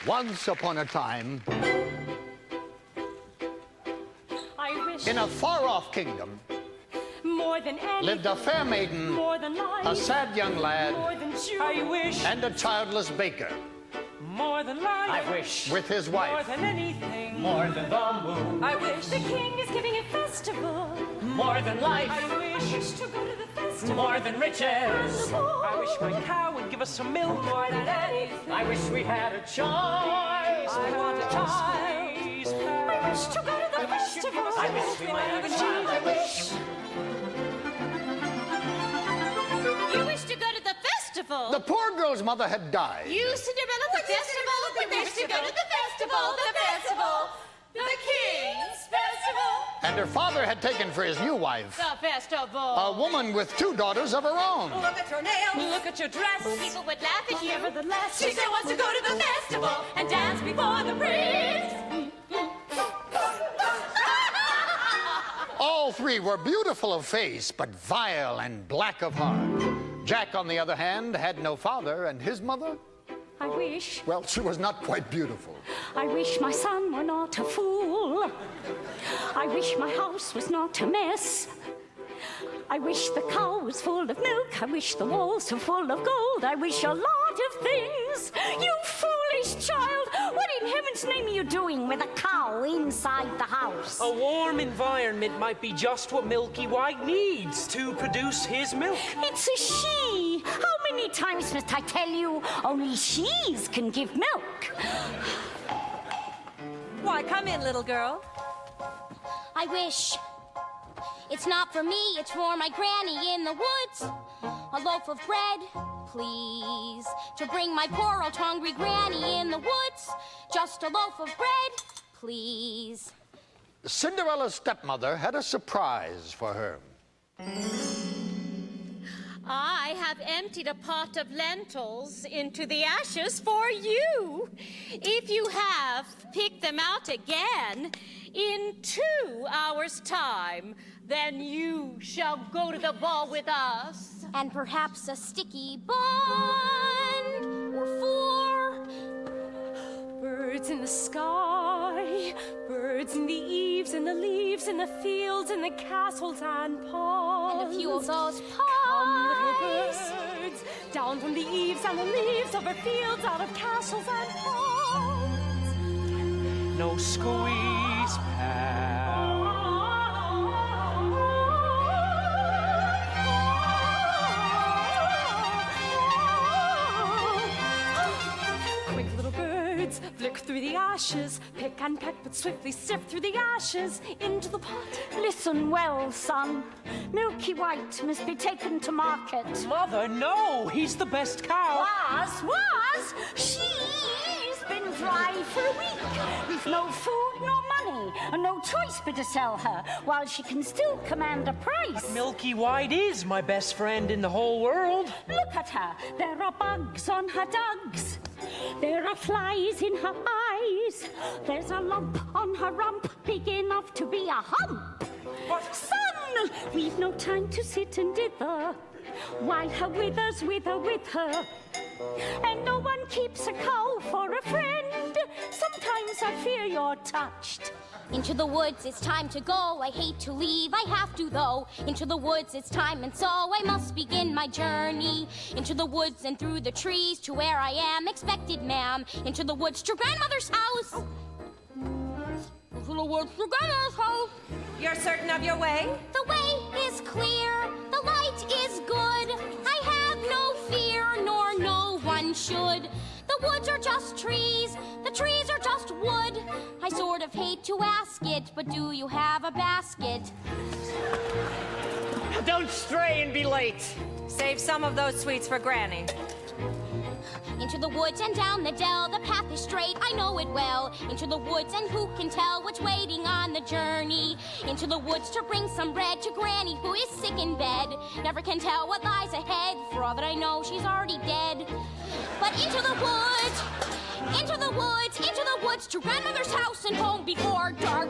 Once upon a time, I wish in a far-off kingdom, more than anything, lived a fair maiden, more than life, a sad young lad, more than jewels, I wish and a childless baker, more than life. I wish with his more wife. than anything. more than the moon, I wish the king is giving a festival. more than life, I I wish wish to go to the festival. more than riches. I wish my cow would give us some milk. More than anything. I wish we had a choice. I want a choice. I wish to go to the festival. I wish we might have a child. I wish. You wish to go to the festival? The poor girl's mother had died. You, Cinderella, the festival, the wish to go to the festival, the King's festival, And her father had taken for his new wife the festival. a woman with 2 daughters of her own. Look at your nails. Look at your dress. People would laugh at you. Nevertheless, She still wants to go to the festival and dance before the prince. All 3 were beautiful of face, but vile and black of heart. Jack, on the other hand, had no father, and his mother, I wish, well, she was not quite beautiful. I wish my son were not a fool. I wish my house was not a mess. I wish the cow was full of milk. I wish the walls were full of gold. I wish a lot of things. You foolish child! What in heaven's name are you doing with a cow inside the house? A warm environment might be just what Milky White needs to produce his milk. It's a she. How many times must I tell you only she's can give milk? Why, come in, little girl. I wish. It's not for me, it's for my granny in the woods. A loaf of bread, please, to bring my poor old hungry granny in the woods. Just a loaf of bread, please. Cinderella's stepmother had a surprise for her. I have emptied a pot of lentils into the ashes for you. If you have, pick them out again in 2 hours' time. Then you shall go to the ball with us. And perhaps a sticky bun or 4. Birds in the sky, birds in the eaves and the leaves in the fields and the castles and ponds. And a few of those Come, little pies. birds, down from the eaves and the leaves over fields, out of castles and ponds. No squeeze, pal. Quick little birds, flick through the ashes, pick and peck, but swiftly sift through the ashes into the pot. Listen well, son. Milky White must be taken to market. Mother, no! He's the best cow. Was? She's been dry for a week. We've no food nor money, and no choice but to sell her, while she can still command a price. Milky White is my best friend in the whole world. Look at her. There are bugs on her dugs. There are flies in her eyes. There's a lump on her rump, big enough to be a hump. Son, we've no time to sit and dither, while her withers wither with her. And no one keeps a cow for a friend. Sometimes I fear you're touched. Into the woods, it's time to go. I hate to leave, I have to though. Into the woods, it's time, and so I must begin my journey. Into the woods and through the trees to where I am expected, ma'am. Into the woods to grandmother's house. Into the woods to grandmother's house. You're certain of your way? The way is clear, the light is good. I have no fear, nor no one should. The woods are just trees, the trees are just wood. I sort of hate to ask it, but do you have a basket? Don't stray and be late. Save some of those sweets for Granny. Into the woods and down the dell, the path is straight, I know it well. Into the woods, and who can tell what's waiting on the journey? Into the woods to bring some bread to Granny, who is sick in bed. Never can tell what lies ahead, for all that I know, she's already dead. But into the woods, into the woods, into the woods, to grandmother's house and home before dark.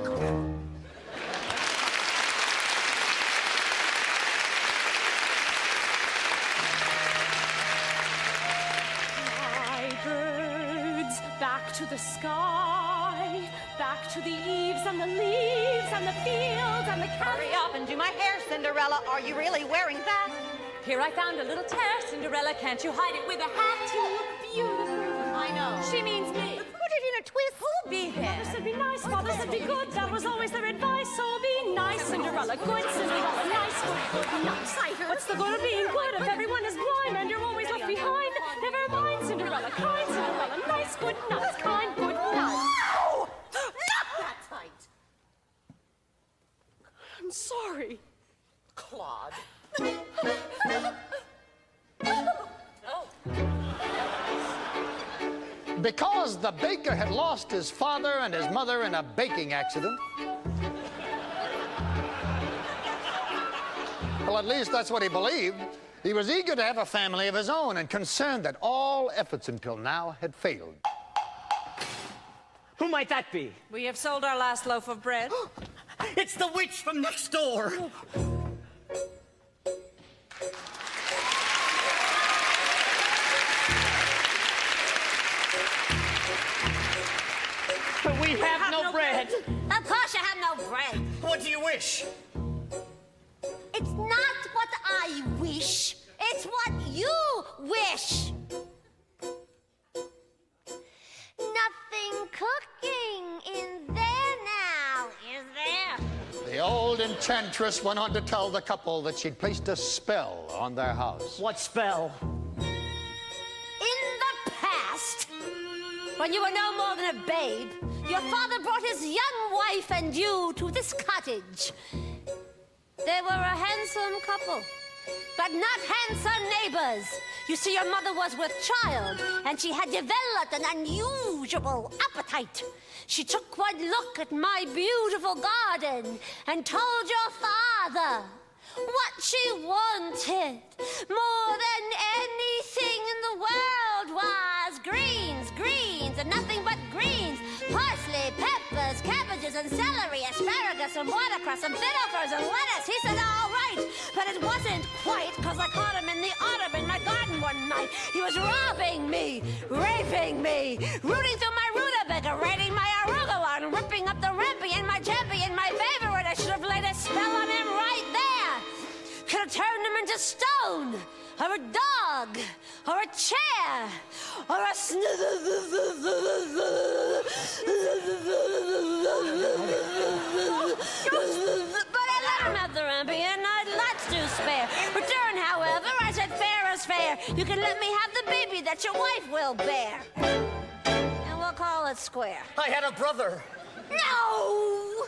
My birds, back to to the sky, back to the eaves and the leaves and the fields and the Hurry up and do my hair, Cinderella. Are you really wearing that? Here I found a little tear, Cinderella. Can't you hide it with a hat? You look beautiful. I know. She means me. Put it in a twist. Who'll be Mother there? said be nice, Father said be good. That was always their advice. So be nice, Cinderella. Good, Cinderella. Nice, good, nice. What's the good of being good if everyone is blind and you're always left behind? Never mind, Cinderella. Kind, Cinderella. Nice, good, nice. Kind, good, nice. No! Not that tight! I'm sorry. Claude. Because the baker had lost his father and his mother in a baking accident. Well, at least that's what he believed. He was eager to have a family of his own and concerned that all efforts until now had failed. Who might that be? We have sold our last loaf of bread. It's the witch from next door. But we have no bread. Of course you have no bread. What do you wish? It's not what I wish. It's what you wish. Nothing cooking in there now, is there? The old enchantress went on to tell the couple that she'd placed a spell on their house. What spell? In the past, when you were no more than a babe, your father brought his young wife and you to this cottage. They were a handsome couple, but not handsome neighbors. You see, your mother was with child, and she had developed an unusual appetite. She took one look at my beautiful garden and told your father what she wanted more than anything in the world was greens, greens, and nothing but greens. Parsley, peppers, cabbages, and celery, asparagus, and watercress, and bitterfurs, and lettuce. He said, all right, but it wasn't quite, because I caught him in the autumn in my garden one night. He was robbing me, raping me, rooting through my rutabaga, raiding my arugula, and ripping up the rimpy and my jeppy and my favorite. I should have laid a spell on him right there. Could have turned him into stone, or a dog, or a chair, or a But I let him have the rumpy, and I'd lots to spare. Return, however, I said fair is fair. You can let me have the baby that your wife will bear. And we'll call it square. I had a brother. No!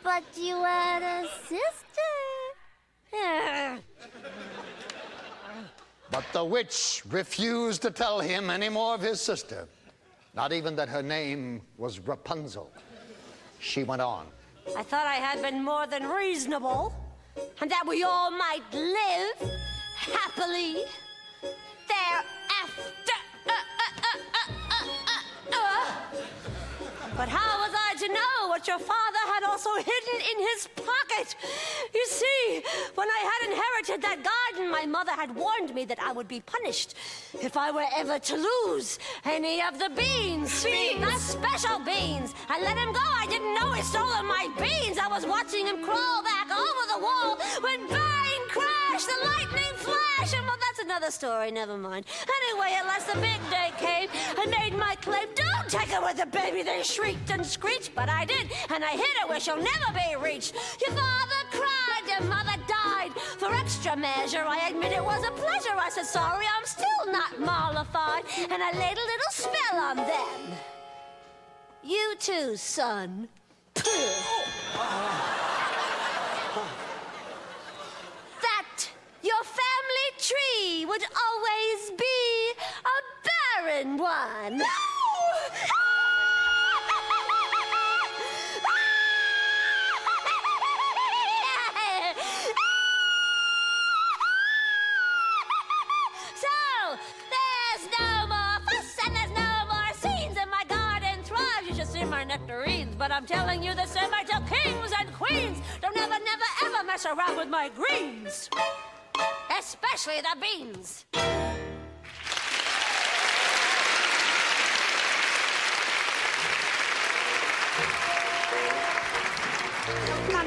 But you had a sister. But the witch refused to tell him any more of his sister, not even that her name was Rapunzel. She went on. I thought I had been more than reasonable, and that we all might live happily thereafter. But how was I to know what your father had also hidden in his pocket? You see, when I had inherited that garden, my mother had warned me that I would be punished if I were ever to lose any of the beans. The special beans. I let him go. I didn't know he stole my beans. I was watching him crawl back over the wall when bang, crash, the lightning flash. And well, that's another story. Never mind. Anyway, at last the big day came. I made my claim. Don't take her with the baby. They shrieked and screeched, but I did, and I hit her where she'll never be reached. Your father cried, your mother died. For extra measure, I admit it was a pleasure. I said, sorry, I'm still not mollified, and I laid a little spell on them. You too, son. That your family tree would always be a barren one. Nectarines, but I'm telling you the same I tell kings and queens. Don't ever, never, ever mess around with my greens. Especially the beans.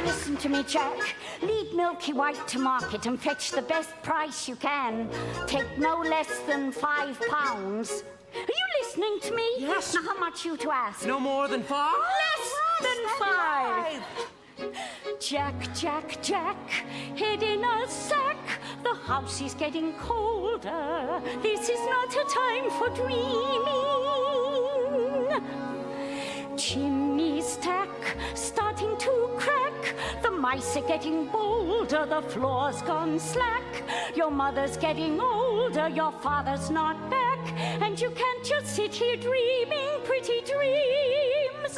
Listen to me, Jack. Lead Milky White to market and fetch the best price you can. Take no less than £5. Are you listening to me? Yes. Now, how much you to ask? No more than 5? Less than 5. Jack, Jack, Jack, head in a sack. The house is getting colder. This is not a time for dreaming. Chimney stack starting to crack. The mice are getting bolder. The floor's gone slack. Your mother's getting older. Your father's not back. And you can't just sit here dreaming pretty dreams.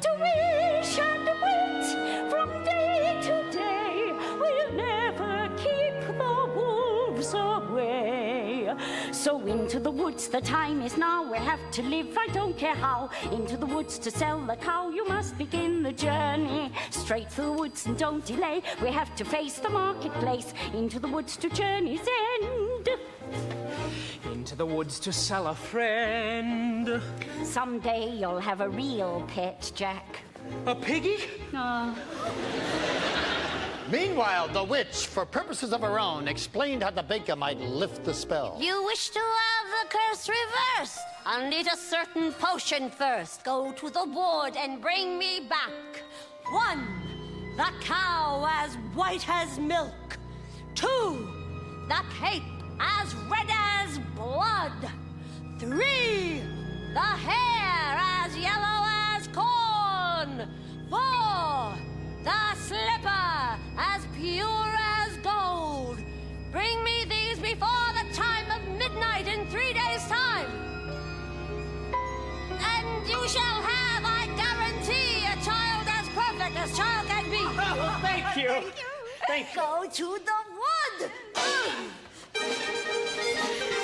To wish and wait from day to day will never keep the wolves away. So into the woods, the time is now. We have to live, I don't care how. Into the woods to sell the cow. You must begin the journey. Straight through the woods and don't delay. We have to face the marketplace. Into the woods to journey's end. Into the woods to sell a friend. Someday you'll have a real pet, Jack. A piggy? Meanwhile, the witch, for purposes of her own, explained how the baker might lift the spell. You wish to have the curse reversed? I'll need a certain potion first. Go to the wood and bring me back. 1, the cow as white as milk. 2, the cape as red as blood. 3, the hair as yellow as corn. 4, the slipper as pure as gold. Bring me these before the time of midnight in 3 days' time. And you shall have, I guarantee, a child as perfect as child can be. Oh, thank you. Thank you. Go to the wood.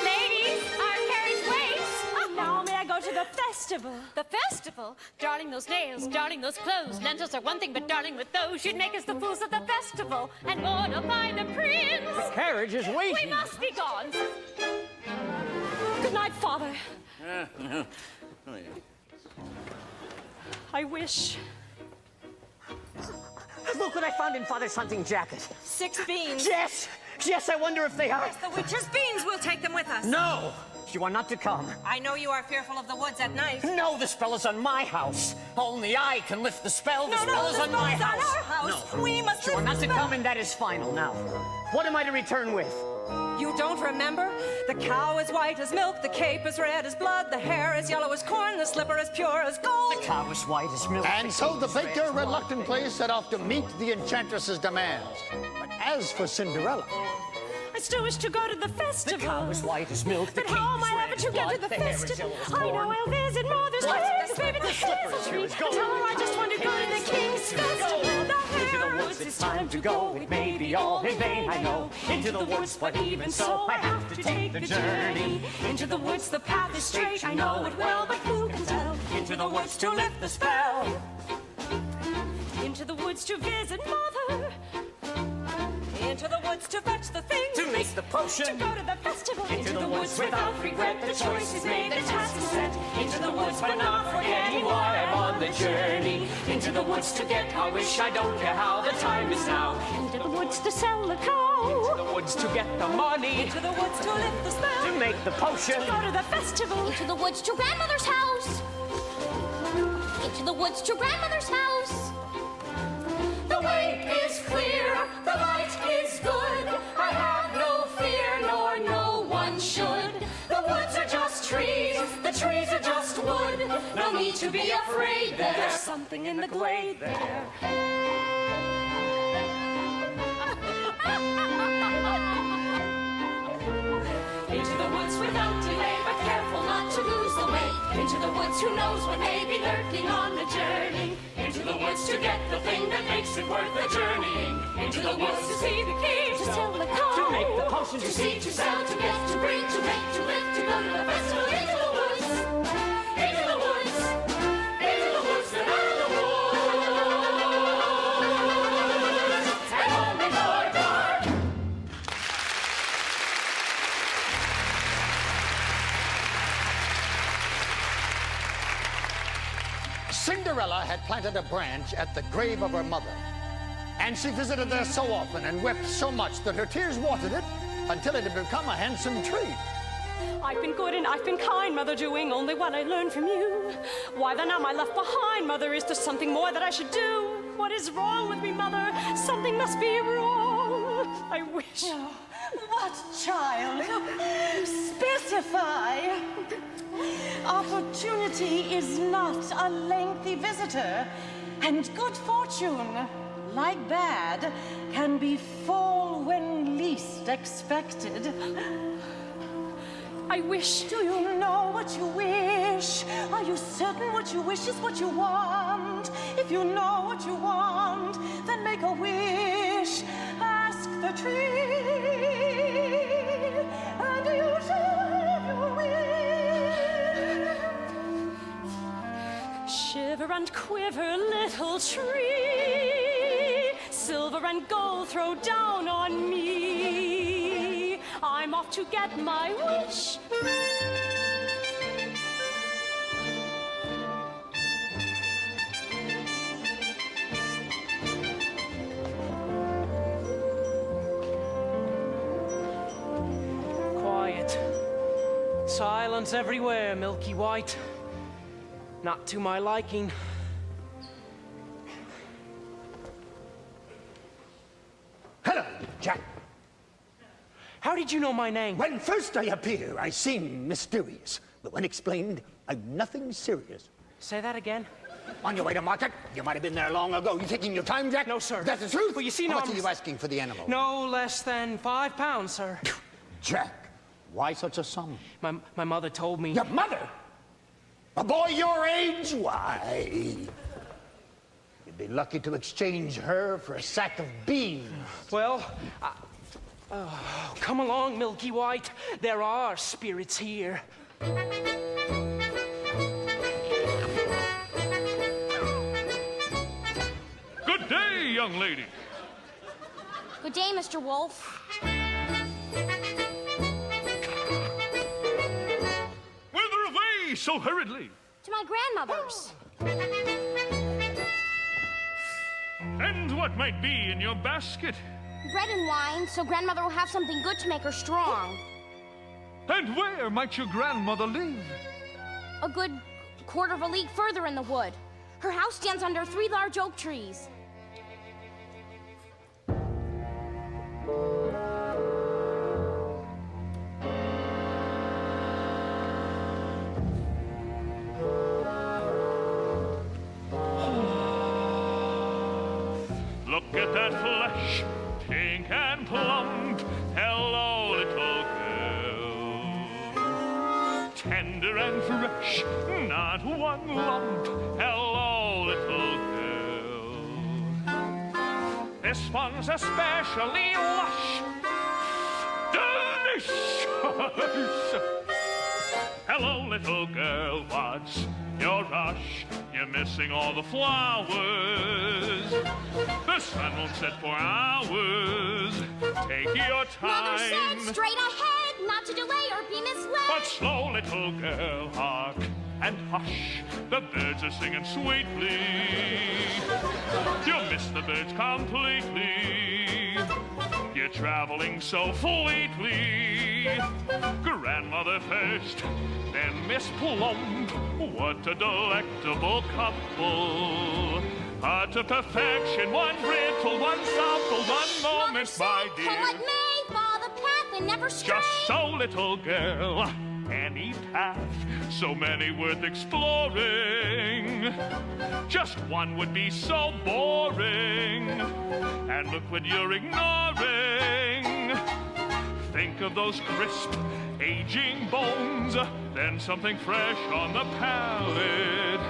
Ladies, our carriage waits. Now may I go to the festival? The festival? Darling those nails, darling those clothes. Lentils are one thing, but darling with those, you'd make us the fools at the festival and mortify the prince. The carriage is waiting. We must be gone. Good night, Father. I wish. Look what I found in Father's hunting jacket. 6 beans. Yes! Yes, I wonder if they are. The witch's beans. We'll take them with us. No! You are not to come. I know you are fearful of the woods at night. No, the spell is on my house. Only I can lift the spell. The spell is on my house. our house. No. We must You are lift not the to spell. come, and that is final now. What am I to return with? You don't remember? The cow is white as milk, the cape is red as blood, the hair is yellow as corn, the slipper is pure as gold. The cow is white as milk. And so the cape is red baker as blood. reluctantly set off to meet the enchantress's demands. But as for Cinderella, I still wish to go to the The festival. cow is white as milk. The But cape how am is I red ever as to get blood, to the the hair is festival? yellow as I corn. know I'll visit Mother's What's Wings, the baby, the slipper is Christmas pure as tree. gold. Tell her I just want to go to the King's festival. Into the woods, it's time to go. It may be all in vain, I know. Into the woods, but even so, I have to take the journey. Into the woods, the path is straight. I know it well, but who can tell? Into the woods to lift the spell. Into the woods to visit Mother. Into the woods to fetch the things. To make the potion. To go to the festival. Into the woods without regret. The choice is made, the task is set. Into the woods, but not forgetting why I'm on the journey. Into the woods to get, I wish I don't care how. The time is now. Into the woods to sell the cow. The woods to get the money. Into the woods to lift the spell. To make the potion. Go to the festival. Into the woods to grandmother's house. Into the woods to grandmother's house. The way is clear, the light is good. I have no fear, nor no one should. The woods are just trees, the trees are just wood. No need to be afraid, there's Something in the glade there. Into the woods without delay, but careful not to lose the way. Into the woods, who knows what may be lurking on the journey. Into the woods to get the thing that makes it worth the journeying. Into the woods to see the king, To sell the cow. To make the potion. to see, to sell, to get, to bring, to make, to lift, to go to the festival. Into the woods, into the woods, into the woods, and out of the woods. And home before dark. Cinderella had planted a branch at the grave of her mother. And she visited there so often and wept so much that her tears watered it until it had become a handsome tree. I've been good and I've been kind, Mother, doing only what I learned from you. Why then am I left behind, Mother? Is there something more that I should do? What is wrong with me, Mother? Something must be wrong. I wish. What, child? Specify. Opportunity is not a lengthy visitor, and good fortune, like bad, can befall when least expected. I wish. Do you know what you wish? Are you certain what you wish is what you want? If you know what you want, then make a wish. Ask the tree, and you shall have your wish. Shiver and quiver, little tree. Silver and gold throw down on me. I'm off to get my wish. Quiet. Silence everywhere, Milky White. Not to my liking. Hello, Jack. How did you know my name? When first I appear, I seem mysterious. But when explained, I'm nothing serious. Say that again. On your way to market? You might have been there long ago. You taking your time, Jack? No, sir. That's the truth? Well, you see, How no, much I'm- are you asking for the animal? No less than £5, sir. Jack, why such a sum? My mother told me. Your mother? A boy your age? Why? You'd be lucky to exchange her for a sack of beans. Well, come along, Milky White. There are spirits here. Good day, young lady. Good day, Mr. Wolf. Whither away so hurriedly? To my grandmother's. And what might be in your basket? Bread and wine, so grandmother will have something good to make her strong. And where might your grandmother live? A good quarter of a league further in the wood. Her house stands under 3 large oak trees. Look at that flesh, pink and plump. Hello, little girl. Tender and fresh, not one lump. Hello, little girl. This one's especially lush. Delicious. Hello, little girl, what's your rush? You're missing all the flowers. The sun won't set for hours. Take your Mother time. said straight ahead, not to delay or be misled. But slow, little girl, hark and hush. The birds are singing sweetly. You'll miss the birds completely. You're traveling so fleetly. Grandmother first, then Miss Plump. What a delectable couple. To perfection, one brittle, one supple, one moment, Mother my said, dear. come what may, follow the path and never stray. Just so, little girl, any path, so many worth exploring. Just one would be so boring. And look what you're ignoring. Think of those crisp, aging bones, then something fresh on the palate.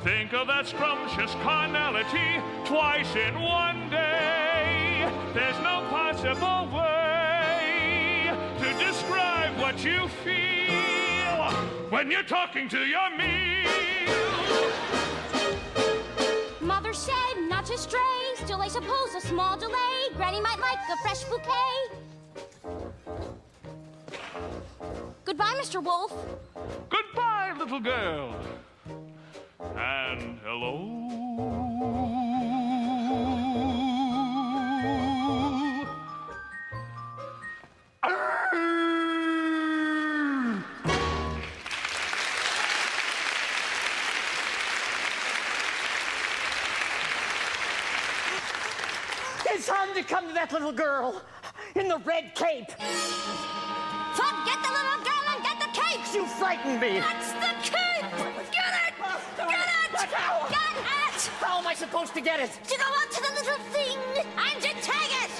Think of that scrumptious carnality twice in one day. There's no possible way to describe what you feel when you're talking to your meal. Mother said not to stray, still I suppose a small delay. Granny might like a fresh bouquet. Goodbye, Mr. Wolf. Goodbye, little girl. And hello, says I'm to come to that little girl in the red cape. Forget the little girl and get the cape! You frightened me. That's the cape! Get it! Get it! Get it! How am I supposed to get it? You go up to the little thing and you take it!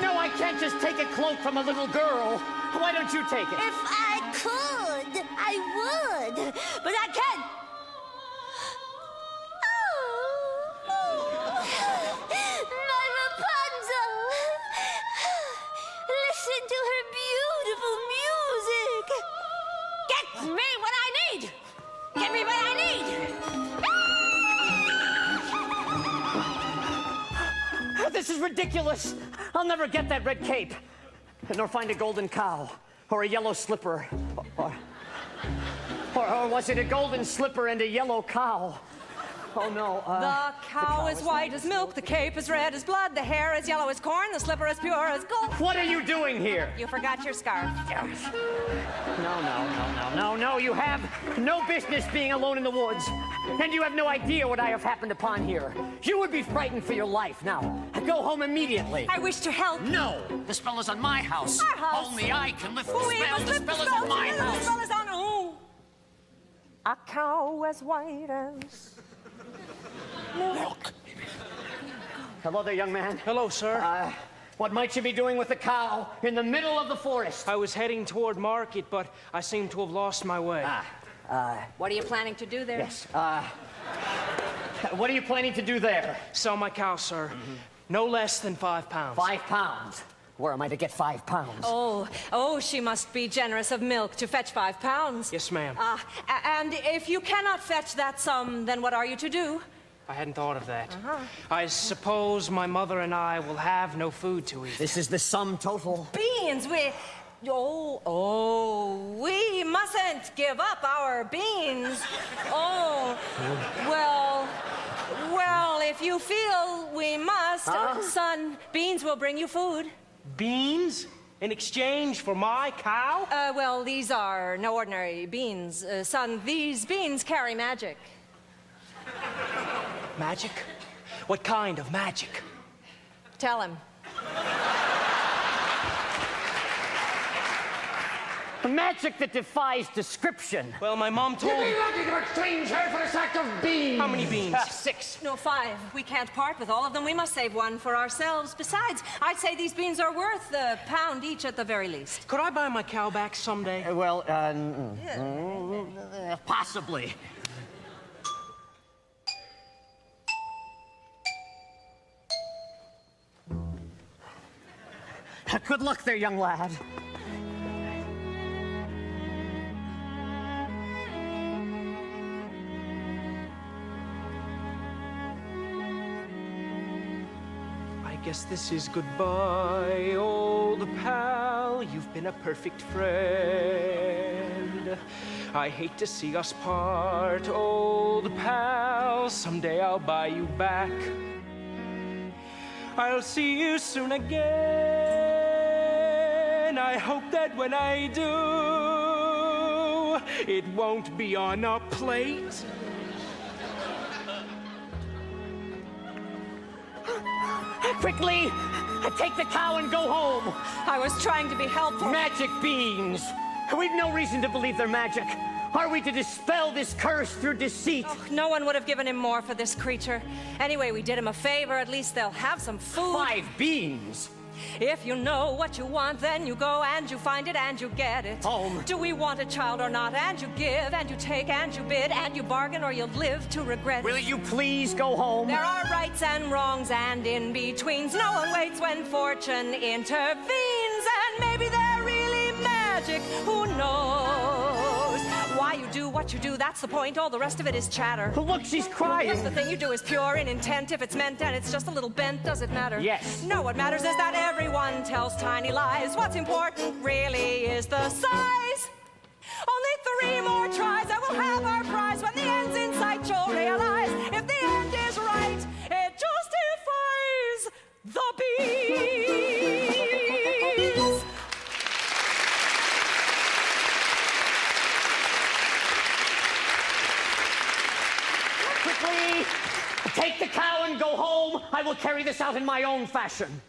No, I can't just take a cloak from a little girl. Why don't you take it? If I could, I would. But I can't. Oh, my Rapunzel. Listen to her beautiful music. Get me what I need. Get me what I need. This is ridiculous. I'll never get that red cape. Nor find a golden cow. Or a yellow slipper. Or was it a golden slipper and a yellow cow? Oh, no. The cow is white as milk, the cape is red as blood, the hair is yellow as corn, the slipper is pure as gold. What are you doing here? You forgot your scarf. No. You have no business being alone in the woods. And you have no idea what I have happened upon here. You would be frightened for your life. Now, go home immediately. I wish to help. No, the spell is on my house. Our house. Only I can lift the We spell. must The lift spell the is spell. on my The house. spell is on. Oh. A cow as white as milk. Hello there, young man. Hello, sir. What might you be doing with a cow in the middle of the forest? I was heading toward market, but I seem to have lost my way. What are you planning to do there? Yes. What are you planning to do there? Sell my cow, sir. No less than 5 pounds. 5 pounds? Where am I to get 5 pounds? Oh, she must be generous of milk to fetch 5 pounds. Yes, ma'am. And if you cannot fetch that sum, then what are you to do? I hadn't thought of that. I suppose my mother and I will have no food to eat. This is the sum total. Beans, we mustn't give up our beans. Well, if you feel we must, son, beans will bring you food. Beans? In exchange for my cow? Well, these are no ordinary beans. Son, these beans carry magic. Magic? What kind of magic? Tell him. Magic that defies description. Well, my mom told me. You're lucky to exchange her for a sack of beans. How many beans? 6. No, 5. We can't part with all of them. We must save one for ourselves. Besides, I'd say these beans are worth a pound each at the very least. Could I buy my cow back someday? Possibly. Good luck there, young lad. I guess this is goodbye, old pal. You've been a perfect friend. I hate to see us part, old pal. Someday I'll buy you back. I'll see you soon again. I hope that when I do, it won't be on a plate. Quickly, take the cow and go home. I was trying to be helpful. Magic beans. We've no reason to believe they're magic. Are we to dispel this curse through deceit? Oh, no one would have given him more for this creature. Anyway, we did him a favor. At least they'll have some food. 5 beans. If you know what you want, then you go and you find it and you get it. Home. Do we want a child or not? And you give and you take and you bid and you bargain or you'll live to regret it. Will you please go home? There are rights and wrongs and in-betweens. No one waits when fortune intervenes. And maybe they're really magic. Who knows? Why you do what you do, that's the point. All the rest of it is chatter. Look, she's crying. If the thing you do is pure in intent, if it's meant and it's just a little bent, does it matter? Yes. No, what matters is that everyone tells tiny lies. What's important really is the size. Only 3 more tries and we'll have our prize. When the end's in sight, you'll realize if the end is right, it justifies the beans. Quickly, take the cow and go home. I will carry this out in my own fashion.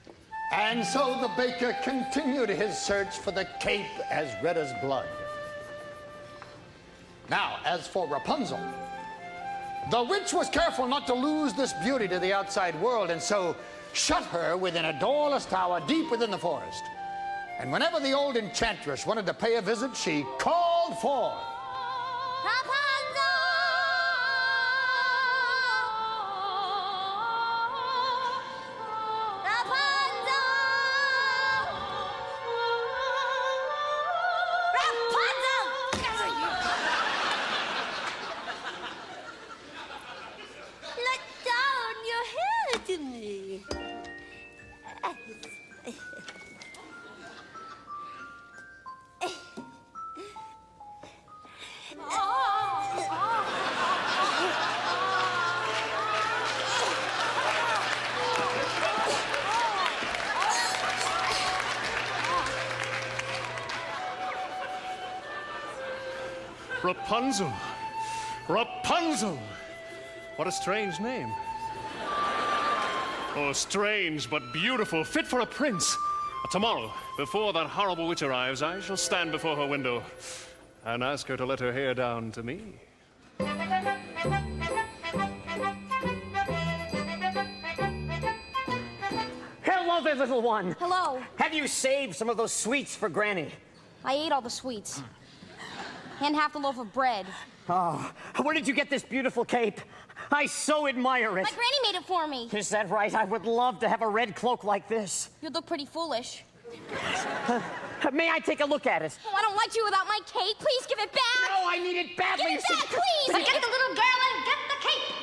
And so the baker continued his search for the cape as red as blood. Now, as for Rapunzel, the witch was careful not to lose this beauty to the outside world, and so shut her within a doorless tower deep within the forest. And whenever the old enchantress wanted to pay a visit, she called for Rapunzel! Rapunzel! Rapunzel! Let down your hair to me. Rapunzel. Rapunzel. What a strange name. Oh, strange but beautiful, fit for a prince. Tomorrow, before that horrible witch arrives, I shall stand before her window and ask her to let her hair down to me. Hello there, little one. Hello. Have you saved some of those sweets for Granny? I ate all the sweets. And half the loaf of bread. Oh, where did you get this beautiful cape? I so admire it. My granny made it for me. Is that right? I would love to have a red cloak like this. You'd look pretty foolish. May I take a look at it? Oh, I don't like you without my cape. Please give it back. No, I need it badly. Give it back, please. Get the little girl and get the cape.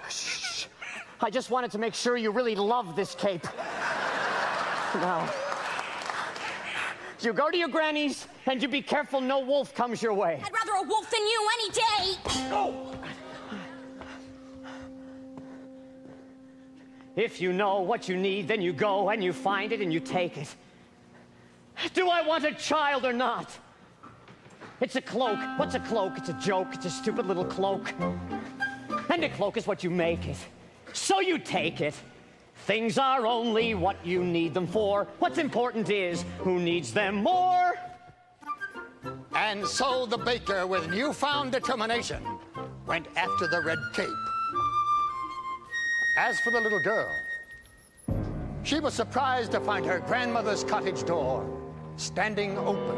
Shh. I just wanted to make sure you really love this cape. Now, you go to your granny's and you be careful no wolf comes your way. I'd rather a wolf than you any day. Oh. If you know what you need, then you go and you find it and you take it. Do I want a child or not? It's a cloak. What's a cloak? It's a joke. It's a stupid little cloak. And a cloak is what you make it. So you take it. Things are only what you need them for. What's important is who needs them more. And so the baker, with newfound determination, went after the red cape. As for the little girl, she was surprised to find her grandmother's cottage door standing open.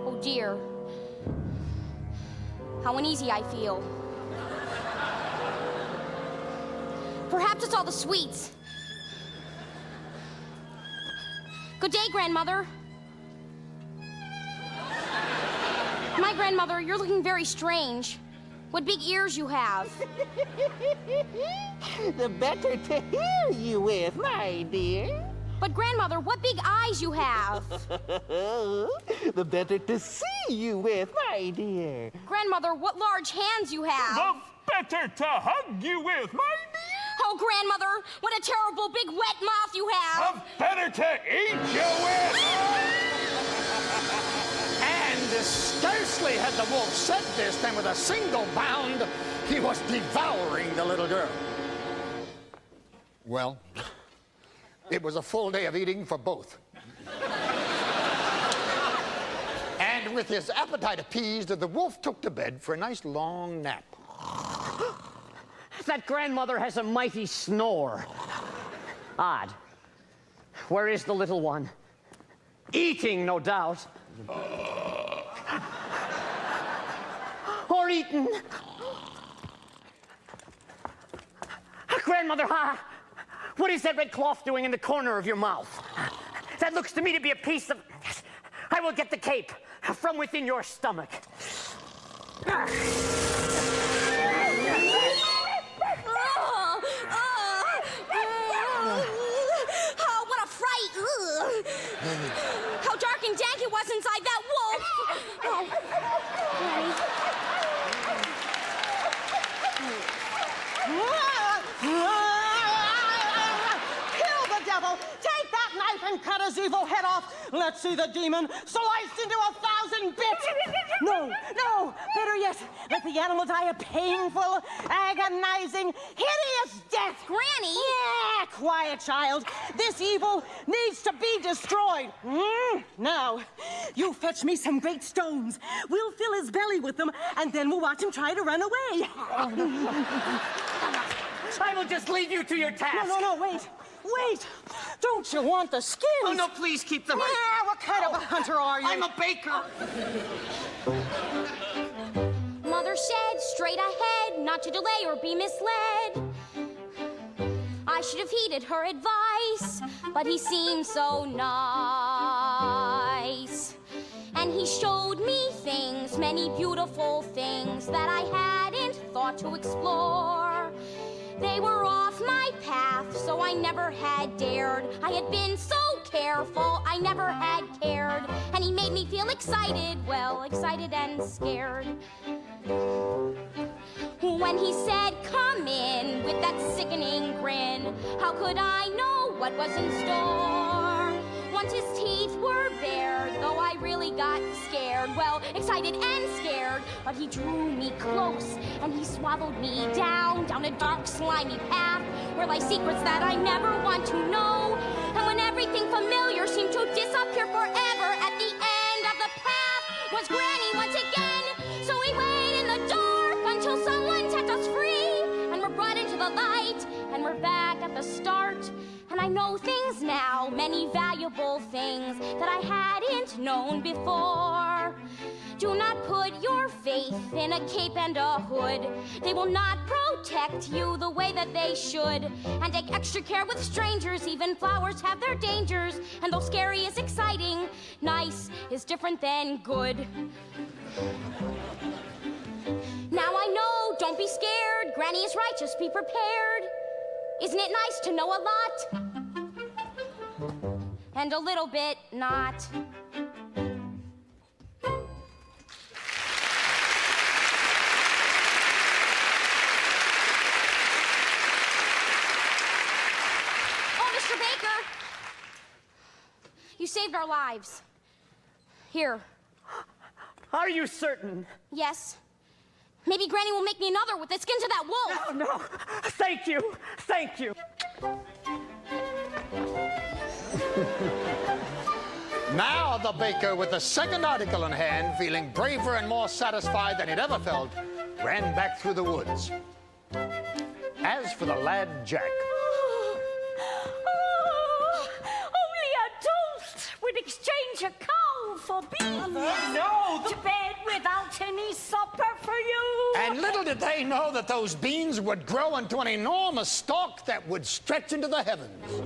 Oh, dear. How uneasy I feel. Perhaps it's all the sweets. Good day, grandmother. My grandmother, you're looking very strange. What big ears you have. The better to hear you with, my dear. But grandmother, what big eyes you have. The better to see you with, my dear. Grandmother, what large hands you have. The better to hug you with, my dear. Oh, grandmother, what a terrible big wet mouth you have. The better to eat you with. And scarcely had the wolf said this than with a single bound, he was devouring the little girl. Well, it was a full day of eating for both. And with his appetite appeased, the wolf took to bed for a nice long nap. That grandmother has a mighty snore. Odd. Where is the little one? Eating, no doubt. Or eaten. Grandmother, what is that red cloth doing in the corner of your mouth? That looks to me to be a piece of... I will get the cape from within your stomach. Oh, what a fright! How dark and dank it was inside that wolf! Kill the devil! Take that and cut his evil head off. Let's see the demon sliced into 1,000 bits. No, better yet, let the animal die a painful, agonizing, hideous death. Granny? Yeah, quiet, child. This evil needs to be destroyed. Now, you fetch me some great stones. We'll fill his belly with them, and then we'll watch him try to run away. I will just leave you to your task. No, wait. Don't you want the skins? Oh, no, please keep them. Yeah, what kind of a hunter are you? I'm a baker. Mother said, straight ahead, not to delay or be misled. I should have heeded her advice, but he seemed so nice. And he showed me things, many beautiful things that I hadn't thought to explore. They were off my path, so I never had dared. I had been so careful, I never had cared. And he made me feel excited, well, excited and scared. When he said, come in, with that sickening grin, how could I know what was in store? Once his teeth were bared, though I really got scared, well, excited and scared, but he drew me close, and he swaddled me down a dark, slimy path, where lie secrets that I never want to know. And when everything familiar seemed to disappear forever, at the end of the path was Granny once again. So we wait in the dark until someone sets us free, and we're brought into the light, and we're back at the start. And I know things now, many valuable things that I hadn't known before. Do not put your faith in a cape and a hood. They will not protect you the way that they should. And take extra care with strangers, even flowers have their dangers. And though scary is exciting, nice is different than good. Now I know, don't be scared. Granny is right, just be prepared. Isn't it nice to know a lot? And a little bit not. Oh, Mr. Baker! You saved our lives. Here. Are you certain? Yes. Maybe Granny will make me another with the skins of that wolf. No. Thank you. Now the baker, with the second article in hand, feeling braver and more satisfied than he'd ever felt, ran back through the woods. As for the lad Jack... Only adults would exchange a cow for beans. No! To bed without any supper for you. And little did they know that those beans would grow into an enormous stalk that would stretch into the heavens.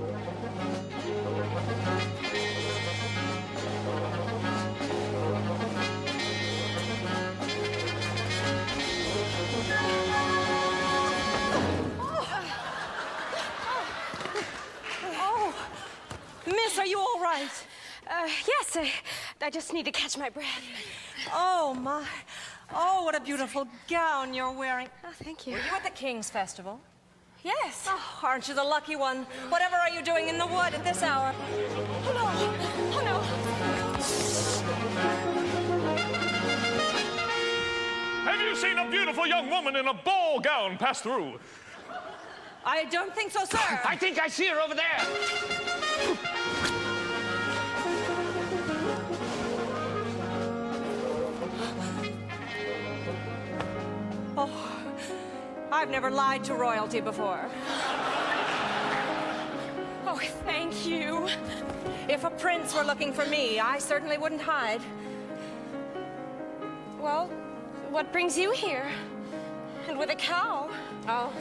Miss, are you all right? Yes, I just need to catch my breath. Oh, my. Oh, what a beautiful gown you're wearing. Oh, thank you. Were you at the King's Festival? Yes. Oh, aren't you the lucky one? Whatever are you doing in the wood at this hour? Oh, no. Oh, no. Have you seen a beautiful young woman in a ball gown pass through? I don't think so, sir. I think I see her over there. Oh, I've never lied to royalty before. Oh, thank you. If a prince were looking for me, I certainly wouldn't hide. Well, what brings you here? And with a cow? Oh,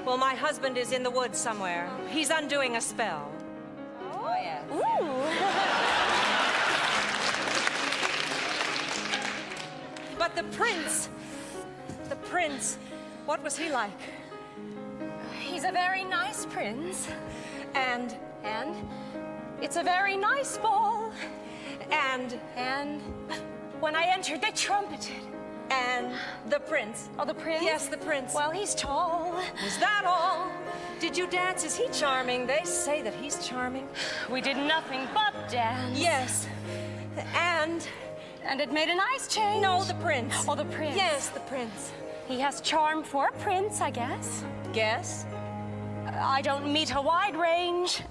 well, my husband is in the woods somewhere. He's undoing a spell. Oh, yes. Ooh. But the prince, what was he like? He's a very nice prince. And it's a very nice ball. And when I entered, they trumpeted. And the prince. Oh, the prince? Yes, the prince. Well, he's tall. Is that all? Did you dance? Is he charming? They say that he's charming. We did nothing but dance. Yes. And it made a nice change. no, the prince. Oh, the prince. Yes, the prince. He has charm for a prince, I guess. Guess? I don't meet a wide range.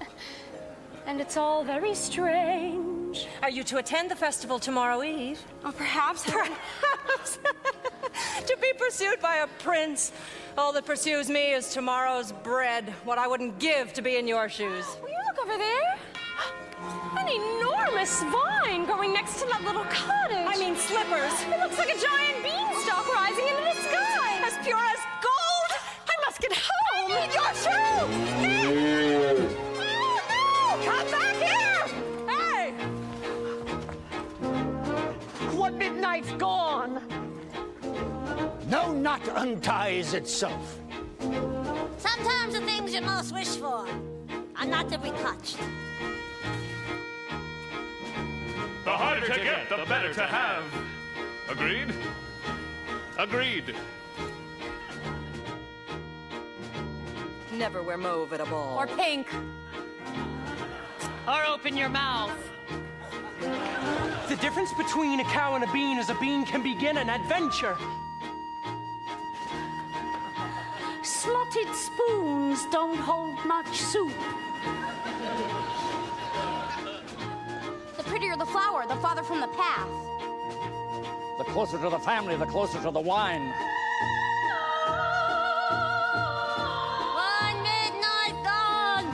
And it's all very strange. Are you to attend the festival tomorrow eve? Oh, perhaps. Perhaps. To be pursued by a prince. All that pursues me is tomorrow's bread. What I wouldn't give to be in your shoes. Will you look over there? An enormous vine growing next to that little cottage. I mean slippers. It looks like a giant beanstalk rising into the sky. As pure as gold. I must get home. I need your shoe. Oh, no! Come back here! Hey! What midnight's gone? No knot unties itself. Sometimes the things you most wish for are not to be touched. The harder to get, the better to have. Agreed? Agreed. Never wear mauve at a ball. Or pink. Or open your mouth. The difference between a cow and a bean is a bean can begin an adventure. Slotted spoons don't hold much soup. The prettier the flower, the farther from the path. The closer to the family, the closer to the wine. One midnight gone.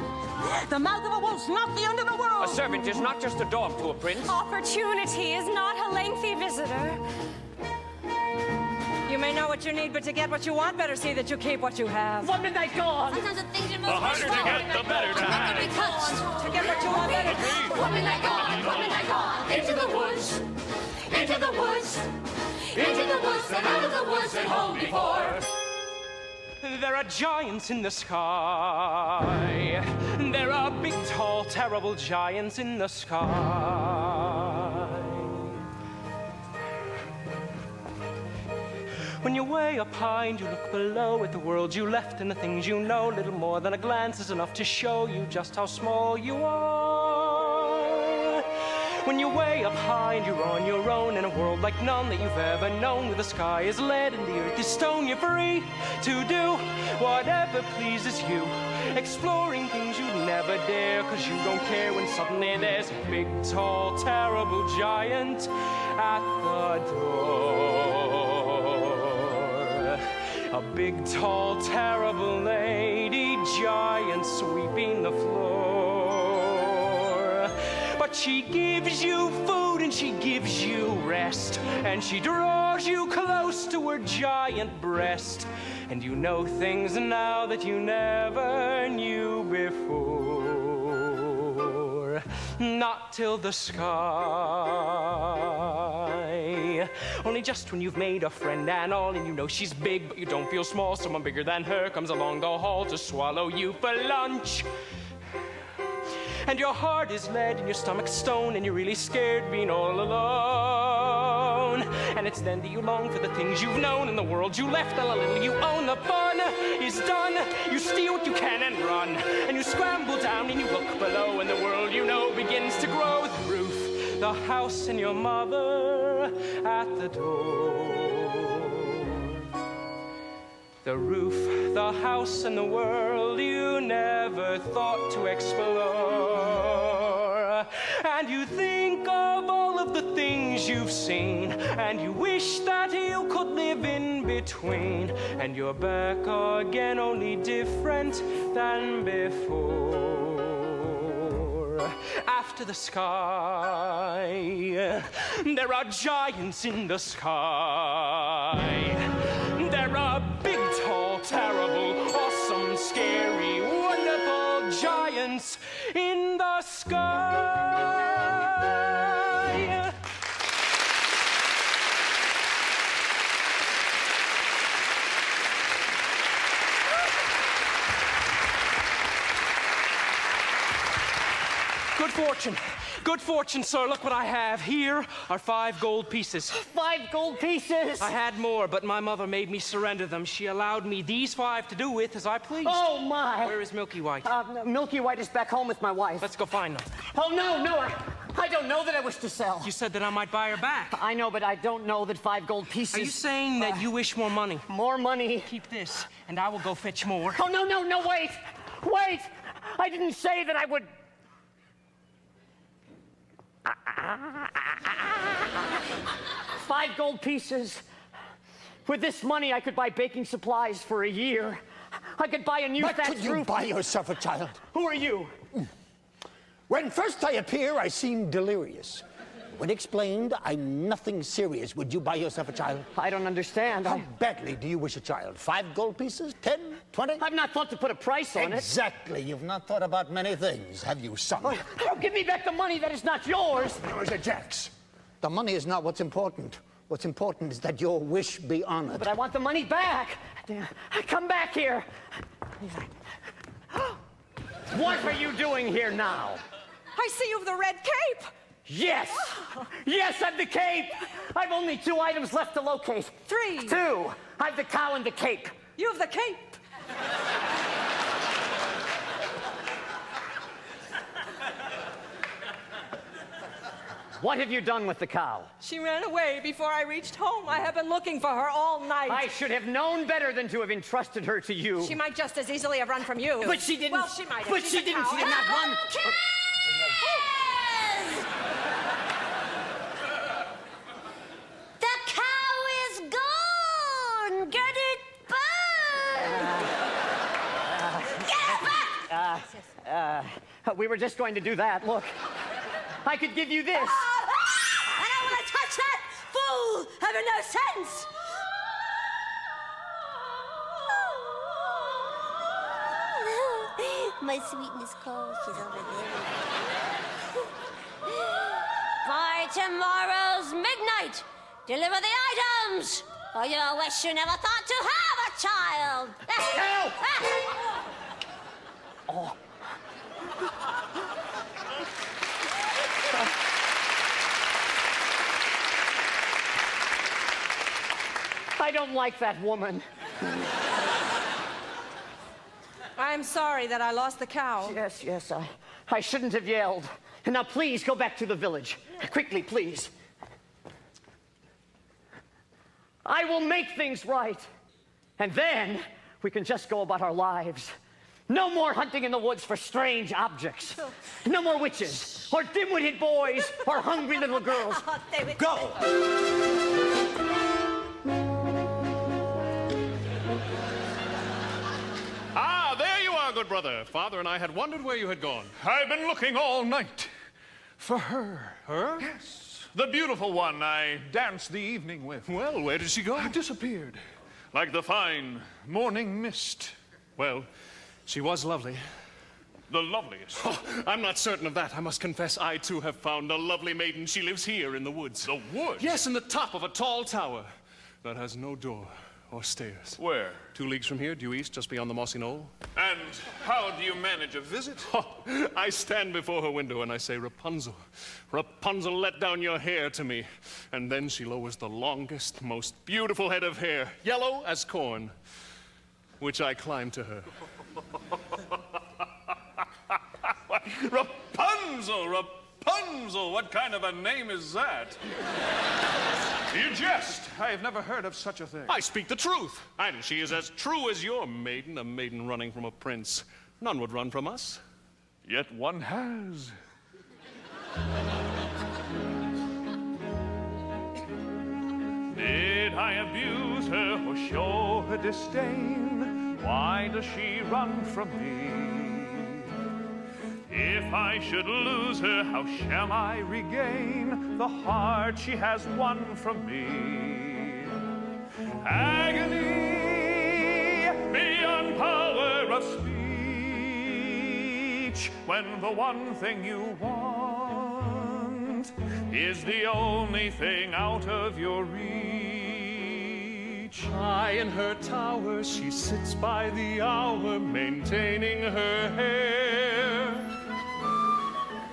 The mouth of a wolf's not the end of the world. A servant is not just a dog to a prince. Opportunity is not a lengthy visitor. You may know what you need, but to get what you want, better see that you keep what you have. One midnight gone. Sometimes the things you The most wish harder for to get, the better to are not to have. be touched. To get what you want, better. One midnight gone, into the woods, into the woods, into the woods, and out of the woods and home before. There are giants in the sky. There are big, tall, terrible giants in the sky. When you're way up high and you look below at the world you left and the things you know, little more than a glance is enough to show you just how small you are. When you're way up high and you're on your own in a world like none that you've ever known, where the sky is lead and the earth is stone, you're free to do whatever pleases you, exploring things you'd never dare, 'cause you don't care when suddenly there's a big, tall, terrible giant at the door. A big, tall, terrible lady giant sweeping the floor. But she gives you food and she gives you rest, and she draws you close to her giant breast, and you know things now that you never knew before. Not till the sky. Only just when you've made a friend and all, and you know she's big, but you don't feel small. Someone bigger than her comes along the hall to swallow you for lunch. And your heart is lead and your stomach's stone, and you're really scared being all alone. And it's then that you long for the things you've known in the world you left, and a little you own. The fun is done. You steal what you can and run, and you scramble down and you look below, and the world you know begins to grow. The roof, the house, and your mother at the door. The roof, the house, and the world you never thought to explore. And you think of all of the things you've seen, and you wish that you could live in between. And you're back again, only different than before. After the sky, there are giants in the sky. There are big, tall, terrible, awesome, scary, wonderful giants in the sky. Good fortune. Good fortune, sir. Look what I have. Here are 5 gold pieces. 5 gold pieces? I had more, but my mother made me surrender them. She allowed me these 5 to do with as I pleased. Oh, my. Where is Milky White? Milky White is back home with my wife. Let's go find her. Oh, no, I don't know that I wish to sell. You said that I might buy her back. I know, but I don't know that 5 gold pieces... Are you saying that you wish more money? More money? Keep this, and I will go fetch more. Oh, no, wait! Wait! I didn't say that I would... 5 gold pieces. With this money, I could buy baking supplies for a year. I could buy a new But thatched could you roof. buy yourself a child? Who are you? When first I appear, I seem delirious. When explained, I'm nothing serious. Would you buy yourself a child? I don't understand. How badly do you wish a child? 5 gold pieces? 10? 20? I've not thought to put a price on it. Exactly. You've not thought about many things, have you, son? Oh, give me back the money that is not yours. Yours are Jack's. The money is not what's important. What's important is that your wish be honored. But I want the money back. Come back here. What are you doing here now? I see you've the red cape. Yes! Yes, I've the cape! I've only 2 items left to locate. 3. 2. I've the cow and the cape. You've the cape. What have you done with the cow? She ran away before I reached home. I have been looking for her all night. I should have known better than to have entrusted her to you. She might just as easily have run from you. But she didn't. Well, she might have. But She's she a didn't. cow. She did not run. The cow is gone! Get it back! Get it back! We were just going to do that. Look, I could give you this. I don't want to touch that! Fool! Having no sense! My sweetness calls. She's over there. By tomorrow's midnight, deliver the items, or you'll wish you never thought to have a child. Oh. I don't like that woman. I'm sorry that I lost the cow. Yes, I shouldn't have yelled. And now please go back to the village. Quickly, please. I will make things right. And then we can just go about our lives. No more hunting in the woods for strange objects. No more witches, or dim-witted boys, or hungry little girls. Go! Ah, there you are, good brother. Father and I had wondered where you had gone. I've been looking all night for her. Her? Yes. The beautiful one I danced the evening with. Well, where did she go? Disappeared. Like the fine morning mist. Well, she was lovely. The loveliest. Oh, I'm not certain of that. I must confess, I too have found a lovely maiden. She lives here in the woods. The woods? Yes, in the top of a tall tower that has no door or stairs. Where? 2 leagues from here, due east, just beyond the mossy knoll. And how do you manage a visit? Oh, I stand before her window and I say, Rapunzel, Rapunzel, let down your hair to me. And then she lowers the longest, most beautiful head of hair, yellow as corn, which I climb to her. Rapunzel, Rapunzel, what kind of a name is that? You jest. I have never heard of such a thing. I speak the truth, and she is as true as your maiden, a maiden running from a prince. None would run from us. Yet one has. Did I abuse her or show her disdain? Why does she run from me? If I should lose her, how shall I regain the heart she has won from me? Agony beyond power of speech, when the one thing you want is the only thing out of your reach. High in her tower, she sits by the hour, maintaining her hair.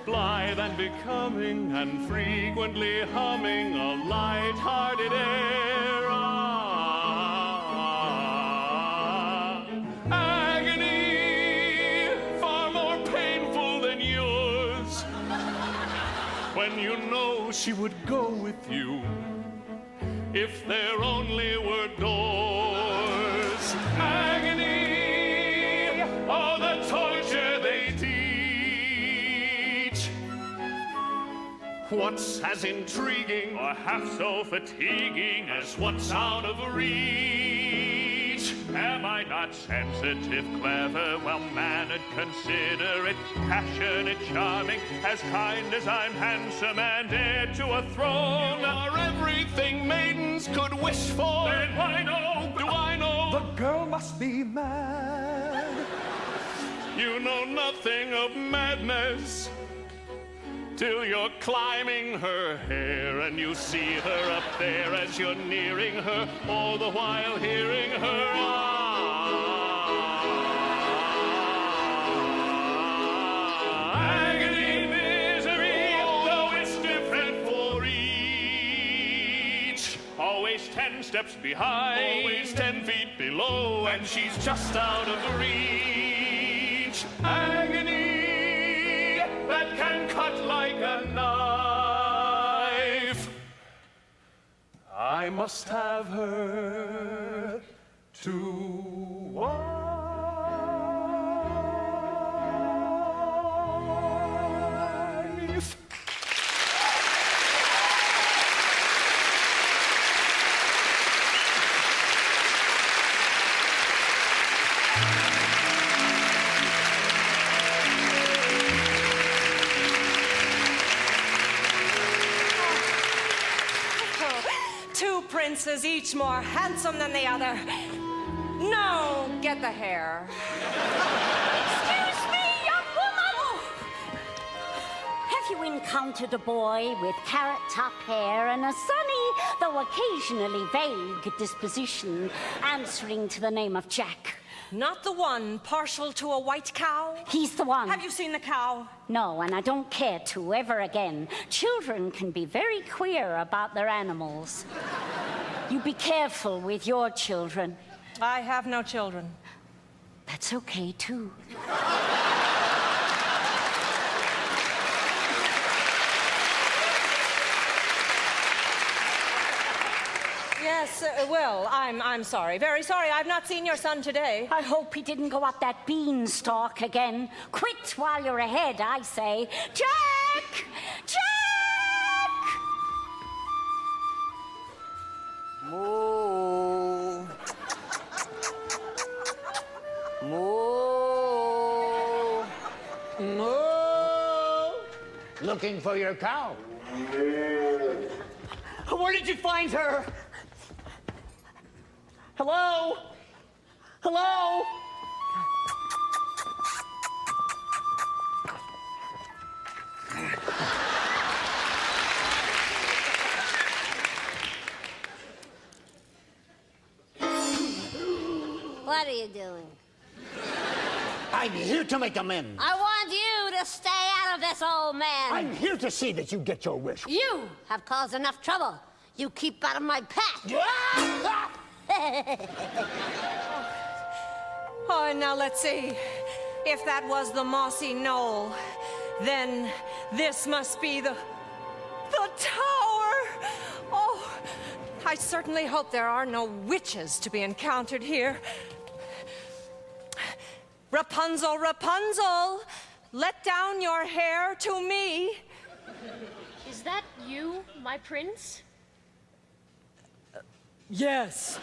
blithe and becoming, and frequently humming a light-hearted air. Agony far more painful than yours, when you know she would go with you if there only were doors. Agony, oh, the torture they teach. What's as intriguing or half so fatiguing as what's out of reach? Am I not sensitive, clever, well-mannered, considerate, passionate, charming, as kind as I'm handsome and heir to a throne? You are everything maidens could wish for. Then why no? Do I know? The girl must be mad. You know nothing of madness till you're climbing her hair and you see her up there as you're nearing her, all the while hearing her agony, misery, though it's different for each. Always 10 steps behind, always 10 feet below, and she's just out of reach. Agony that can cut like a knife. I must have her to wife. Two princes, each more handsome than the other. No, get the hair. Excuse me, young woman! Have you encountered a boy with carrot-top hair and a sunny, though occasionally vague, disposition, answering to the name of Jack? Not the one partial to a white cow? He's the one. Have you seen the cow? No, and I don't care to ever again. Children can be very queer about their animals. You be careful with your children. I have no children. That's okay, too. Yes, well, I'm sorry. Very sorry. I've not seen your son today. I hope he didn't go up that beanstalk again. Quit while you're ahead, I say. Jack! Jack! Moo. Moo. Moo! Looking for your cow. Where did you find her? Hello? Hello? What are you doing? I'm here to make amends. I want you to stay out of this, old man. I'm here to see that you get your wish. You have caused enough trouble. You keep out of my path. Oh, and now let's see. If that was the mossy knoll, then this must be the tower. Oh, I certainly hope there are no witches to be encountered here. Rapunzel, Rapunzel, let down your hair to me. Is that you, my prince? Yes.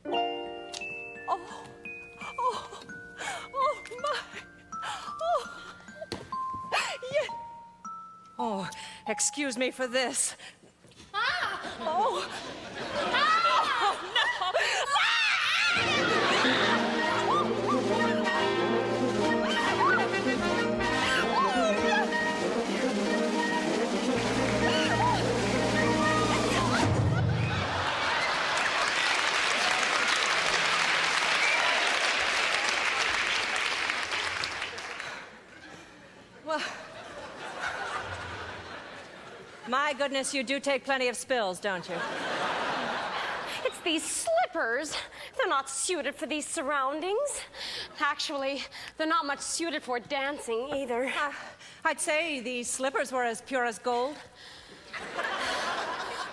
Oh my. Oh. Yeah. Oh, excuse me for this. Ah! Oh. Ah! Oh, no. Well, my goodness, you do take plenty of spills, don't you? It's these slippers. They're not suited for these surroundings. Actually, they're not much suited for dancing either. I'd say these slippers were as pure as gold.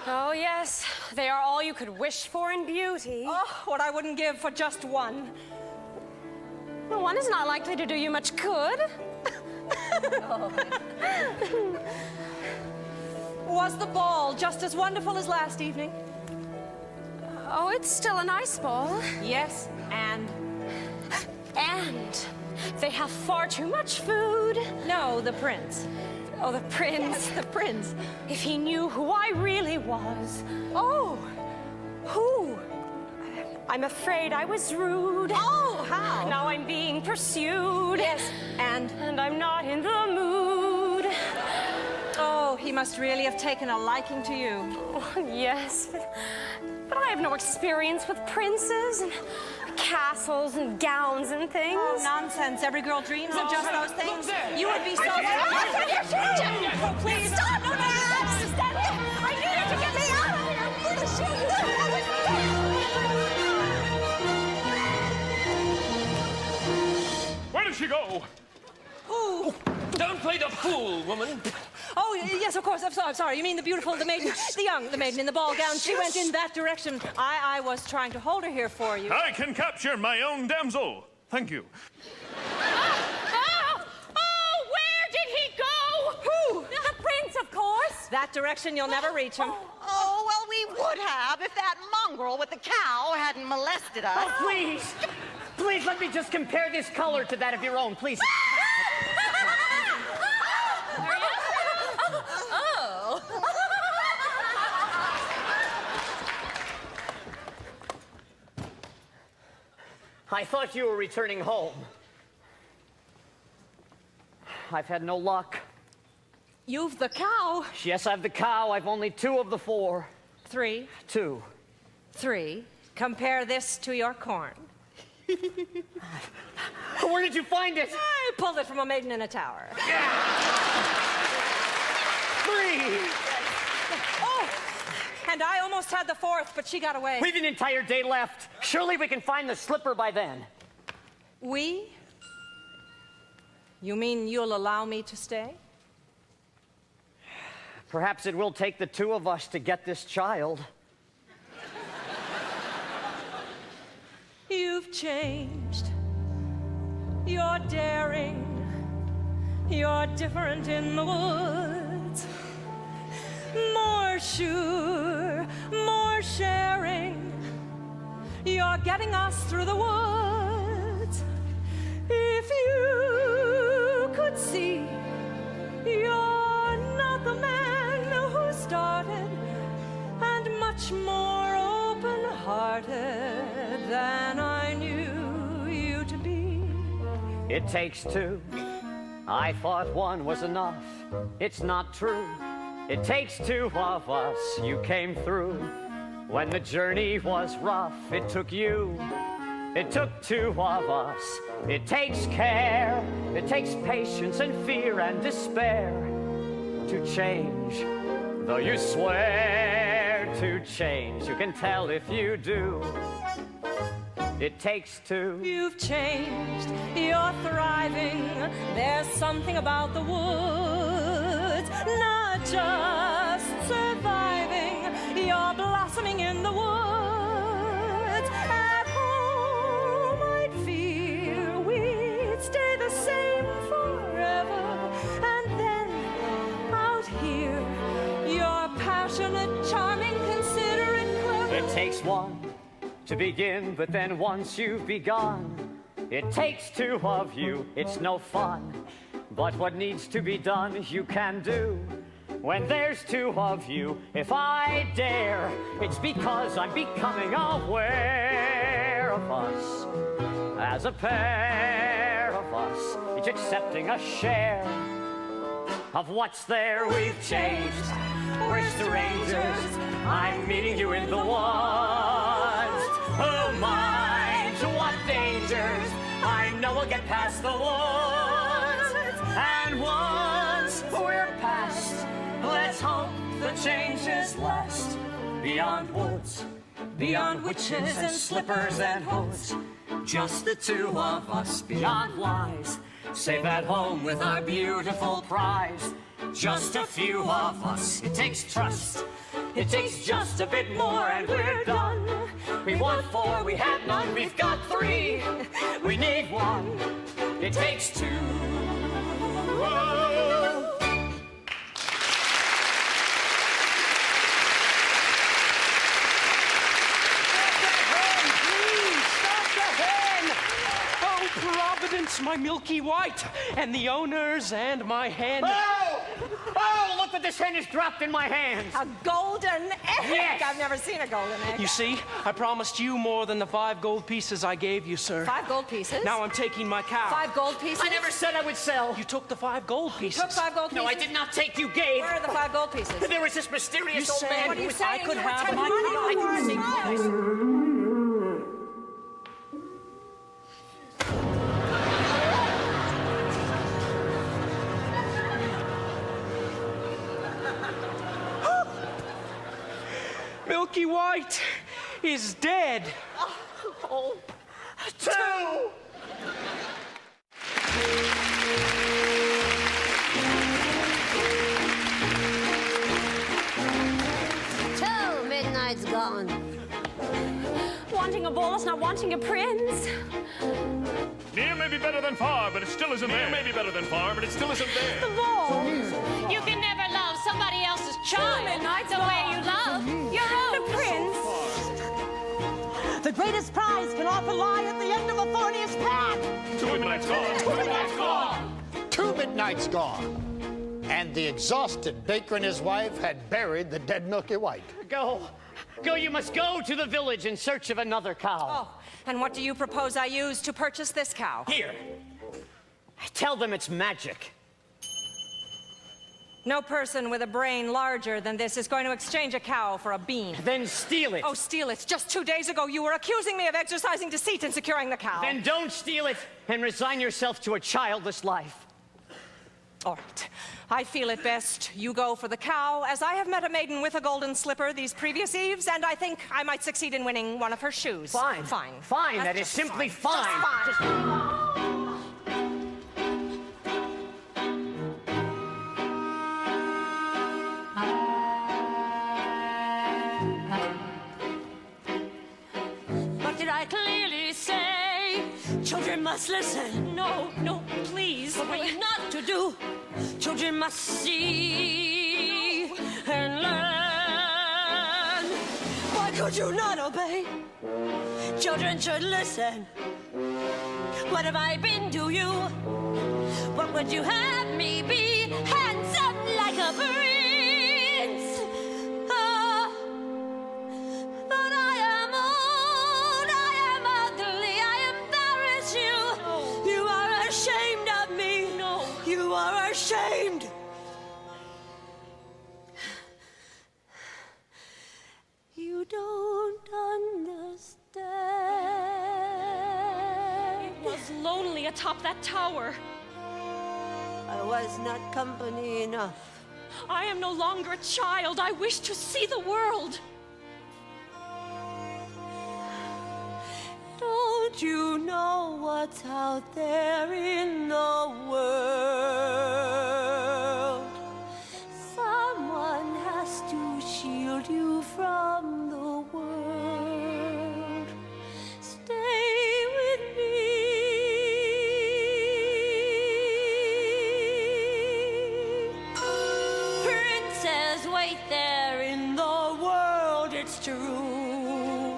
Oh, yes. They are all you could wish for in beauty. Oh, what I wouldn't give for just one. The one is not likely to do you much good. Was the ball just as wonderful as last evening? Oh, it's still a nice ball. Yes, and they have far too much food. No, the prince. Oh, the prince. Yes, the prince. If he knew who I really was. Oh, who? I'm afraid I was rude. Oh, how? Now I'm being pursued. Yes, and I'm not in the mood. Oh, he must really have taken a liking to you. Oh, yes, but I have no experience with princes and castles and gowns and things. Oh, nonsense. Every girl dreams of just those things. You would be so... Oh, please. Stop! No, no, I need her to get me out of here. Where did she go? Who? Don't play the fool, woman. Oh, yes, of course. I'm sorry. You mean the beautiful, the maiden, the maiden in the ball gown. She went in that direction. I was trying to hold her here for you. I can capture my own damsel. Thank you. Oh, where did he go? Who? The prince, of course. That direction, you'll never reach him. Oh, well, we would have if that mongrel with the cow hadn't molested us. Oh, please. Please let me just compare this color to that of your own, please. I thought you were returning home. I've had no luck. You've the cow. Yes, I've the cow. I've only 2 of the 4. 3. 2. 3. Compare this to your corn. Where did you find it? I pulled it from a maiden in a tower. 3. Oh, and I almost had the 4th, but she got away. We've an entire day left. Surely we can find the slipper by then. We? You mean you'll allow me to stay? Perhaps it will take the 2 of us to get this child. You've changed. You're daring. You're different in the woods. More sure, more sharing. You're getting us through the woods. If you could see, you're not the man who started, and much more open-hearted than I knew you to be. It takes 2. I thought 1 was enough. It's not true. It takes 2 of us. You came through. When the journey was rough, it took you. It took 2 of us. It takes care. It takes patience and fear and despair to change. Though you swear to change, you can tell if you do. It takes 2. You've changed, you're thriving. There's something about the woods, not just surviving. You're blossoming in the woods. At home, I'd fear we'd stay the same forever. And then, out here, you're passionate, charming, considerate, clever. It takes 1 to begin, but then once you've begun, it takes 2 of you. It's no fun, but what needs to be done, you can do. When there's 2 of you, if I dare, it's because I'm becoming aware of us. As a pair of us, each accepting a share of what's there. We've changed, we're strangers. I'm meeting you in the woods. Oh my, to what dangers? I know we'll get past the woods. And one changes last. Beyond woods, beyond witches and slippers and hoods. Just the two of us beyond lies. Safe at home with our beautiful prize. Just a few of us. It takes trust. It takes just a bit more and we're done. We want 4, we had none, we've got 3. We need 1. It takes 2. Providence, my Milky White, and the owners and my hen. Oh! Oh, look what this hen has dropped in my hands. A golden egg! Yes. I've never seen a golden egg. You see, I promised you more than the 5 gold pieces I gave you, sir. 5 gold pieces? Now I'm taking my cow. 5 gold pieces? I never said I would sell. You took the 5 gold pieces. Took 5 gold pieces? No, I did not take. You gave. Where are the 5 gold pieces? There was this mysterious You old said man. What are you who was- saying? I could You were have telling my me cow. you were a surprise. Milky White is dead. Oh, 2. Midnight's gone. Wanting a ball is not wanting a prince. Near may be better than far, but it still isn't there. Near may be better than far, but it still isn't there. The ball. You can never love somebody else's child Midnight's the way you gone. love your own. The prince. The greatest prize can often lie at the end of a thorniest path. 2 midnight's gone. 2 midnight's gone. 2 midnights gone. And the exhausted baker and his wife had buried the dead Milky White. Go. Go, you must go to the village in search of another cow. Oh, and what do you propose I use to purchase this cow? Here. Tell them it's magic. No person with a brain larger than this is going to exchange a cow for a bean. Then steal it. Oh, steal it. Just 2 days ago, you were accusing me of exercising deceit in securing the cow. Then don't steal it and resign yourself to a childless life. All right. I feel it best you go for the cow, as I have met a maiden with a golden slipper these previous eves, and I think I might succeed in winning one of her shoes. Fine. Fine. Fine. That's That is just simply fine. fine. Just fine. What did I clearly say? Children must listen. No, no, please. But what you're not to do, children must see and learn. Why could you not obey? Children should listen. What have I been to you? What would you have me be? Handsome like a prince. Ah, but I am old, I am ugly, I embarrass you. No. You are ashamed of me. No. You are ashamed. You don't understand. It was lonely atop that tower. I was not company enough. I am no longer a child. I wish to see the world. Don't you know what's out there in the world? Someone has to shield you from the world. Stay with me. Princess, wait there in the world, it's true.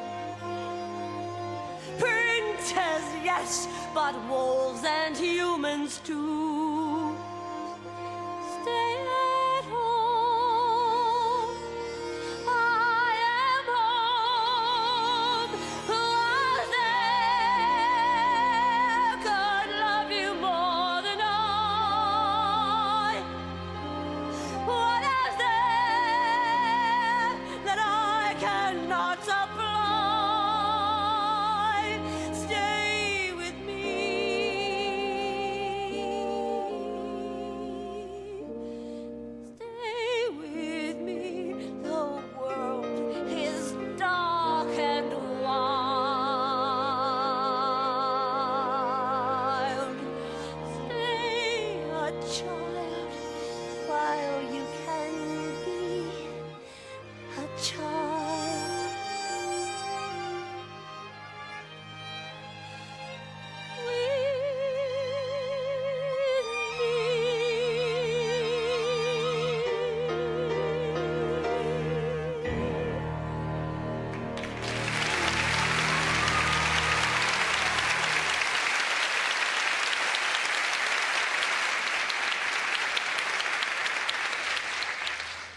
Princess, yes, but wolves and humans too. Stay at home. I am home. Who was there could love you more than I? What is there that I cannot supply? Stay with me.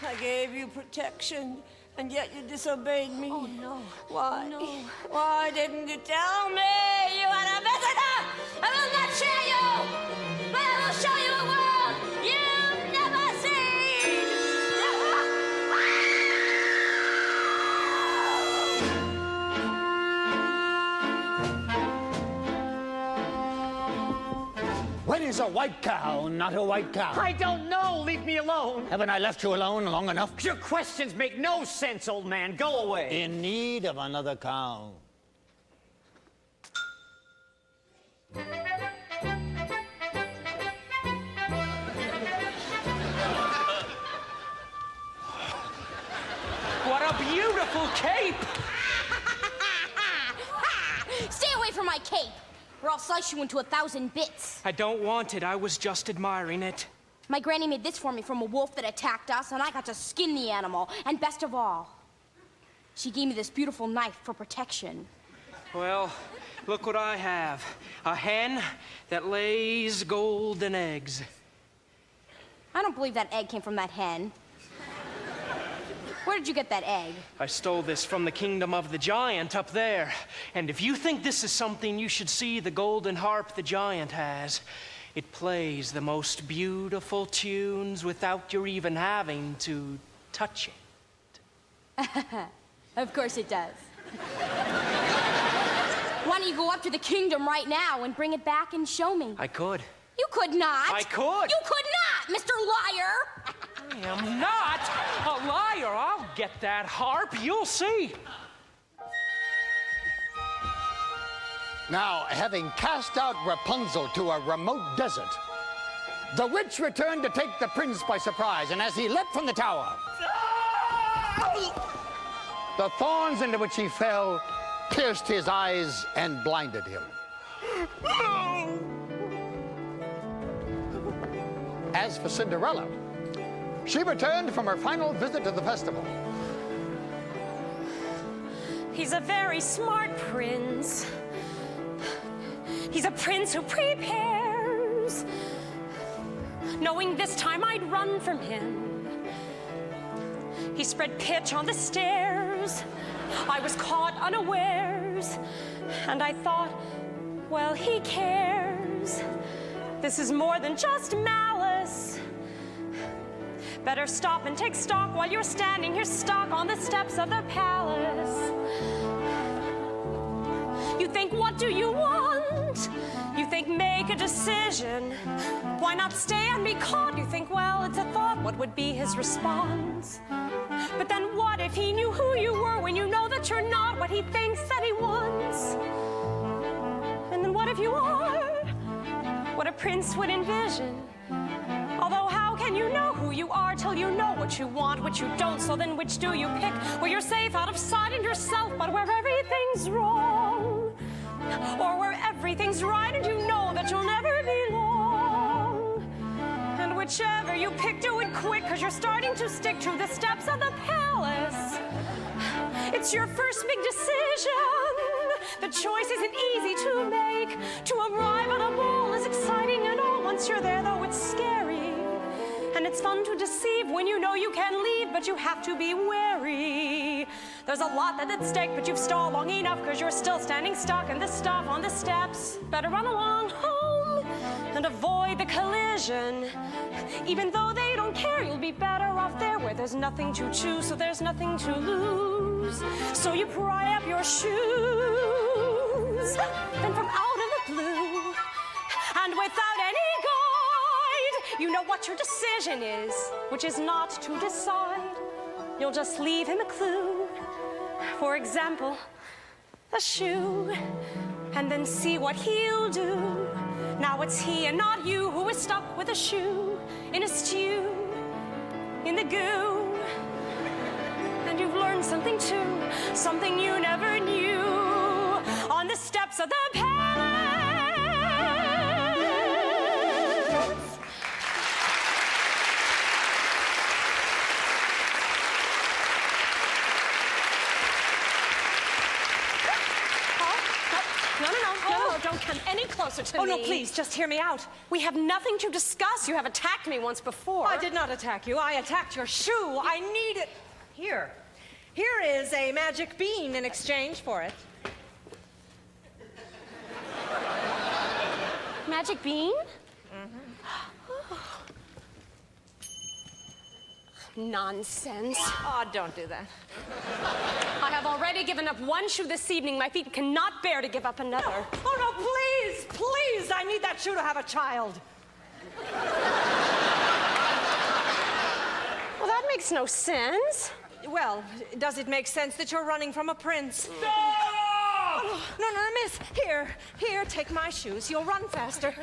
I gave you protection, and yet you disobeyed me. Oh, no. Why? Oh, no. Why didn't you tell me you had a visitor? I will not share you, but I will show you a world you've never seen. When is a white cow not a white cow? I don't know. Leave me alone. Haven't I left you alone long enough? Your questions make no sense, old man. Go away. In need of another cow. What a beautiful cape! Stay away from my cape, or I'll slice you into 1,000 bits. I don't want it. I was just admiring it. My granny made this for me from a wolf that attacked us, and I got to skin the animal. And best of all, she gave me this beautiful knife for protection. Well, look what I have. A hen that lays golden eggs. I don't believe that egg came from that hen. Where did you get that egg? I stole this from the kingdom of the giant up there. And if you think this is something, you should see the golden harp the giant has. It plays the most beautiful tunes without your even having to touch it. Of course it does. Why don't you go up to the kingdom right now and bring it back and show me? I could. You could not. I could. You could not, Mr. Liar. I am not a liar. I'll get that harp. You'll see. Now, having cast out Rapunzel to a remote desert, the witch returned to take the prince by surprise, and as he leapt from the tower, the thorns into which he fell pierced his eyes and blinded him. As for Cinderella, she returned from her final visit to the festival. He's a very smart prince. He's a prince who prepares, knowing this time I'd run from him. He spread pitch on the stairs. I was caught unawares, and I thought, well, he cares. This is more than just malice. Better stop and take stock while you're standing here stuck on the steps of the palace. You think, what do you want? You think, make a decision. Why not stay and be caught? You think, well, it's a thought. What would be his response? But then what if he knew who you were when you know that you're not what he thinks that he wants? And then what if you are what a prince would envision? Although how can you know who you are till you know what you want, what you don't? So then which do you pick? Where you're safe out of sight and yourself, but where everything's wrong? Or where everything's right and you know that you'll never belong? And whichever you pick, do it quick, 'cause you're starting to stick to the steps of the palace. It's your first big decision. The choice isn't easy to make. To arrive at a ball is exciting and all. Once you're there, though, it's scary. And it's fun to deceive when you know you can leave, but you have to be wary. There's a lot that's at stake, but you've stalled long enough, 'cause you're still standing stuck in the stuff on the steps. Better run along home and avoid the collision. Even though they don't care, you'll be better off there where there's nothing to choose, so there's nothing to lose. So you pry up your shoes, then from out of the blue, and without any guide, you know what your decision is, which is not to decide. You'll just leave him a clue. For example, a shoe, and then see what he'll do. Now it's he and not you who is stuck with a shoe in a stew, in the goo. And you've learned something too, something you never knew, on the steps of the palace. No, don't come any closer. closer to me. Oh, no, please, just hear me out. We have nothing to discuss. You have attacked me once before. I did not attack you. I attacked your shoe. I need it. Here. Here is a magic bean in exchange for it. Magic bean? Nonsense. Oh, don't do that. I have already given up one shoe this evening. My feet cannot bear to give up another. Oh, no, please, please. I need that shoe to have a child. Well, that makes no sense. Well, does it make sense that you're running from a prince? No! Oh, no, miss. Here, take my shoes. You'll run faster.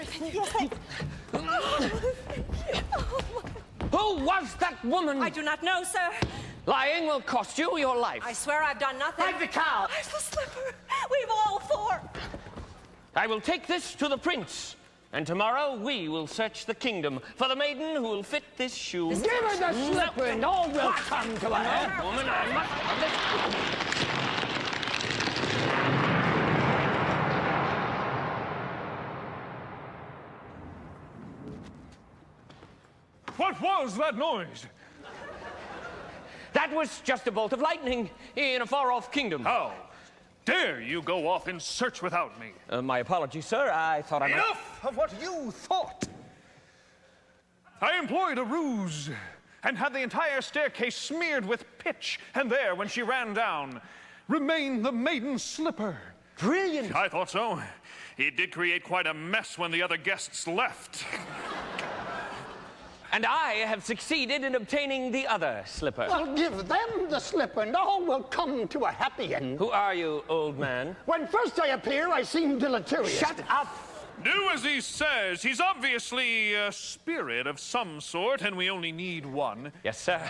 Who was that woman? I do not know, sir. Lying will cost you your life. I swear I've done nothing. Hide the cow! Where's the slipper? We've all four. I will take this to the prince, and tomorrow we will search the kingdom for the maiden who will fit this shoe. Give her the slipper and all will come to an end. Woman, I must have this. What was that noise? That was just a bolt of lightning in a far-off kingdom. How dare you go off in search without me? My apologies, sir. I thought I might... Enough of what you thought! I employed a ruse and had the entire staircase smeared with pitch, and there, when she ran down, remained the maiden's slipper. Brilliant! I thought so. It did create quite a mess when the other guests left. And I have succeeded in obtaining the other slipper. Well, give them the slipper and all will come to a happy end. Who are you, old man? When first I appear, I seem deleterious. Shut up! Do as he says. He's obviously a spirit of some sort, and we only need one. Yes, sir.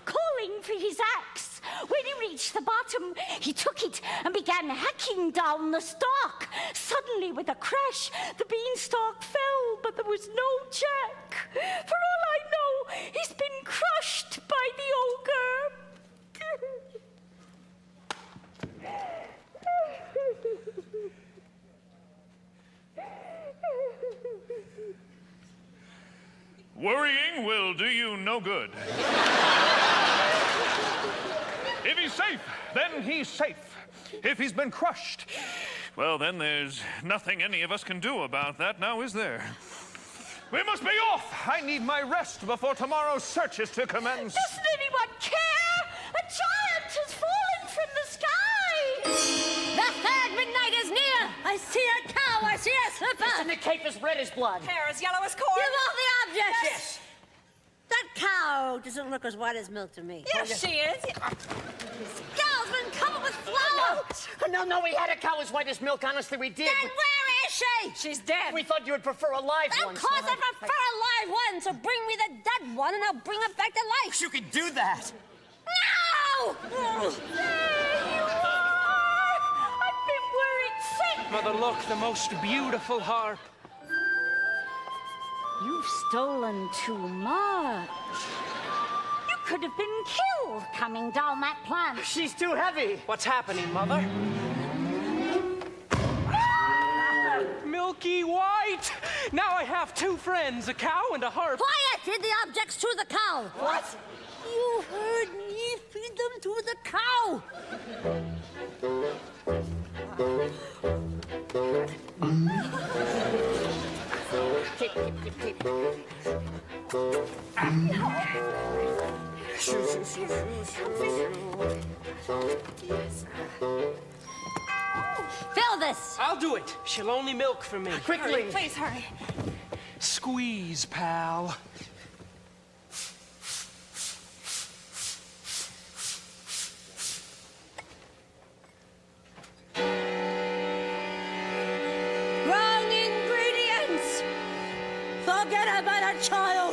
calling for his axe. When he reached the bottom, he took it and began hacking down the stalk. Suddenly, with a crash, the beanstalk fell, but there was no Jack. For all I know, he's been crushed by the ogre. Worrying will do you no good. If he's safe, then he's safe. If he's been crushed, well, then there's nothing any of us can do about that now, is there? We must be off! I need my rest before tomorrow's search is to commence. Doesn't anyone care? A giant has fallen from the sky! The third midnight is near! I see a cow, I see a slipper! Isn't the cape as red as blood? Hair as yellow as corn! Give off the object! Yes! That cow doesn't look as white as milk to me. Yes, she is. Cow's been covered with flour! No, we had a cow as white as milk. Honestly, we did. Then where is she? She's dead. We thought you would prefer a live one. Of course I prefer a live one, so bring me the dead one and I'll bring it back to life. You could do that. No! There you are! I've been worried sick! Mother, look, the most beautiful harp. You've stolen too much. You could have been killed coming down that plant. She's too heavy. What's happening, Mother? Milky White! Now I have two friends, a cow and a harp. Quiet! Feed the objects to the cow. What? You heard me. Feed them to the cow. Keep. Fill this. I'll do it. She'll only milk for me. Quickly. Please hurry. Squeeze, pal. Wrong ingredients. Forget about a child.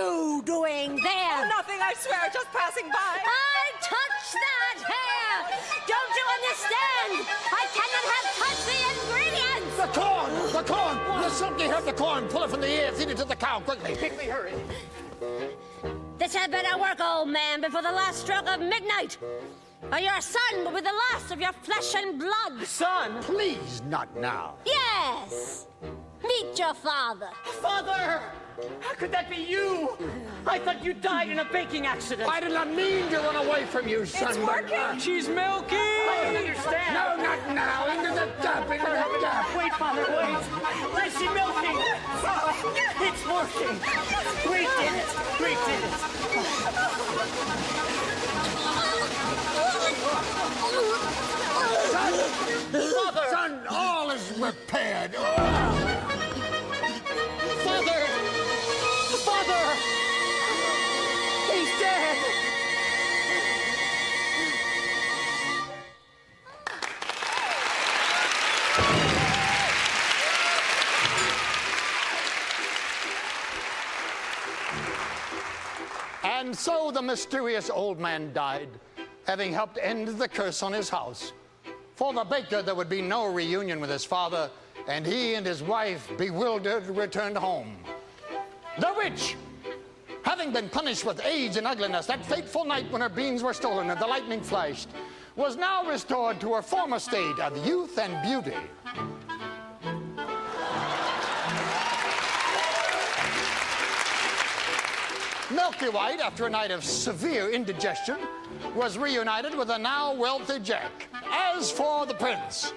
you doing there? Oh, nothing, I swear, just passing by. I touched that hair! Don't you understand? I cannot have touched the ingredients! The corn! The corn! Miss Silky, have the corn. Pull it from the ear. Feed it to the cow, quickly. Quickly, hurry. This had better work, old man, before the last stroke of midnight. Or your son will be the last of your flesh and blood. Son! Please, not now. Yes! Meet your father. Father! How could that be you? I thought you died in a baking accident. I did not mean to run away from you, son. It's working. She's milky! I don't understand. No, not now. Into the tub, into the tub. Wait, Father, wait. Where's she milking? It's working. We did it. We did it. Father! Son, all is repaired. Father! Father! He's dead! And so the mysterious old man died, having helped end the curse on his house. For the baker, there would be no reunion with his father, and he and his wife, bewildered, returned home. The witch, having been punished with age and ugliness that fateful night when her beans were stolen and the lightning flashed, was now restored to her former state of youth and beauty. Milky White, after a night of severe indigestion, was reunited with a now wealthy Jack. As for the prince,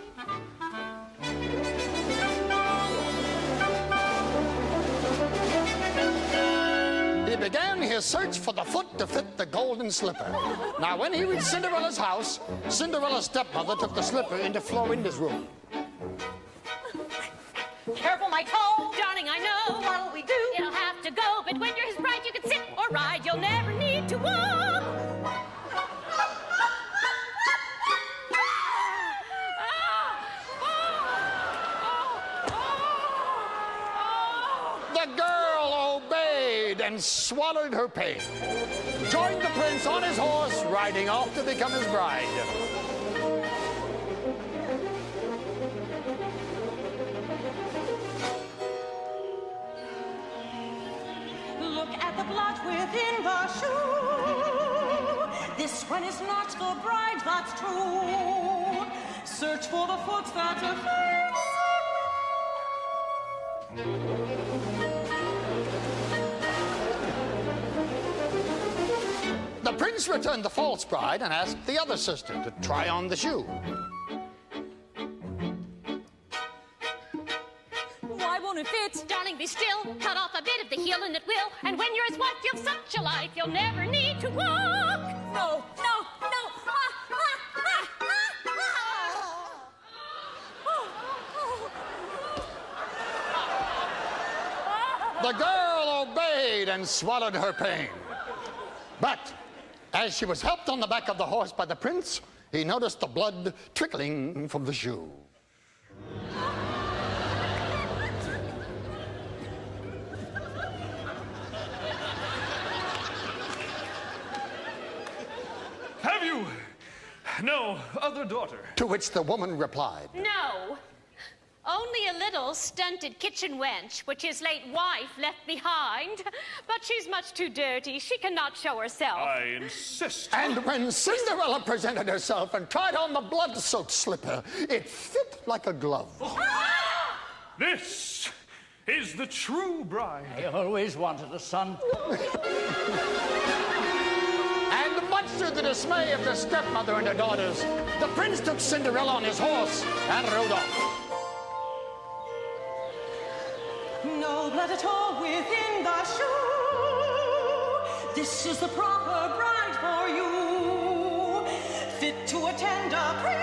he began his search for the foot to fit the golden slipper. Now, when he reached Cinderella's house, Cinderella's stepmother took the slipper into Florinda's room. Careful, my toe. Darling, I know. What'll we do? It'll have to go, but when you're his bride, you can sit or ride. You'll never need to walk. The girl obeyed and swallowed her pain, joined the prince on his horse, riding off to become his bride. Look at the blood within the shoe. This one is not the bride, that's true. Search for the foot that fits. The prince returned the false bride and asked the other sister to try on the shoe. Why won't it fit? Darling, be still. Cut off a bit of the heel and it will. And when you're his wife, you'll such a life, you'll never need to walk. No, no, no. The girl obeyed and swallowed her pain. But as she was helped on the back of the horse by the prince, he noticed the blood trickling from the shoe. Have you no other daughter? To which the woman replied, No. Only a little stunted kitchen wench, which his late wife left behind. But she's much too dirty. She cannot show herself. I insist. And when Cinderella presented herself and tried on the blood-soaked slipper, it fit like a glove. This is the true bride. I always wanted a son. And much to the dismay of the stepmother and her daughters, the prince took Cinderella on his horse and rode off. No blood at all within the shoe. This is the proper bride for you, fit to attend a prince.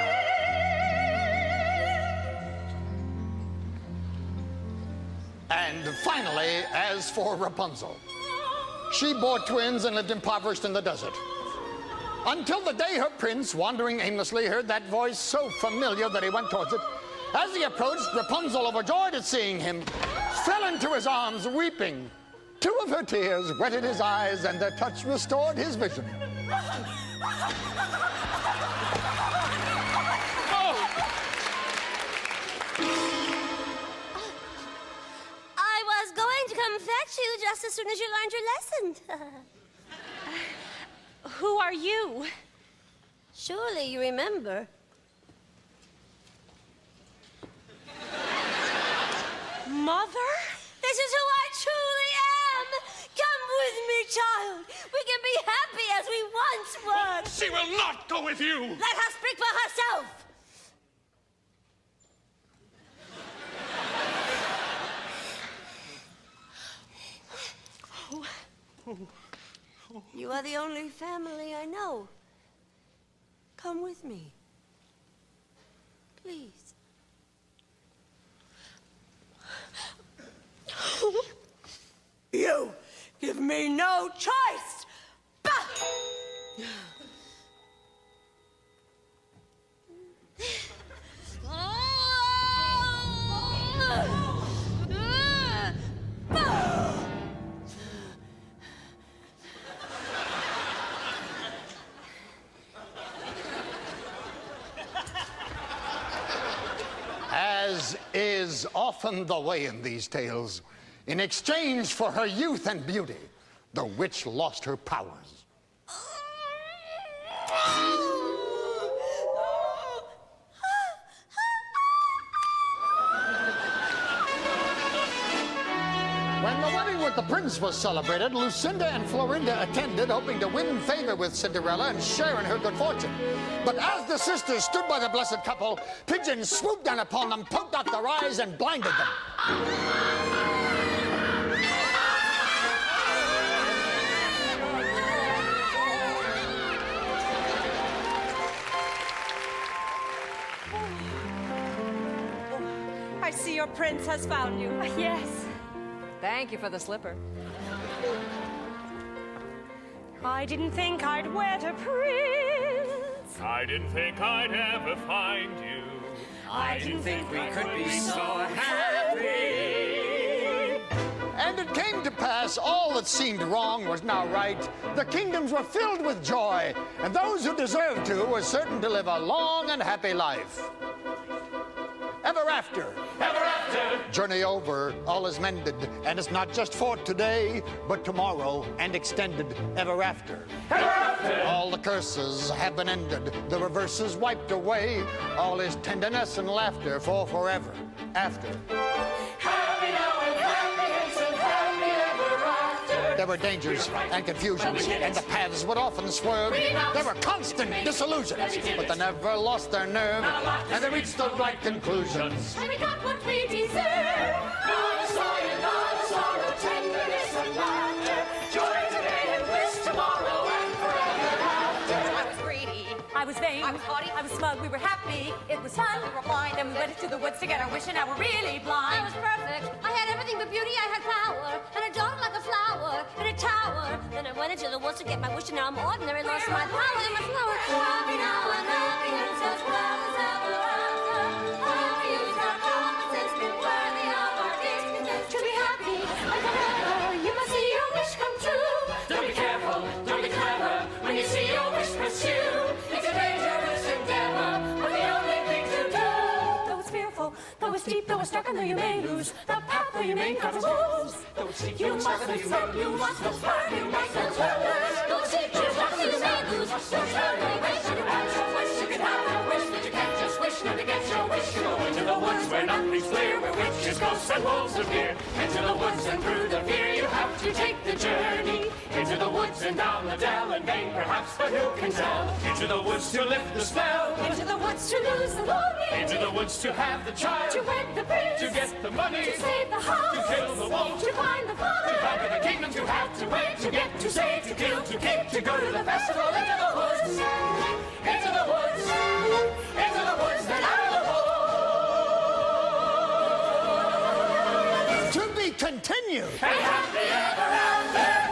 And finally, as for Rapunzel, she bore twins and lived impoverished in the desert. Until the day her prince, wandering aimlessly, heard that voice so familiar that he went towards it. As he approached, Rapunzel, overjoyed at seeing him, fell into his arms, weeping. Two of her tears wetted his eyes, and their touch restored his vision. I was going to come fetch you just as soon as you learned your lesson. Who are you? Surely you remember. Mother? This is who I truly am. Come with me, child. We can be happy as we once were. She will not go with you! Let her speak for herself. You are the only family I know. Come with me. Please. You give me no choice. Bah! As is often the way in these tales, in exchange for her youth and beauty, the witch lost her powers. When the wedding with the prince was celebrated, Lucinda and Florinda attended, hoping to win favor with Cinderella and share in her good fortune. But as the sisters stood by the blessed couple, pigeons swooped down upon them, poked out their eyes, and blinded them. I see your prince has found you. Yes. Thank you for the slipper. I didn't think I'd wed a prince. I didn't think I'd ever find you. I didn't think we could be so happy. And it came to pass, all that seemed wrong was now right. The kingdoms were filled with joy, and those who deserved to were certain to live a long and happy life. Ever after. Ever after. Journey over, all is mended, and it's not just for today, but tomorrow, and extended ever after. Ever after. All the curses have been ended, the reverses wiped away. All is tenderness and laughter for forever after. Happy now and happy and happy ever after. There were dangers and confusions, and the paths would often swerve. There were constant disillusions, but they never lost their nerve, and they reached the right conclusions. And we got what we deserve. Not a sorrow, tenderness and laughter. Joy today and bliss tomorrow and forever after. I was greedy. I was vain. I was haughty. I was smug. We were happy. It was fun. We were blind. Then we went into the woods to get our wish, and now we're really blind. I was perfect. I had everything but beauty. I had power. And a dog like a flower in a tower. Then I went into the woods to get my wish, and now I'm ordinary. Lost my power and my flower. Happy now and happy and as well as ever after. Happy used our promises, been worthy of our discontents. To be happy like a lover, you must see your wish come true. Don't be careful, don't be clever. When you see your wish pursue, it's a dangerous endeavor, but the only thing to do. Though it's fearful, though it's deep, though it's dark, and though you may lose the path, though you may come to wolves. Though it's deep, You must be firm, you must be firm, you must be firm. Go seek your path, you may lose. Don't turn away from your wish. you can have your wish, but you can't just wish. Now to get your wish, you go into the woods where nothing's clear, where witches, ghosts, and wolves appear. Into the woods and through the fear, you have to take the journey. Into the woods and down the dell, in vain perhaps, but who can tell? Into the woods to lift the spell. Into the woods to lose the longing. Into the woods to have the child. To wed the prince. To get the money. To save the house. To kill the wolf. To find the father. To conquer the kingdom, to have to wait, to get, to save, to kill, to keep, to go to the festival, into the woods, into the woods, into the woods, then out of the woods. To be continued. And happy ever after.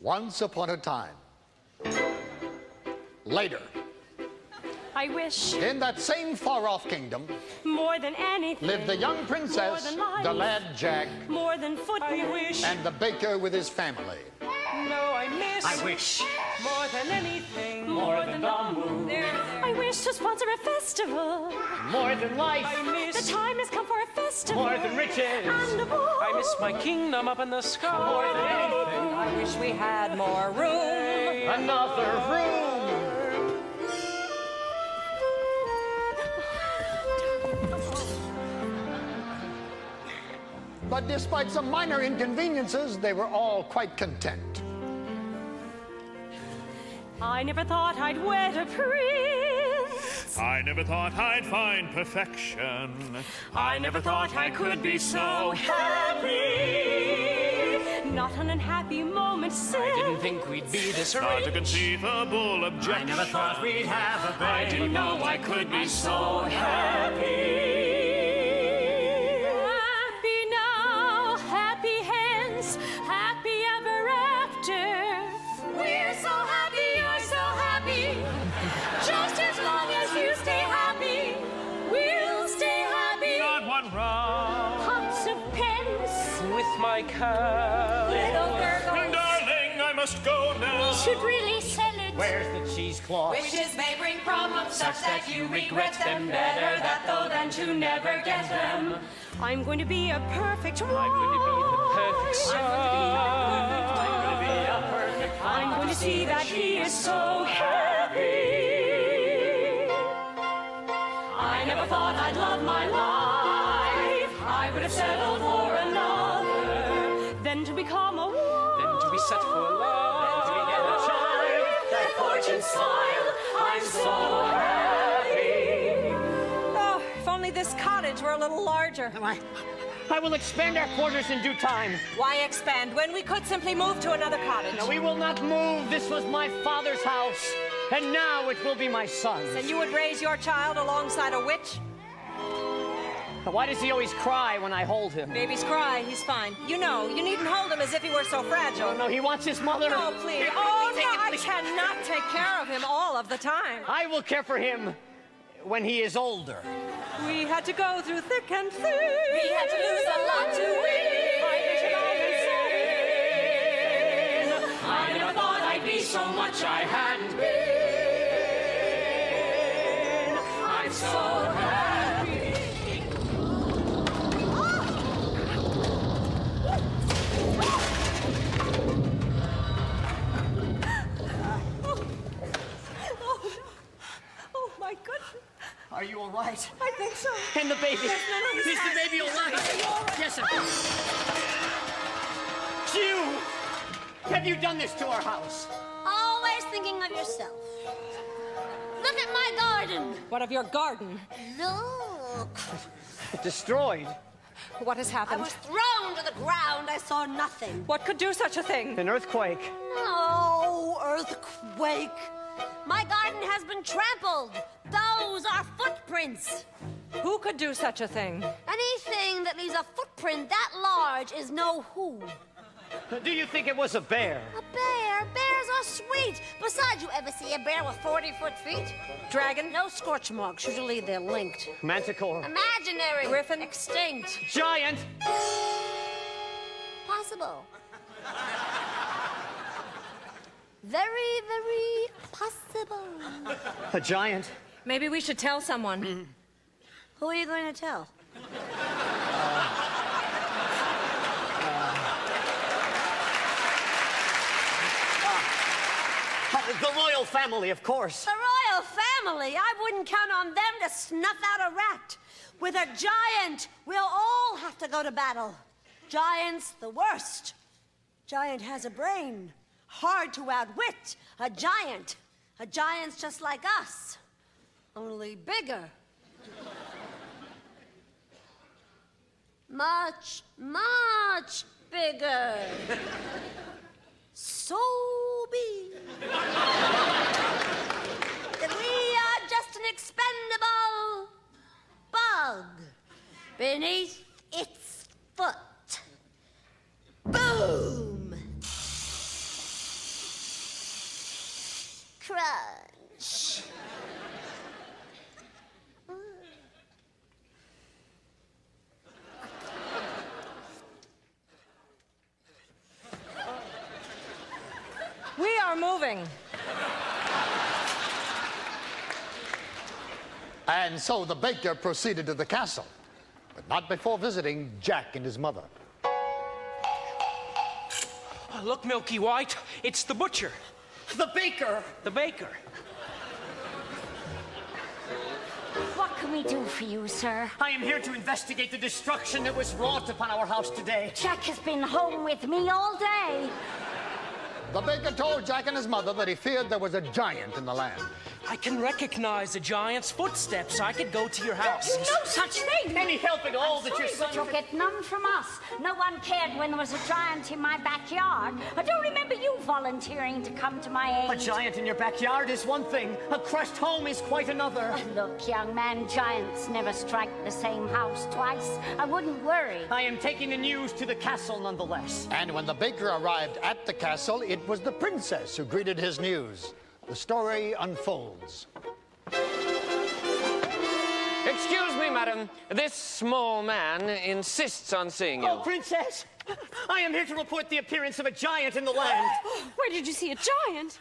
Once upon a time. Later. I wish. In that same far-off kingdom. More than anything. Lived the young princess, More than life. the lad Jack. More than football. I wish. And the baker with his family. No, I miss. I wish. More than anything. More than the moon. I wish to sponsor a festival. More than life. I miss. The time has come for a festival. More than riches. And a ball. I miss my kingdom up in the sky. More than anything. I wish we had more room. Another room. But despite some minor inconveniences, they were all quite content. I never thought I'd wed a prince. I never thought I'd find perfection. I never thought I could be so happy. Not an unhappy moment since. I didn't think we'd be this Not a rich. conceivable objection. I never thought we'd have a baby. I didn't know I could be so happy. Happy now, happy hence, happy ever after. We're so happy, you're so happy. Just as long as you stay happy, we'll stay happy. Not one round. Pots of pence, With my cow. little gurgles. Darling, I must go now. Should really sell it. Where's the cheesecloth? Wishes may bring problems Such that you regret them better that though than to never get them. I'm going to be a perfect wife. I'm going to be the perfect son. I'm going to see that he is so happy. I never thought I'd love my life. I would have settled for another. Then to become a wife. Then to be set for love. To get a child. That fortune smile. I'm so happy. Oh, if only this cottage were a little larger. I will expand our quarters in due time. Why expand when we could simply move to another cottage? No, we will not move. This was my father's house, and now it will be my son's. And you would raise your child alongside a witch? Why does he always cry when I hold him? Babies cry, he's fine. You know, you needn't hold him as if he were so fragile. No, he wants his mother. No, please. Here, Oh, take no, it, I please. cannot take care of him all of the time. I will care for him when he is older. We had to go through thick and thin. We had to lose a lot to win. I never thought I'd be so much I hadn't been. I'm so happy. Oh, my goodness. Are you all right? I think so. And the baby. Yes, no, no, Is he's the fine. baby all right? Are you all right? Yes, sir. You! Have you done this to our house? Always thinking of yourself. Look at my garden. What of your garden? Look. Destroyed. What has I happened? was thrown to the ground. I saw nothing. What could do such a thing? An earthquake. No, earthquake. My garden has been trampled. Those are footprints. Who could do such a thing? Anything that leaves a footprint that large is no who. Do you think it was a bear? A bear? Bears are sweet. Besides, you ever see a bear with 40-foot feet? Dragon? No scorch marks. Usually they're linked. Manticore. Imaginary. Griffin? Extinct. Giant. Possible. Very, very possible. A giant. Maybe we should tell someone. Who are you going to tell? The royal family, of course. The royal family. I wouldn't count on them to snuff out a rat. With a giant, we'll all have to go to battle. Giant's the worst. Giant has a brain. Hard to outwit. A giant. A giant's just like us. Only bigger. Much, much bigger. So big. That we are just an expendable bug beneath its foot. Boom! crunch. We are moving. And so the baker proceeded to the castle, but not before visiting Jack and his mother. Oh, look, Milky White, it's the butcher. The baker! The baker. What can we do for you, sir? I am here to investigate the destruction that was wrought upon our house today. Jack has been home with me all day. The baker told Jack and his mother that he feared there was a giant in the land. I can recognize a giant's footsteps. I could go to your house. No such thing! Any help at all that your Sorry, son... but you'll get none from us. No one cared when there was a giant in my backyard. I don't remember you volunteering to come to my aid. A giant in your backyard is one thing. A crushed home is quite another. Look, young man, giants never strike the same house twice. I wouldn't worry. I am taking the news to the castle nonetheless. And when the baker arrived at the castle, it was the princess who greeted his news. The story unfolds. Excuse me, madam. This small man insists on seeing you. Oh, princess! I am here to report the appearance of a giant in the land. Where did you see a giant?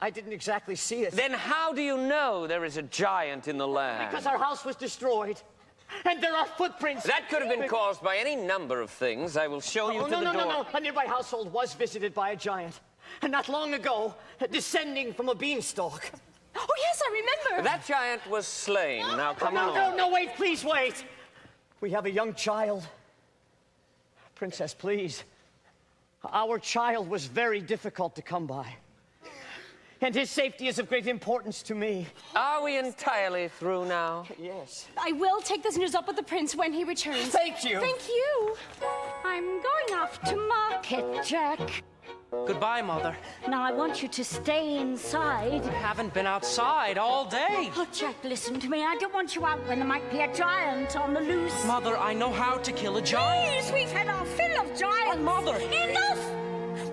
I didn't exactly see it. Then how do you know there is a giant in the land? Because our house was destroyed. And there are footprints. That could have been caused by any number of things. I will show you to the door. No. A nearby household was visited by a giant. And not long ago, descending from a beanstalk. Oh, yes, I remember. That giant was slain. Now come on. No, wait, please wait. We have a young child. Princess, please. Our child was very difficult to come by. And his safety is of great importance to me. Are we entirely through now? Yes. I will take this news up with the prince when he returns. Thank you. Thank you. I'm going off to market, Jack. Goodbye, Mother. Now, I want you to stay inside. I haven't been outside all day. Oh, Jack, listen to me. I don't want you out when there might be a giant on the loose. Mother, I know how to kill a giant. Please, we've had our fill of giants. But, Mother... Enough!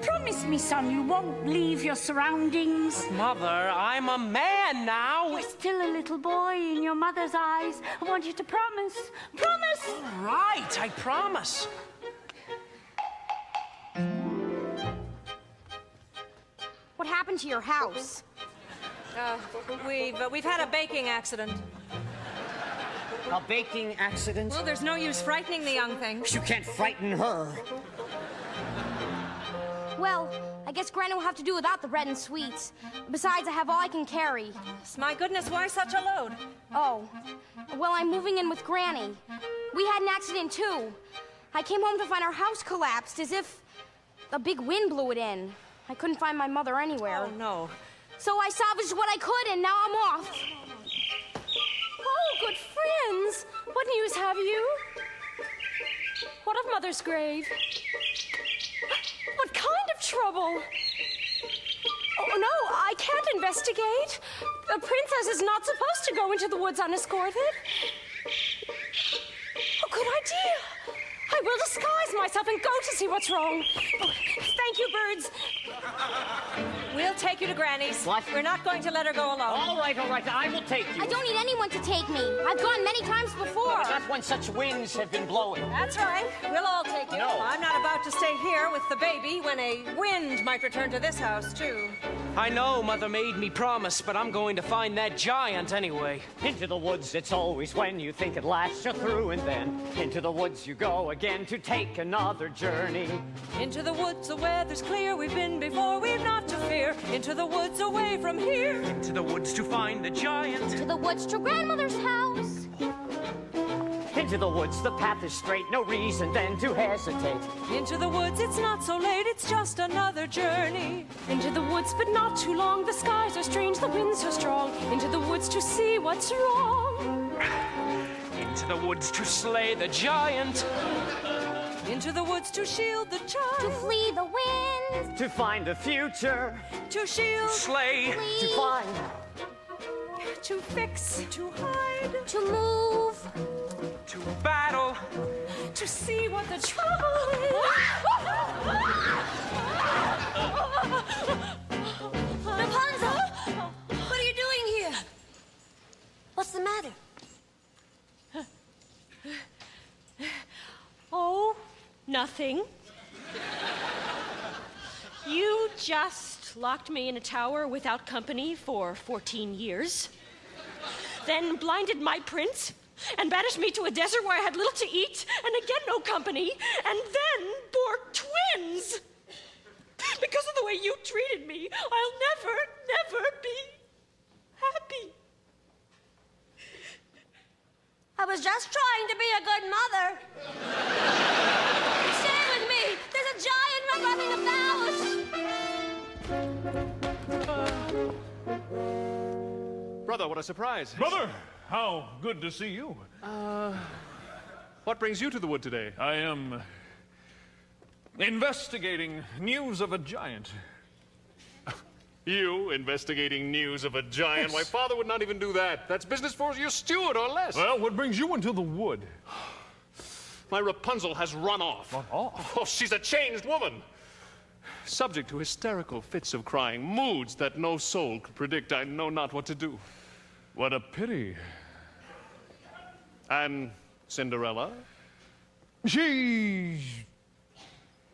Promise me, son, you won't leave your surroundings. Mother, I'm a man now. You're still a little boy in your mother's eyes. I want you to promise. Promise! All right, I promise. What happened to your house? We've had a baking accident. A baking accident? Well, there's no use frightening the young thing. You can't frighten her. Well, I guess Granny will have to do without the bread and sweets. Besides, I have all I can carry. My goodness, why such a load? Oh, well, I'm moving in with Granny. We had an accident, too. I came home to find our house collapsed, as if a big wind blew it in. I couldn't find my mother anywhere. Oh, no. So I salvaged what I could, and now I'm off. Oh, good friends. What news have you? What of Mother's grave? What kind of trouble? Oh, no, I can't investigate. A princess is not supposed to go into the woods unescorted. Oh, good idea. I will disguise myself and go to see what's wrong. Oh, thank you, birds. We'll take you to Granny's. What? We're not going to let her go alone. All right, I will take you. I don't need anyone to take me. I've gone many times before. Not when such winds have been blowing. That's right. We'll all take you. No. I'm not about to stay here with the baby when a wind might return to this house, too. I know Mother made me promise, but I'm going to find that giant anyway. Into the woods, it's always when you think at last you're through, and then into the woods you go again to take another journey. Into the woods, the weather's clear. We've been before, we've not to fear. Into the woods, away from here. Into the woods to find the giant. To the woods to grandmother's house. Into the woods, the path is straight, no reason then to hesitate. Into the woods, it's not so late, it's just another journey. Into the woods, but not too long. The skies are strange, the wind's so strong. Into the woods to see what's wrong. Into the woods to slay the giant. Into the woods to shield the child. To flee the wind. To find the future. To shield. Slay. Flee. To find. To fix. To hide. To move. To battle. To see what the trouble is. Rapunzel! Nothing. You just locked me in a tower without company for 14 years, then blinded my prince, and banished me to a desert where I had little to eat, and again no company, and then bore twins. Because of the way you treated me, I'll never be happy. I was just trying to be a good mother. Stay with me. There's a giant running about. Brother, what a surprise. Brother, how good to see you. What brings you to the wood today? I am investigating news of a giant. You investigating news of a giant? Why, Father would not even do that. That's business for your steward or less. Well, what brings you into the wood? My Rapunzel has run off. Run off? Oh, she's a changed woman. Subject to hysterical fits of crying, moods that no soul could predict. I know not what to do. What a pity. And Cinderella? She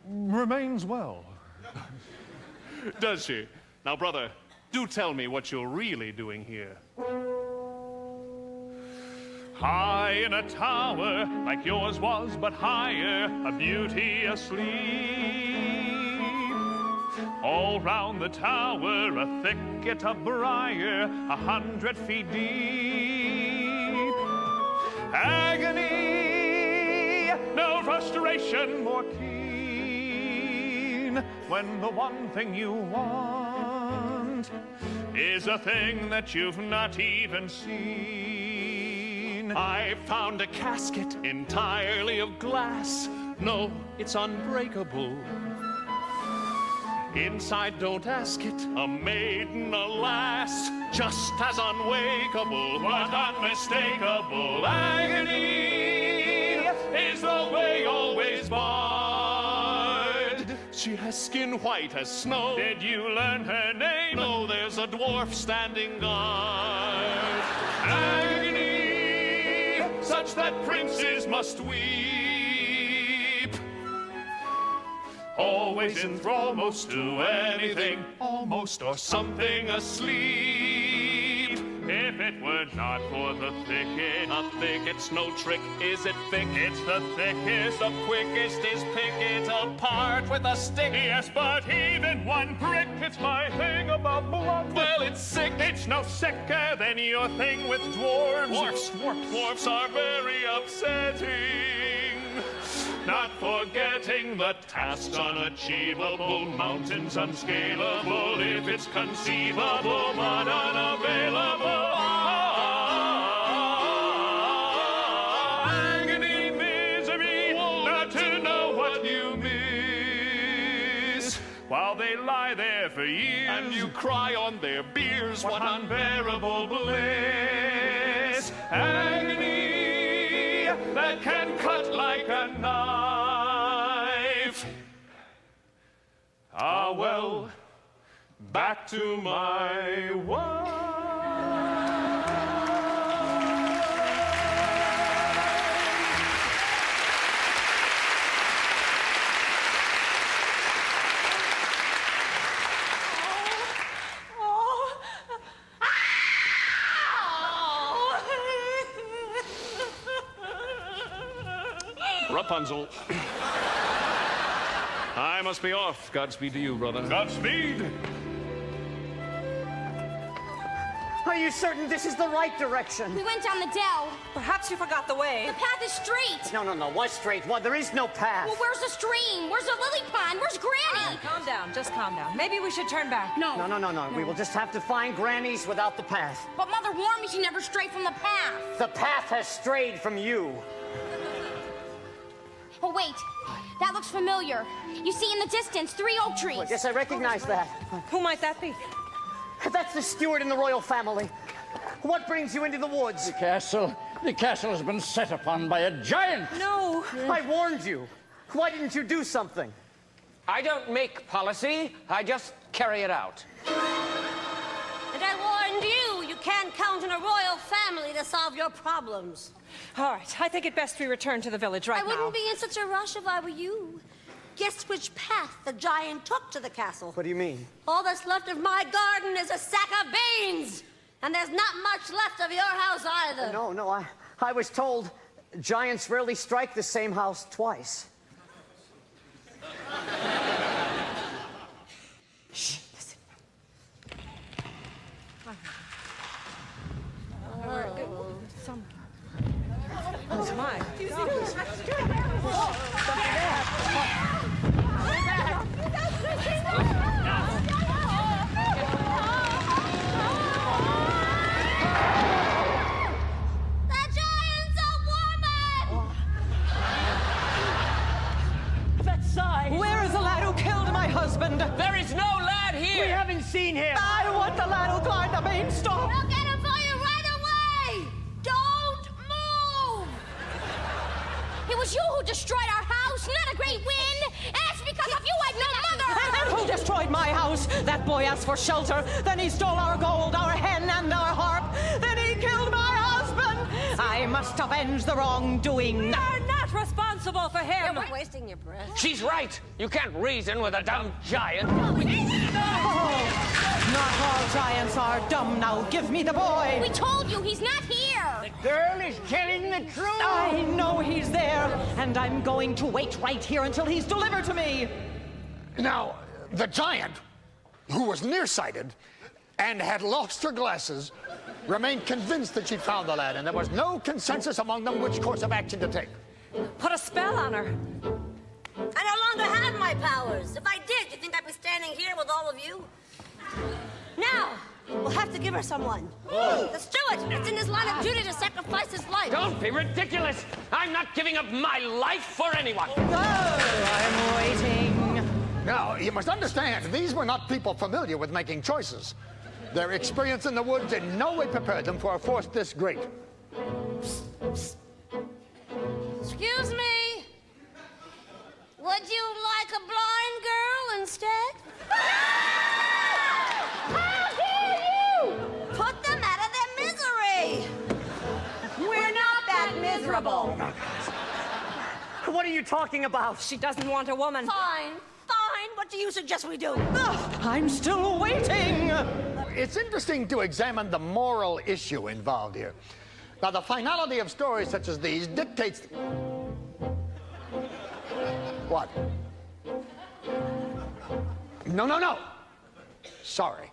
remains well. Does she? Now, brother, do tell me what you're really doing here. High in a tower, like yours was, but higher, a beauty asleep. All round the tower, a thicket of briar, 100 feet deep. Agony, no frustration more keen, when the one thing you want is a thing that you've not even seen. I've found a casket entirely of glass. No, it's unbreakable. Inside, don't ask it, a maiden, alas, just as unwakeable, but unmistakable. Agony is the way always barred. She has skin white as snow. Did you learn her name? No, there's a dwarf standing guard. Agony, such that princes must weep. Always in thrall, most to anything, almost or something asleep. If it were not for the thicket, a thicket's no trick, is it thick? It's the thickest, the quickest is pick it apart with a stick. Yes, but even one prick, it's my thing about blood. Well, it's sick. It's no sicker than your thing with dwarves. Dwarfs are very upsetting. Not forgetting the tasks unachievable, mountains unscalable, if it's conceivable, but unavailable. Agony, misery, not to know what you miss, while they lie there for years, and you cry on their biers. What unbearable bliss! Agony that can cut like a knife. Ah, well, back to my wife. Rapunzel. I must be off. Godspeed to you, brother. Godspeed. Are you certain this is the right direction? We went down the dell. Perhaps you forgot the way. The path is straight. No. What straight? What? There is no path. Well, where's the stream? Where's the lily pond? Where's Granny? Calm down, just calm down. Maybe we should turn back. No. We will just have to find Granny's without the path. But Mother warned me she never strayed from the path. The path has strayed from you. Oh, wait. That looks familiar. You see in the distance 3 oak trees. Well, yes, I recognize that. Who might that be? That's the steward in the royal family. What brings you into the woods? The castle has been set upon by a giant. No. I warned you. Why didn't you do something? I don't make policy, I just carry it out. And I warned you, you can't count in a royal family to solve your problems. All right, I think it best we return to the village right I now. wouldn't be in such a rush if I were you. Guess which path the giant took to the castle? What do you mean? All that's left of my garden is a sack of beans. And there's not much left of your house either. No, I was told giants rarely strike the same house twice. Shh, listen. Oh, my Where is the lad who killed my husband? There is no lad here! We haven't seen him! I want the lad who climbed the beanstalk! I'll get him for you right away! Don't move! It was you who destroyed our house, not a great win! And it's because of you I've no mother! And who destroyed my house? That boy asked for shelter, then he stole our gold, our hen, and our harp, then he killed my husband! I must avenge the wrongdoing. You're not responsible for him! You're wasting your breath. She's right. You can't reason with a dumb giant. Oh, not all giants are dumb. Now give me the boy. We told you he's not here. The girl is telling the truth. I know he's there, and I'm going to wait right here until he's delivered to me. Now, the giant, who was nearsighted and had lost her glasses, remained convinced that she'd found the lad, and there was no consensus among them which course of action to take. Put a spell on her. I no longer have my powers. If I did, you think I'd be standing here with all of you? Now, we'll have to give her someone. Let's do it. It's in his line of duty to sacrifice his life. Don't be ridiculous. I'm not giving up my life for anyone. I'm waiting. Now, you must understand, these were not people familiar with making choices. Their experience in the woods in no way prepared them for a force this great. Excuse me. Would you like a blind girl instead? How dare you! Put them out of their misery! We're not that miserable. What are you talking about? She doesn't want a woman. Fine. What do you suggest we do? I'm still waiting. It's interesting to examine the moral issue involved here. Now, the finality of stories such as these dictates... What? No. Sorry.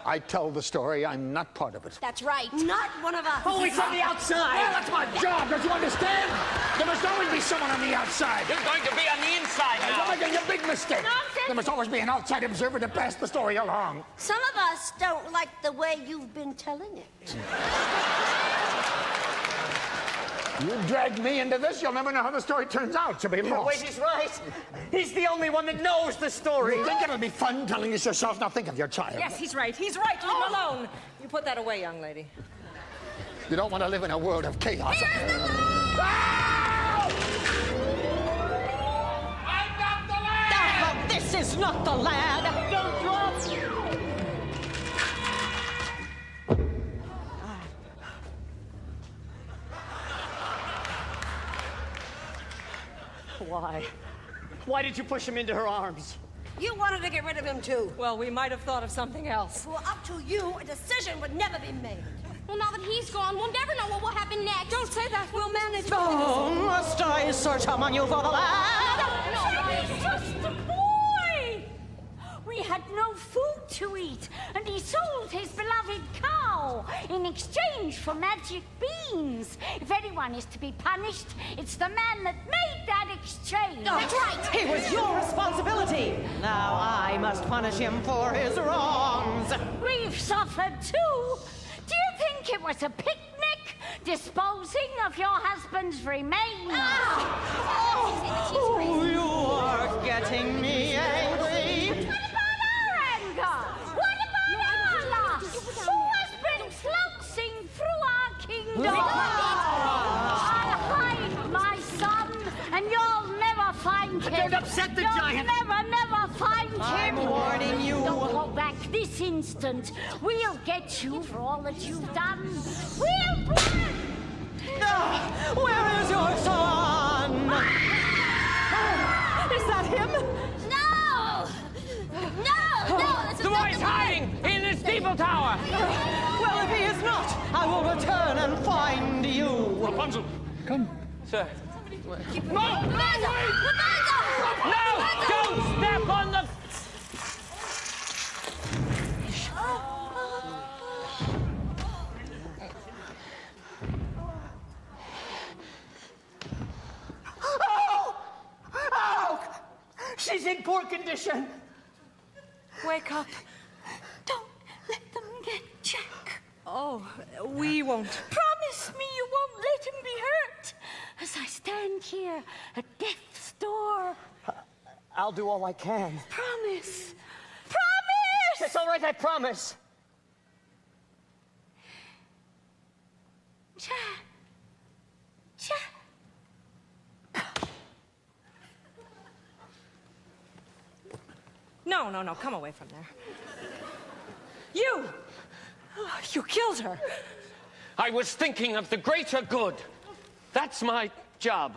I tell the story, I'm not part of it. That's right. Not one of us. Always on the outside. Well, that's my job, don't you understand? There must always be someone on the outside. You're going to be on the inside now. You're making a big mistake. Nonsense. There must always be an outside observer to pass the story along. Some of us don't like the way you've been telling it. You dragged me into this, you'll never know how the story turns out. You'll be lost. Wait, he's right. He's the only one that knows the story. You think it'll be fun telling this yourself? Now think of your child. Yes, he's right. He's right. Leave him alone. You put that away, young lady. You don't want to live in a world of chaos. Here's the I'm not the lad! This is not the lad. Don't drop. Why? Why did you push him into her arms? You wanted to get rid of him, too. Well, we might have thought of something else. If it were up to you, a decision would never be made. Well, now that he's gone, we'll never know what will happen next. Don't say that. We'll manage. Oh, must I search among you for the lad? He's just a boy! We had no food to eat, and he sold his beloved cow in exchange for magic beans. If anyone is to be punished, it's the man that made that exchange. That's right. It was your responsibility. Now I must punish him for his wrongs. We've suffered too. Do you think it was a picnic disposing of your husband's remains? Oh, you are getting me angry. What about our anger? What about our loss? Who has been flouncing through our kingdom? I'll hide my son, and you'll never find him. Don't upset the giant. You'll never find him. I'm warning you. Don't go back this this instant. We'll get you for all that you've done. We'll burn! Where is your son? Is that him? No! No! This is The not boy's the hiding in the steeple tower. Well, if he is not, I will return and find you. Rapunzel! Come. Sir. Rapunzel! No! Don't step on the... She's in poor condition. Wake up. Don't let them get Jack. Oh, we won't. Promise me you won't let him be hurt as I stand here at death's door. I'll do all I can. Promise. Promise! It's all right, I promise. Jack. Jack. No, come away from there. You! Oh, you killed her. I was thinking of the greater good. That's my job.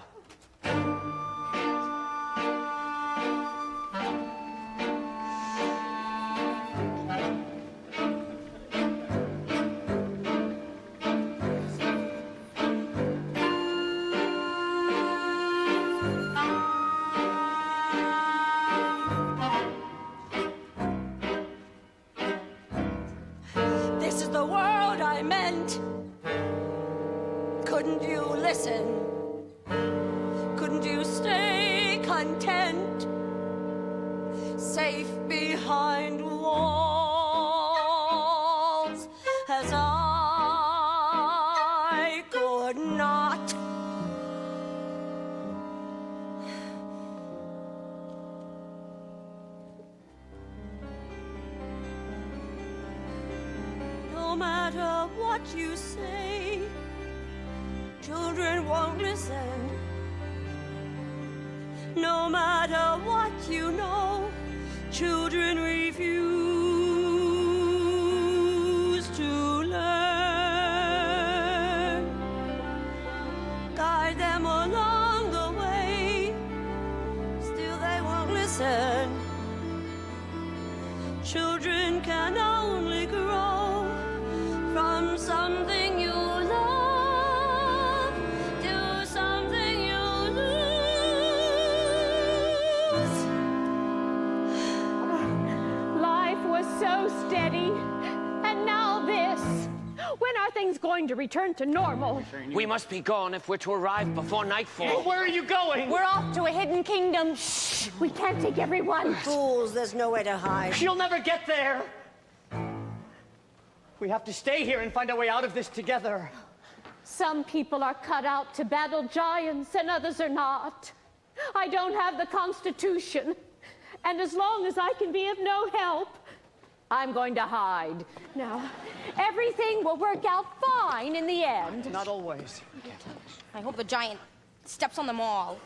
This is the world I meant. Couldn't you listen? Couldn't you stay content? Safe behind walls as I could not. No matter what you say, children won't listen. No matter what you know, children refuse to learn. Guide them along the way, still they won't listen. Children can only grow from something you love to something you lose. Life was so steady, and now this. When are things going to return to normal? We must be gone if we're to arrive before nightfall. Where are you going? We're off to a hidden kingdom. Shh! We can't take everyone. Fools, there's nowhere to hide. She'll never get there. We have to stay here and find a way out of this together. Some people are cut out to battle giants and others are not. I don't have the Constitution. And as long as I can be of no help, I'm going to hide. Now, everything will work out fine in the end. Not always. I hope the giant steps on them all.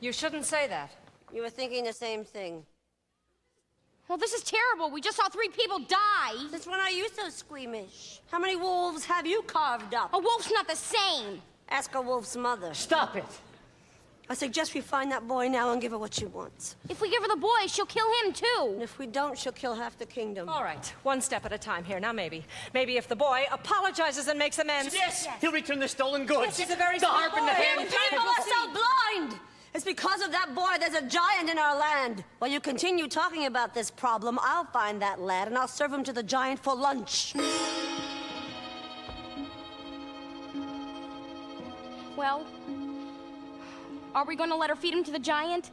You shouldn't say that. You were thinking the same thing. Well, this is terrible. We just saw 3 people die. Since when are you so squeamish? How many wolves have you carved up? A wolf's not the same. Ask a wolf's mother. Stop it. I suggest we find that boy now and give her what she wants. If we give her the boy, she'll kill him too. And if we don't, she'll kill half the kingdom. All right, one step at a time here. Now maybe if the boy apologizes and makes amends. Yes, he'll return the stolen goods. Yes, he's a very the smart harp in the boy. hand. People are so blind! It's because of that boy there's a giant in our land. While you continue talking about this problem, I'll find that lad and I'll serve him to the giant for lunch. Well, are we going to let her feed him to the giant?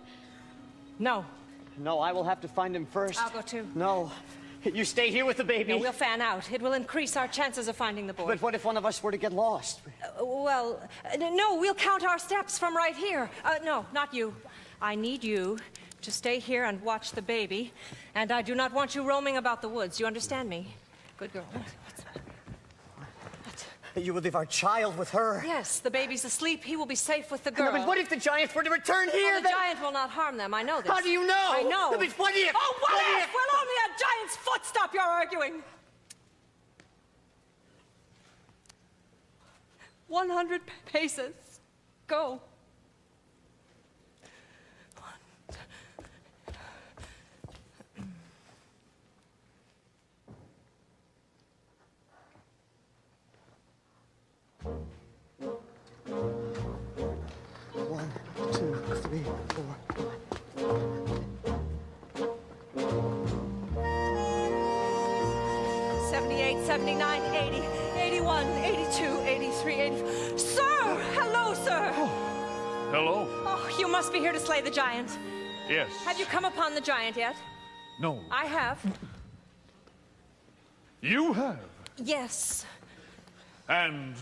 No. No, I will have to find him first. I'll go too. No. You stay here with the baby. No, we'll fan out. It will increase our chances of finding the boy. But what if one of us were to get lost? No, we'll count our steps from right here. No, not you. I need you to stay here and watch the baby, and I do not want you roaming about the woods. You understand me? Good girl. You will leave our child with her. Yes, the baby's asleep. He will be safe with the girl. No, but what if the giants were to return here? Well, the giant will not harm them. I know this. How do you know? I know. No, but what if? Oh, what if? Well, only a giant's foot not stop your arguing. 100 paces. Go. One, two, three, four. 78, 79, 80, 81, 82, 83, 80. Sir! Hello, sir! Hello? Oh, you must be here to slay the giant. Yes. Have you come upon the giant yet? No. I have. You have? Yes. And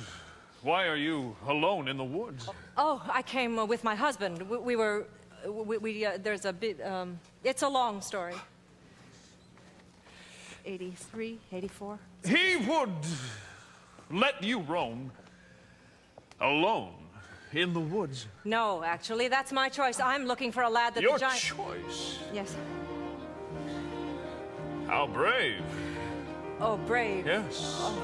why are you alone in the woods? Oh, I came with my husband. There's a bit, it's a long story. 83, 84. He would let you roam alone in the woods. No, actually, that's my choice. I'm looking for a lad that Your the giant... choice? Yes. How brave. Oh, brave. Yes. Oh.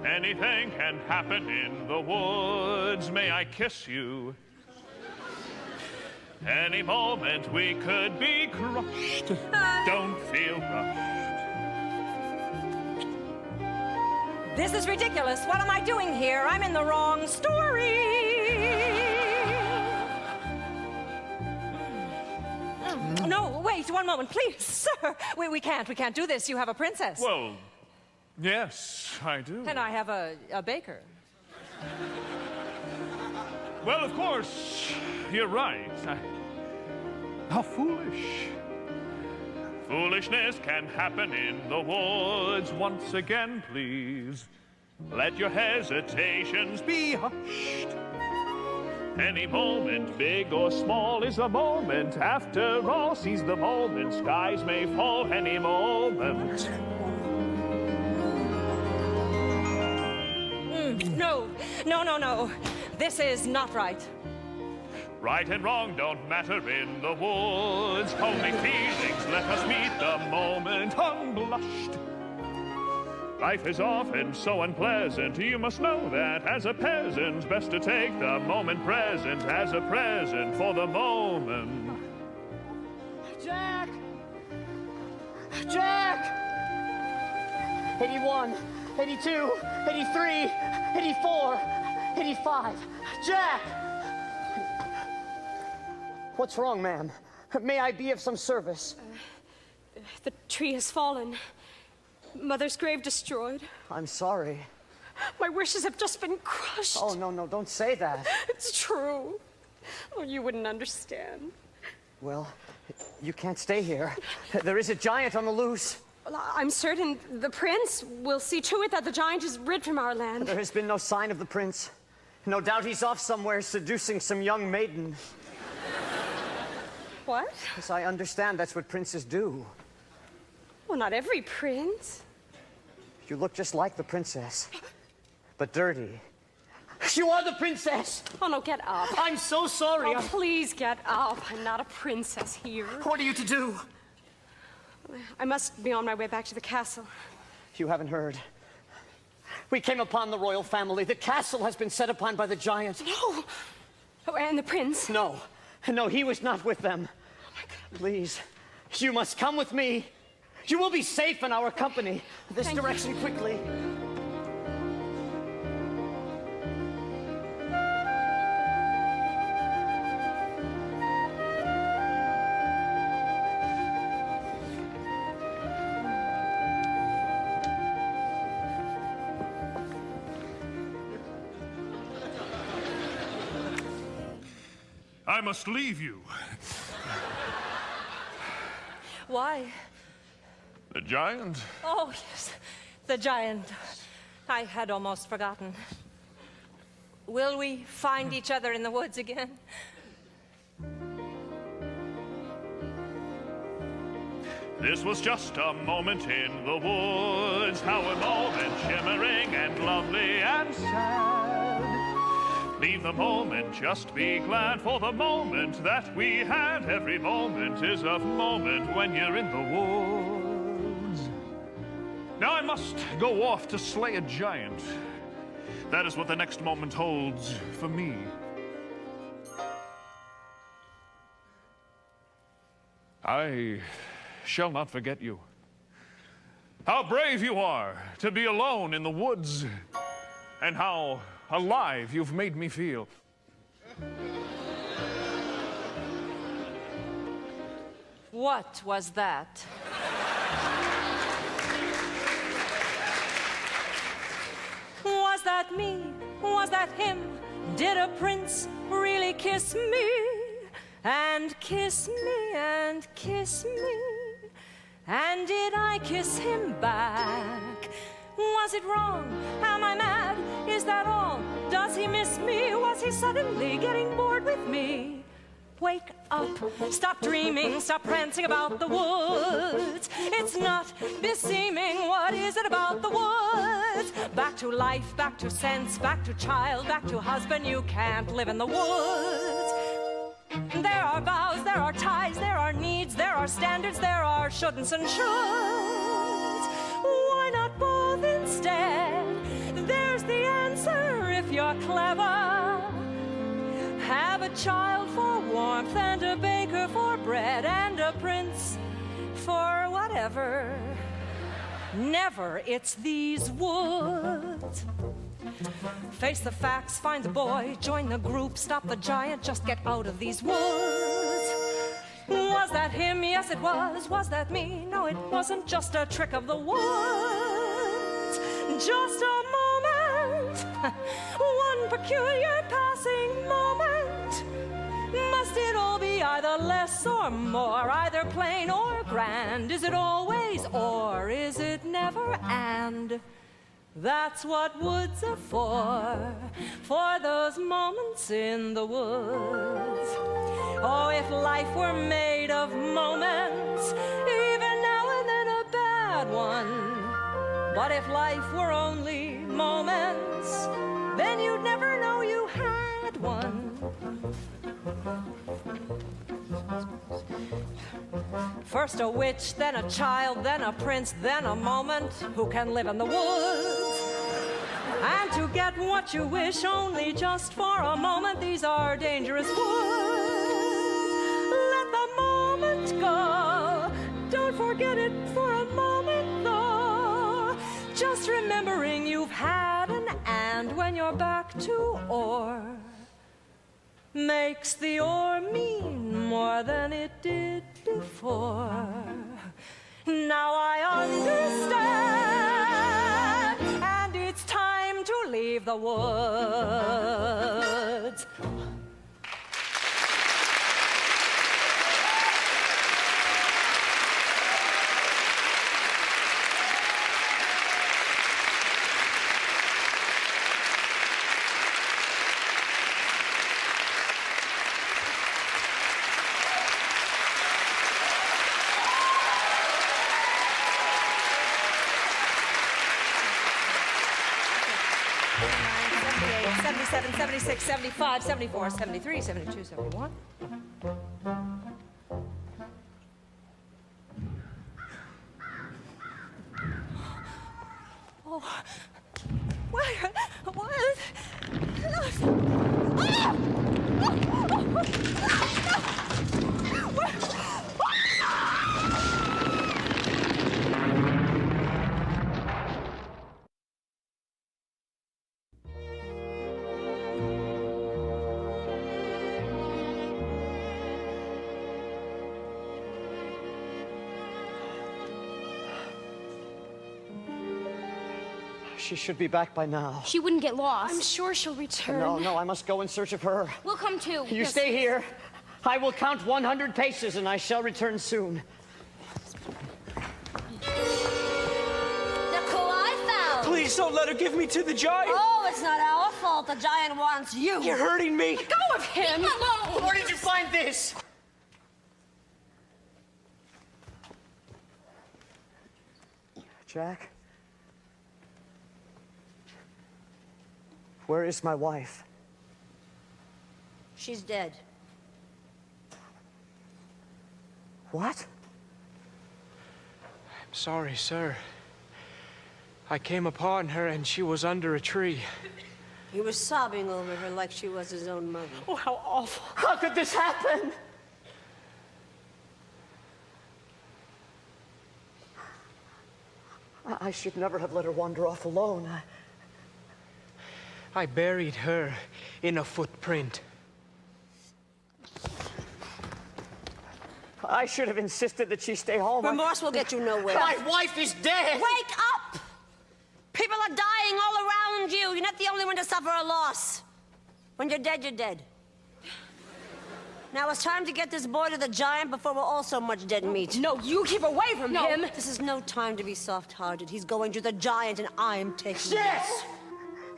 Anything can happen in the woods. May I kiss you? Any moment we could be crushed. Don't feel rushed. This is ridiculous. What am I doing here? I'm in the wrong story. No, wait, one moment, please, sir. We can't do this. You have a princess. Well, yes, I do. And I have a baker. Well, of course, you're right. How foolish. Foolishness can happen in the woods. Once again, please, let your hesitations be hushed. Any moment, big or small, is a moment. After all, seize the moment. Skies may fall any moment. No. This is not right. Right and wrong don't matter in the woods. Only feelings let us meet the moment unblushed. Life is often so unpleasant. You must know that as a peasant, best to take the moment present as a present for the moment. Jack! Jack! 81, 82, 83, 84, 85. Jack! What's wrong, ma'am? May I be of some service? The tree has fallen. Mother's grave destroyed. I'm sorry. My wishes have just been crushed. Oh, no, don't say that. It's true. Oh, you wouldn't understand. Well, you can't stay here. There is a giant on the loose. Well, I'm certain the prince will see to it that the giant is rid from our land. There has been no sign of the prince. No doubt he's off somewhere seducing some young maiden. What? Yes, I understand that's what princes do. Well, not every prince. You look just like the princess, but dirty. You are the princess! Oh, no, get up. I'm so sorry. Oh, please get up. I'm not a princess here. What are you to do? I must be on my way back to the castle. You haven't heard. We came upon the royal family. The castle has been set upon by the giant. No! Oh, and the prince? No, he was not with them. Oh, my God. Please, you must come with me. You will be safe in our company. This Thank direction, you. quickly. I must leave you. Why? The giant? Oh, yes, the giant. I had almost forgotten. Will we find each other in the woods again? This was just a moment in the woods. How a moment shimmering and lovely and sad. Leave the moment, just be glad for the moment that we had. Every moment is a moment when you're in the woods. must go off to slay a giant. That is what the next moment holds for me. I shall not forget you. How brave you are to be alone in the woods, and how alive you've made me feel. What was that? Was that me? Was that him? Did a prince really kiss me? And kiss me, and kiss me? And did I kiss him back? Was it wrong? Am I mad? Is that all? Does he miss me? Was he suddenly getting bored with me? Wake up, stop dreaming, stop prancing about the woods. It's not beseeming, what is it about the woods? Back to life, back to sense, back to child, back to husband, you can't live in the woods. There are vows, there are ties, there are needs, there are standards, there are shouldn'ts and shoulds. Why not both instead? There's the answer if you're clever. Have a child for warmth and a baker for bread and a prince for whatever. Never, it's these woods. Face the facts, find the boy, join the group, stop the giant, just get out of these woods. Was that him? Yes, it was. Was that me? No, it wasn't. Just a trick of the woods. Just a moment. One peculiar passing moment. Must it all be either less or more, either plain or grand? Is it always or is it never and? That's what woods are for those moments in the woods. Oh, if life were made of moments, even now and then a bad one. But if life were only moments, then you'd never know you had one. First a witch, then a child, then a prince, then a moment. Who can live in the woods? And to get what you wish only just for a moment, these are dangerous woods. Let the moment go. Don't forget it for a moment, though. Just remembering you've had an and when you're back to or makes the or mean more than it did before. Now I understand, and it's time to leave the woods. '78, '77, '76, '75, '74, '73, '72, '71. Oh, where? What? She should be back by now. She wouldn't get lost. I'm sure she'll return. No, I must go in search of her. We'll come too. You stay here. I will count 100 paces and I shall return soon. Look who I found! Please don't let her give me to the giant. Oh, it's not our fault. The giant wants you. You're hurting me. Let go of him! Leave him alone! Where did you find this? Jack? Where is my wife? She's dead. What? I'm sorry, sir. I came upon her and she was under a tree. He was sobbing over her like she was his own mother. Oh, how awful. How could this happen? I should never have let her wander off alone. I buried her in a footprint. I should have insisted that she stay home. Remorse will get you nowhere. My wife is dead! Wake up! People are dying all around you. You're not the only one to suffer a loss. When you're dead, you're dead. Now it's time to get this boy to the giant before we're all so much dead meat. No, you keep away from him. This is no time to be soft-hearted. He's going to the giant, and I'm taking Yes!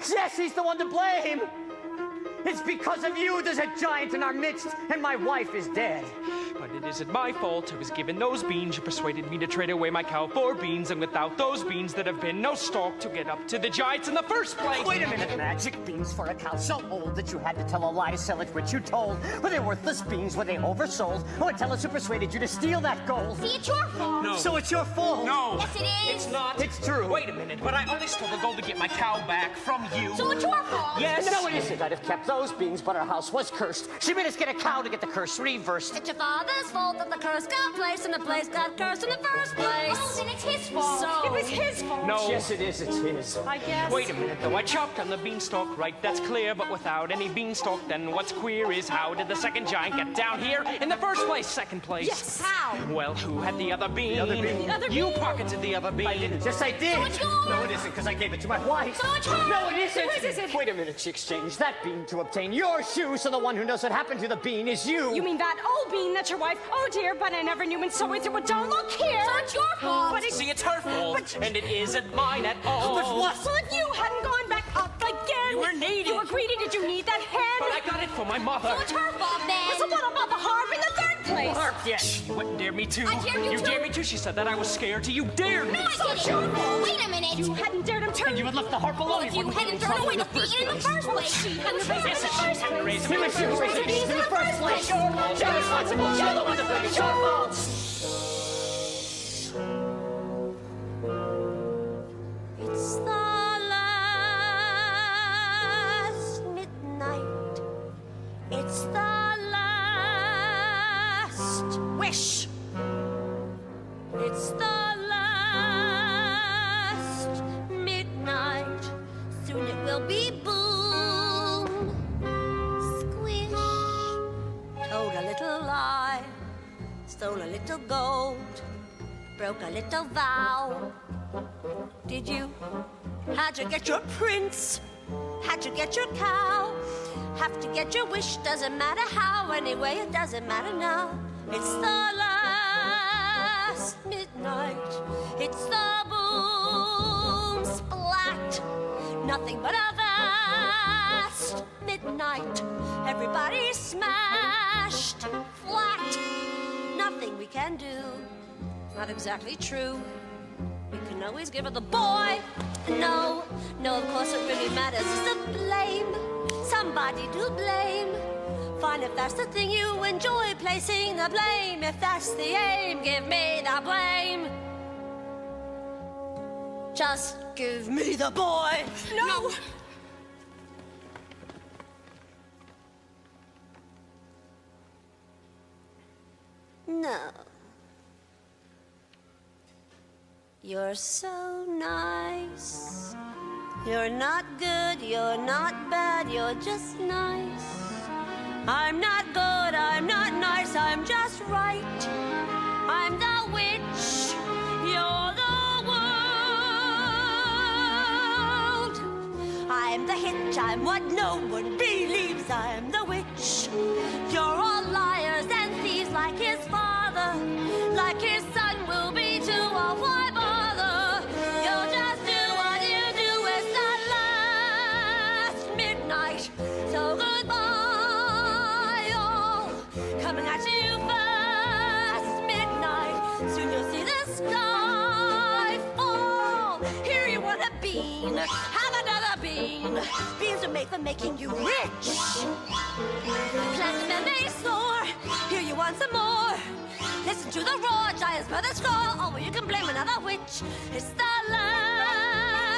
Yes, he's the one to blame! It's because of you there's a giant in our midst, and my wife is dead. But it isn't my fault. I was given those beans. You persuaded me to trade away my cow for beans, and without those beans, there'd have been no stalk to get up to the giants in the first place. Wait a minute, magic beans for a cow so old that you had to tell a lie to sell it, which you told. Were they worthless beans? Were they oversold? Or tell us who persuaded you to steal that gold? See, it's your fault. No. So it's your fault? No. Yes, it is. It's not. It's true. Wait a minute, but I only stole the gold to get my cow back from you. So it's your fault. Yes. No, it isn't. I'd have kept those beans, but our house was cursed. She made us get a cow to get the curse reversed. It's your father's fault that the curse got placed, and the place got cursed in the first place. Oh, then it's his fault. So It was his fault. No. Yes, it is. It's his. I guess. Wait a minute, though. I chopped on the beanstalk, right? That's clear. But without any beanstalk, then what's queer is how did the second giant get down here in the first place? Second place. Yes, how? Well, who had the other bean? The other bean. The other You bean. pocketed the other bean. I didn't. Yes, I did. So it's yours. No, it isn't, because I gave it to my wife. So it's hers. No, it isn't. Whose is it? Wait a minute. She exchanged that bean to obtain your shoe, so the one who knows what happened to the bean is you. You mean that old bean that's your wife? Oh dear, but I never knew, and so it's but don't look here. So it's your fault. But See, it's her fault, and it isn't mine at all. But what? Well, if you hadn't gone back up again, You were needed. You were greedy. Did you need that hen? But I got it for my mother. So it's her fault then. So what about the harp in the third place? Harp, yes. You wouldn't dare me to. I dare you to. dared me to. She said that I was scared to. You dared me. No, I did it. Wait a minute. You hadn't dared him to. You had left the harp alone. Well, if you hadn't thrown away the bean in the first place, she hadn't raised it in the first Hadn't place. raised He me. was you who raised the beans in the first place. You're responsible. You're the one to blame. It's your fault. It's the last midnight. It's the last wish. It's the last midnight. Soon it will be boom, squish. Told a little lie, stole a little gold, broke a little vow. Did you? How'd you get your prince? How'd you get your cow? Have to get your wish, doesn't matter how. Anyway, it doesn't matter now. It's the last midnight. It's the boom splat. Nothing but a vast midnight. Everybody smashed flat. Nothing we can do. Not exactly true. We can always give her the boy. No, of course it really matters is the blame. Somebody to blame. Fine if that's the thing you enjoy, placing the blame. If that's the aim, give me the blame. Just give me the boy. No. No. You're so nice. You're not good, you're not bad, you're just nice. I'm not good, I'm not nice, I'm just right. I'm the witch, you're the world. I'm the hitch, I'm what no one believes. I'm the witch. You're all liars and thieves like his father, like his son will be too. Oh, why bother? You'll just do what you do. It's the last midnight. So goodbye, all coming at you fast. Midnight. Soon you'll see the sky fall. Here you want a bean. Have another bean. Beans are made for making you rich. Plant them and they soar. Here you want some more. Listen to the roar, giants by the straw. Oh, well, you can blame another witch. It's the last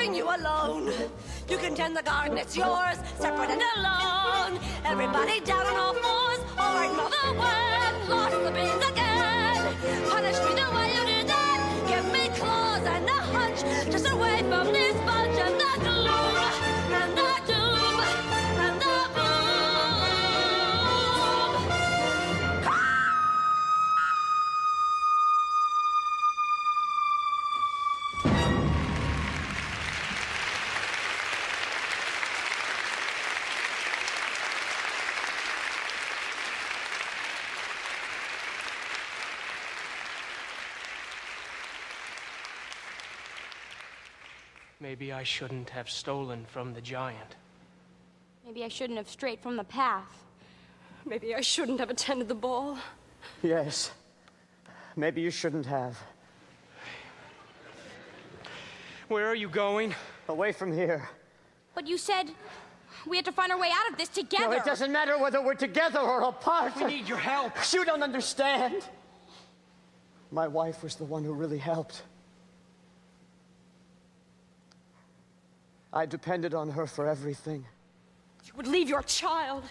leaving you alone. You can tend the garden, it's yours, separate and alone. Everybody down on all fours, or another word. Lost the beans again. Punish me the way you did that. Give me claws and a hunch, just away from this bunch of the gloom and the doom and the boom. Maybe I shouldn't have stolen from the giant. Maybe I shouldn't have strayed from the path. Maybe I shouldn't have attended the ball. Yes. Maybe you shouldn't have. Where are you going? Away from here. But you said we had to find our way out of this together. No, it doesn't matter whether we're together or apart. We need your help. You don't understand. My wife was the one who really helped. I depended on her for everything. You would leave your child.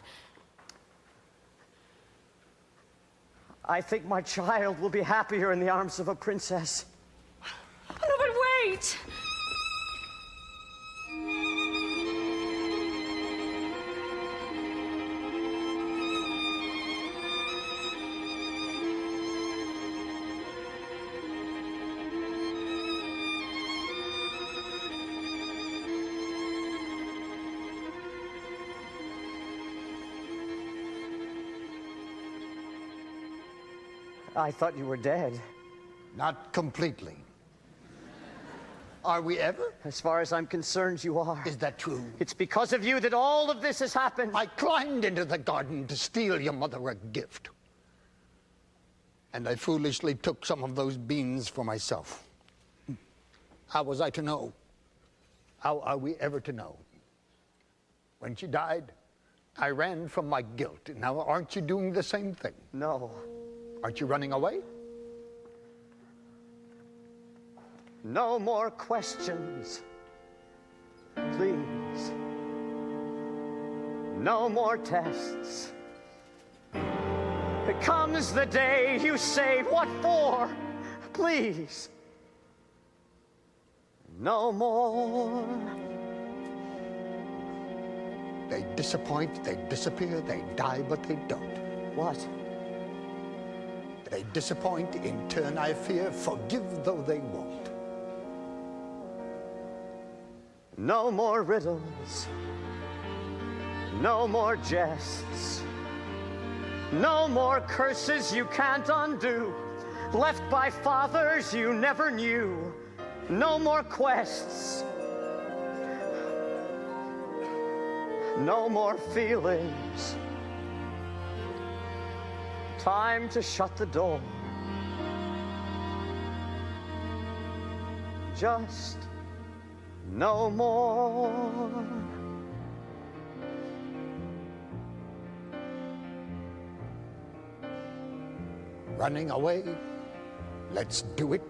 I think my child will be happier in the arms of a princess. Oh, no, but wait! I thought you were dead. Not completely. Are we ever? As far as I'm concerned, you are. Is that true? It's because of you that all of this has happened. I climbed into the garden to steal your mother a gift. And I foolishly took some of those beans for myself. How was I to know? How are we ever to know? When she died, I ran from my guilt. Now, aren't you doing the same thing? No. Aren't you running away? No more questions. Please. No more tests. It comes the day you say, what for? Please. No more. They disappoint, they disappear, they die, but they don't. What? They disappoint, in turn I fear, forgive though they won't. No more riddles. No more jests. No more curses you can't undo, left by fathers you never knew. No more quests. No more feelings. Time to shut the door. Just no more. Running away, let's do it.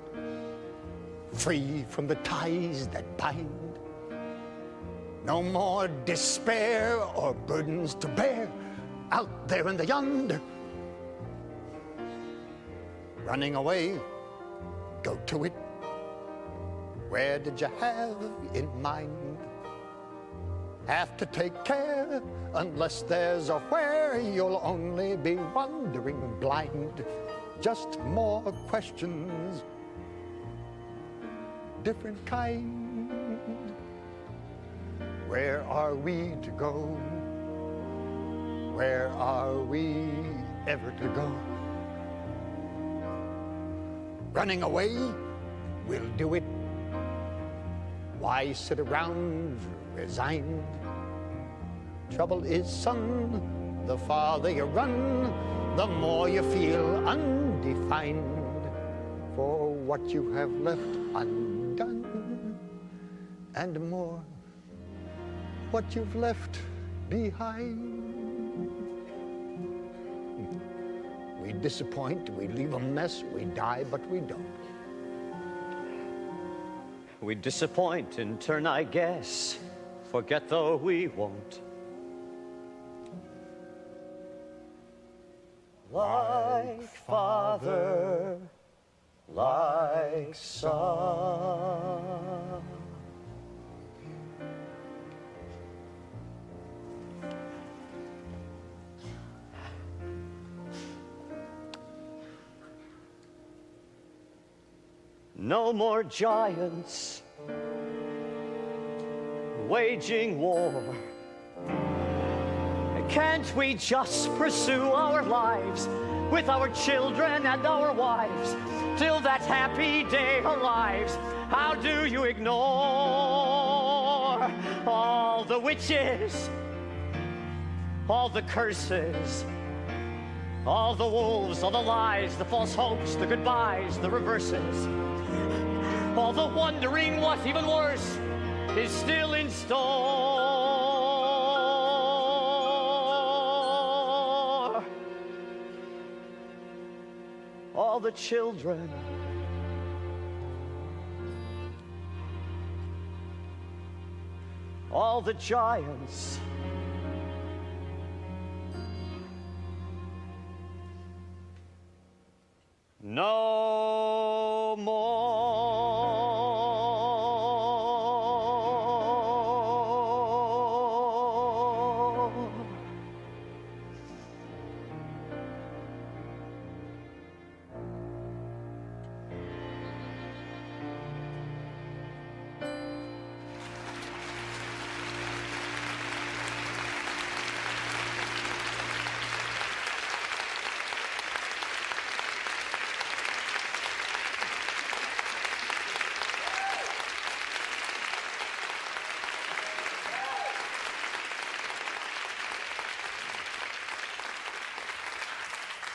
Free from the ties that bind. No more despair or burdens to bear out there in the yonder. Running away, go to it. Where did you have in mind? Have to take care, unless there's a where, you'll only be wandering blind. Just more questions, different kind. Where are we to go? Where are we ever to go? Running away, we'll do it. Why sit around resigned? Trouble is, son, the farther you run, the more you feel undefined. For what you have left undone, and more, what you've left behind. We disappoint, we leave a mess, we die, but we don't. We disappoint in turn, I guess. Forget though we won't. Like father, like son. No more giants waging war. Can't we just pursue our lives with our children and our wives till that happy day arrives? How do you ignore all the witches, all the curses, all the wolves, all the lies, the false hopes, the goodbyes, the reverses, all the wondering what even worse is still in store? All the children, all the giants, no more.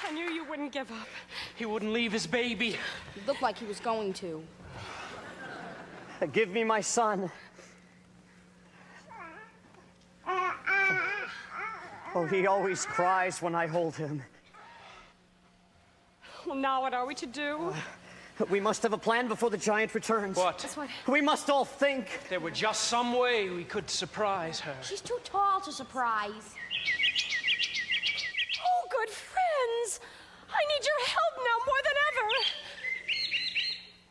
I knew you wouldn't give up. He wouldn't leave his baby. He looked like he was going to. Give me my son. Oh, he always cries when I hold him. Well, now what are we to do? We must have a plan before the giant returns. What? That's what... We must all think. There were just some way we could surprise her. She's too tall to surprise. Oh, good friends! I need your help now more than ever.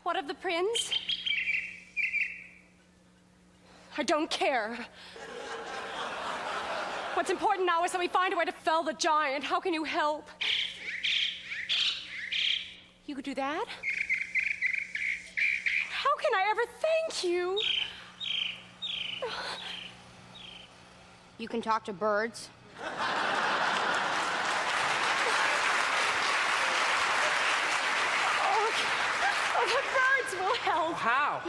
What of the prince? I don't care. What's important now is that we find a way to fell the giant. How can you help? You could do that? How can I ever thank you? You can talk to birds. Oh, the birds will help. How?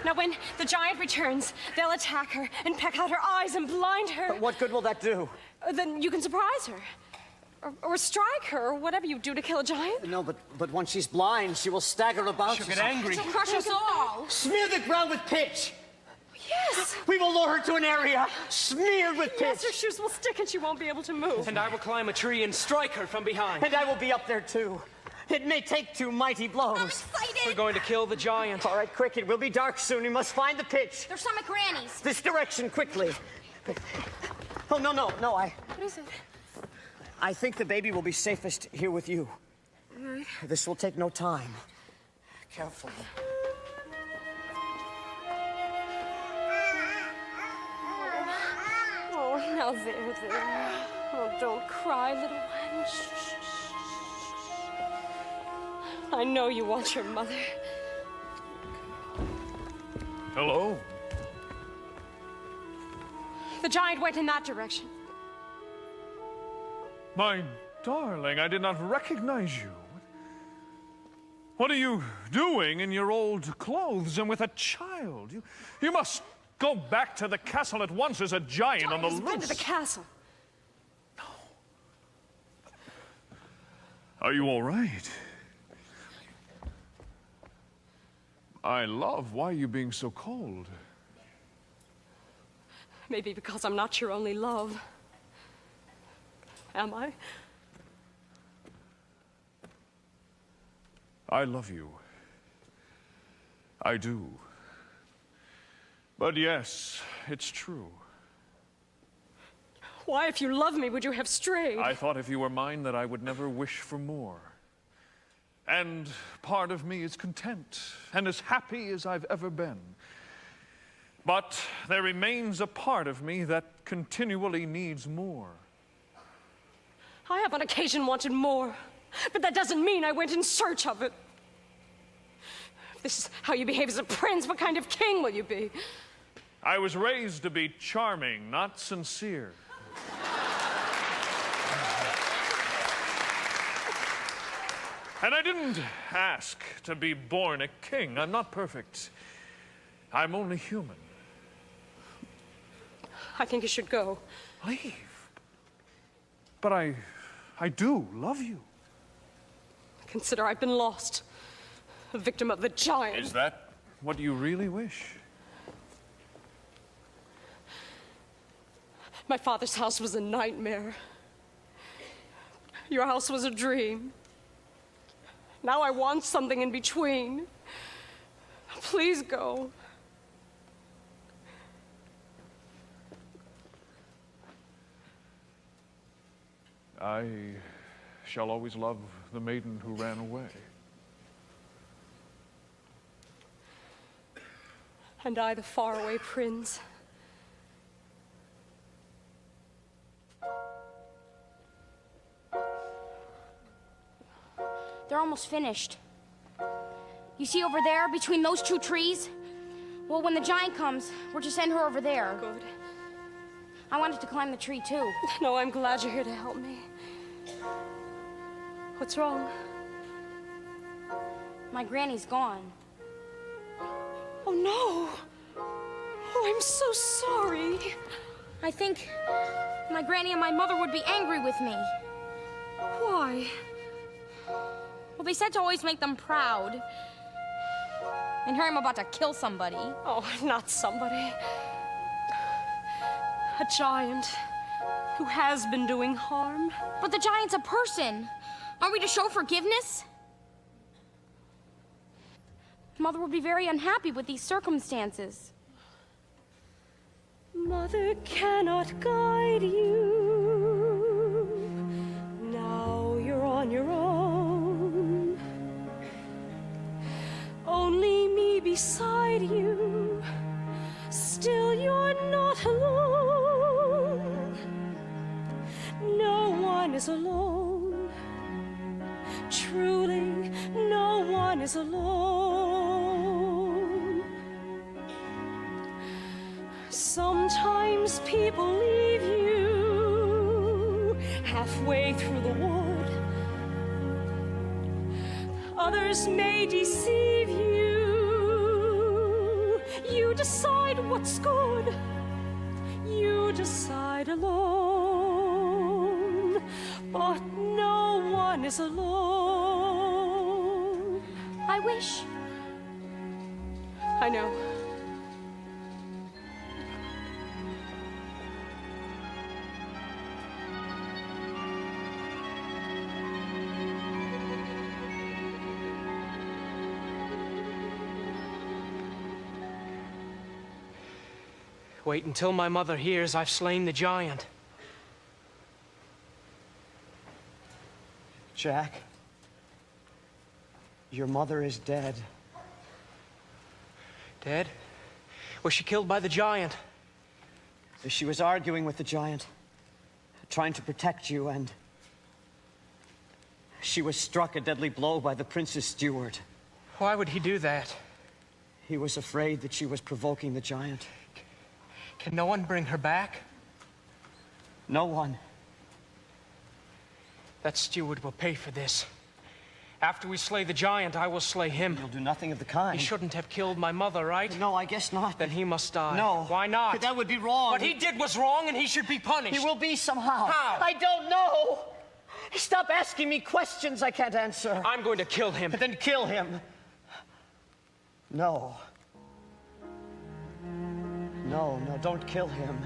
Now, when the giant returns, they'll attack her and peck out her eyes and blind her. But what good will that do? Then you can surprise her. Or strike her, or whatever you do to kill a giant. No, but once she's blind, she will stagger about. She'll get angry. She'll crush us all. Smear the ground with pitch. Yes. We will lure her to an area smeared with pitch. Yes, her shoes will stick and she won't be able to move. And I will climb a tree and strike her from behind. And I will be up there too. It may take 2 mighty blows. I'm excited. We're going to kill the giant. All right, quick. It will be dark soon. We must find the pitch. There's some at Granny's. This direction, quickly. Oh, no. What is it? I think the baby will be safest here with you. All right. This will take no time. Careful. Oh, now there. Oh, don't cry, little one. Shh. I know you want your mother. Hello? The giant went in that direction. My darling, I did not recognize you. What are you doing in your old clothes and with a child? You must go back to the castle at once. There's a giant on the He's been to loose. the castle. Are you all right? I love. Why are you being so cold? Maybe because I'm not your only love. Am I? I love you. I do. But yes, it's true. Why, if you love me, would you have strayed? I thought if you were mine that I would never wish for more. And part of me is content and as happy as I've ever been. But there remains a part of me that continually needs more. I have on occasion wanted more, but that doesn't mean I went in search of it. If this is how you behave as a prince, what kind of king will you be? I was raised to be charming, not sincere. And I didn't ask to be born a king. I'm not perfect. I'm only human. I think you should go. Leave? But I do love you. Consider I've been lost, a victim of the giant. Is that what you really wish? My father's house was a nightmare. Your house was a dream. Now I want something in between. Please go. I shall always love the maiden who ran away. And I, the faraway prince. They're almost finished. You see over there, between those two trees? Well, when the giant comes, we're to send her over there. Good. I wanted to climb the tree, too. No, I'm glad you're here to help me. What's wrong? My granny's gone. Oh, no. Oh, I'm so sorry. I think my granny and my mother would be angry with me. Why? Well, they said to always make them proud. And here I'm about to kill somebody. Oh, not somebody. A giant who has been doing harm. But the giant's a person. Are we to show forgiveness? Mother would be very unhappy with these circumstances. Mother cannot guide you. Now you're on your own. Only me beside you. Still you're not alone. No one is alone. Truly, no one is alone. Sometimes people leave you halfway through the wood. Others may deceive you. You decide what's good. You decide alone. But no one is alone. I wish. I know. Wait until my mother hears I've slain the giant. Jack, your mother is dead. Dead? Was she killed by the giant? She was arguing with the giant, trying to protect you, and she was struck a deadly blow by the prince's steward. Why would he do that? He was afraid that she was provoking the giant. Can no one bring her back? No one. That steward will pay for this. After we slay the giant, I will slay him. You'll do nothing of the kind. He shouldn't have killed my mother, right? No, I guess not. Then he must die. No. Why not? That would be wrong. What he did was wrong, and he should be punished. He will be somehow. How? I don't know. Stop asking me questions I can't answer. I'm going to kill him. Then kill him. No. No, don't kill him.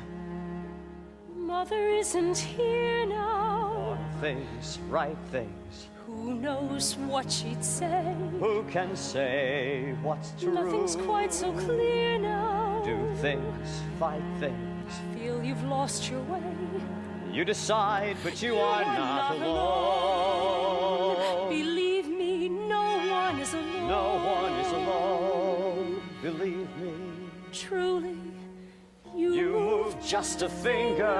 Mother isn't here now. Things, right things. Who knows what she'd say? Who can say what's true? Nothing's quite so clear now. do things, fight things. Feel you've lost your way. You decide, but you are not alone. Believe me, no one is alone. No one is alone. Believe me. Truly, you move just a finger.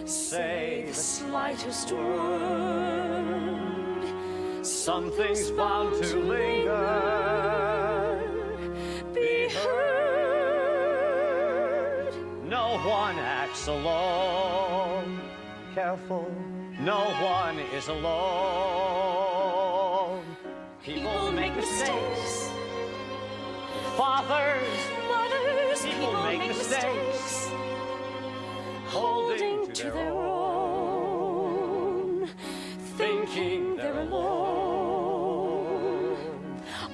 Say the slightest word. Something's bound to linger. Be heard. No one acts alone. Careful, no one is alone. People make mistakes. Fathers, mothers, people make mistakes. Holding to their own, thinking they're alone.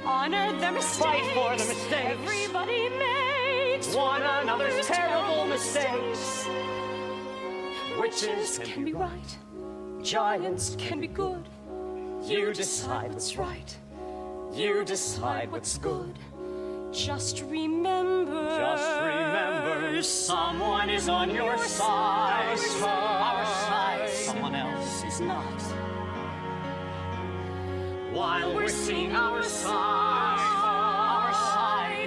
Honor their mistakes. Fight for the mistakes. Everybody makes one another's terrible mistakes. Witches can be right. Giants can be good. You decide what's right. You decide what's good. Just remember, someone is on your side. Our side, someone else is not. While we're seeing our side,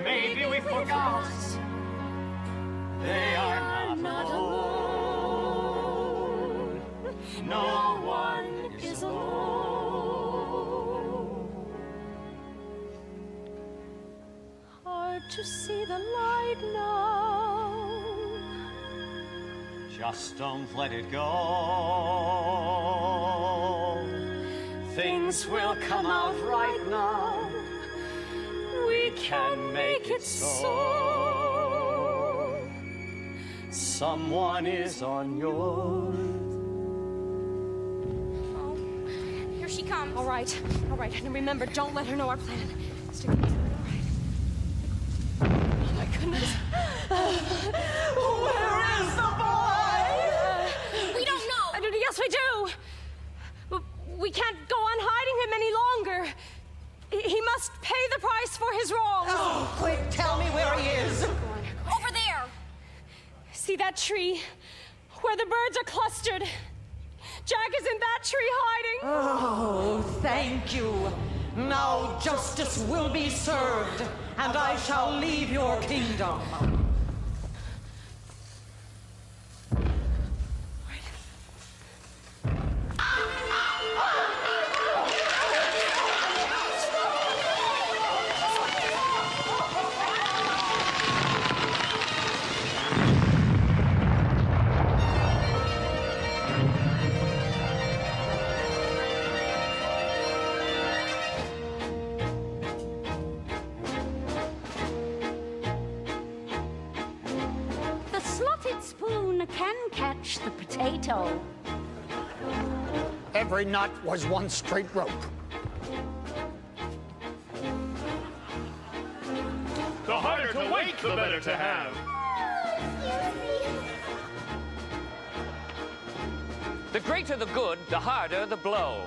maybe we forgot. They are not alone. No one is alone. To see the light now. Just don't let it go. Things will come out right now. We can make it so. Someone is on your. Oh, here she comes. All right. And remember, don't let her know our plan. Stick together. Goodness. Where is the boy? We don't know. Yes, we do. We can't go on hiding him any longer. He must pay the price for his wrongs. Oh, quick, tell me where he is. Over there. See that tree where the birds are clustered? Jack is in that tree hiding. Oh, thank you. Now justice will be served, and I shall leave your kingdom. Can catch the potato. Every knot was one straight rope. The harder to wake, the better to have. The greater the good, the harder the blow.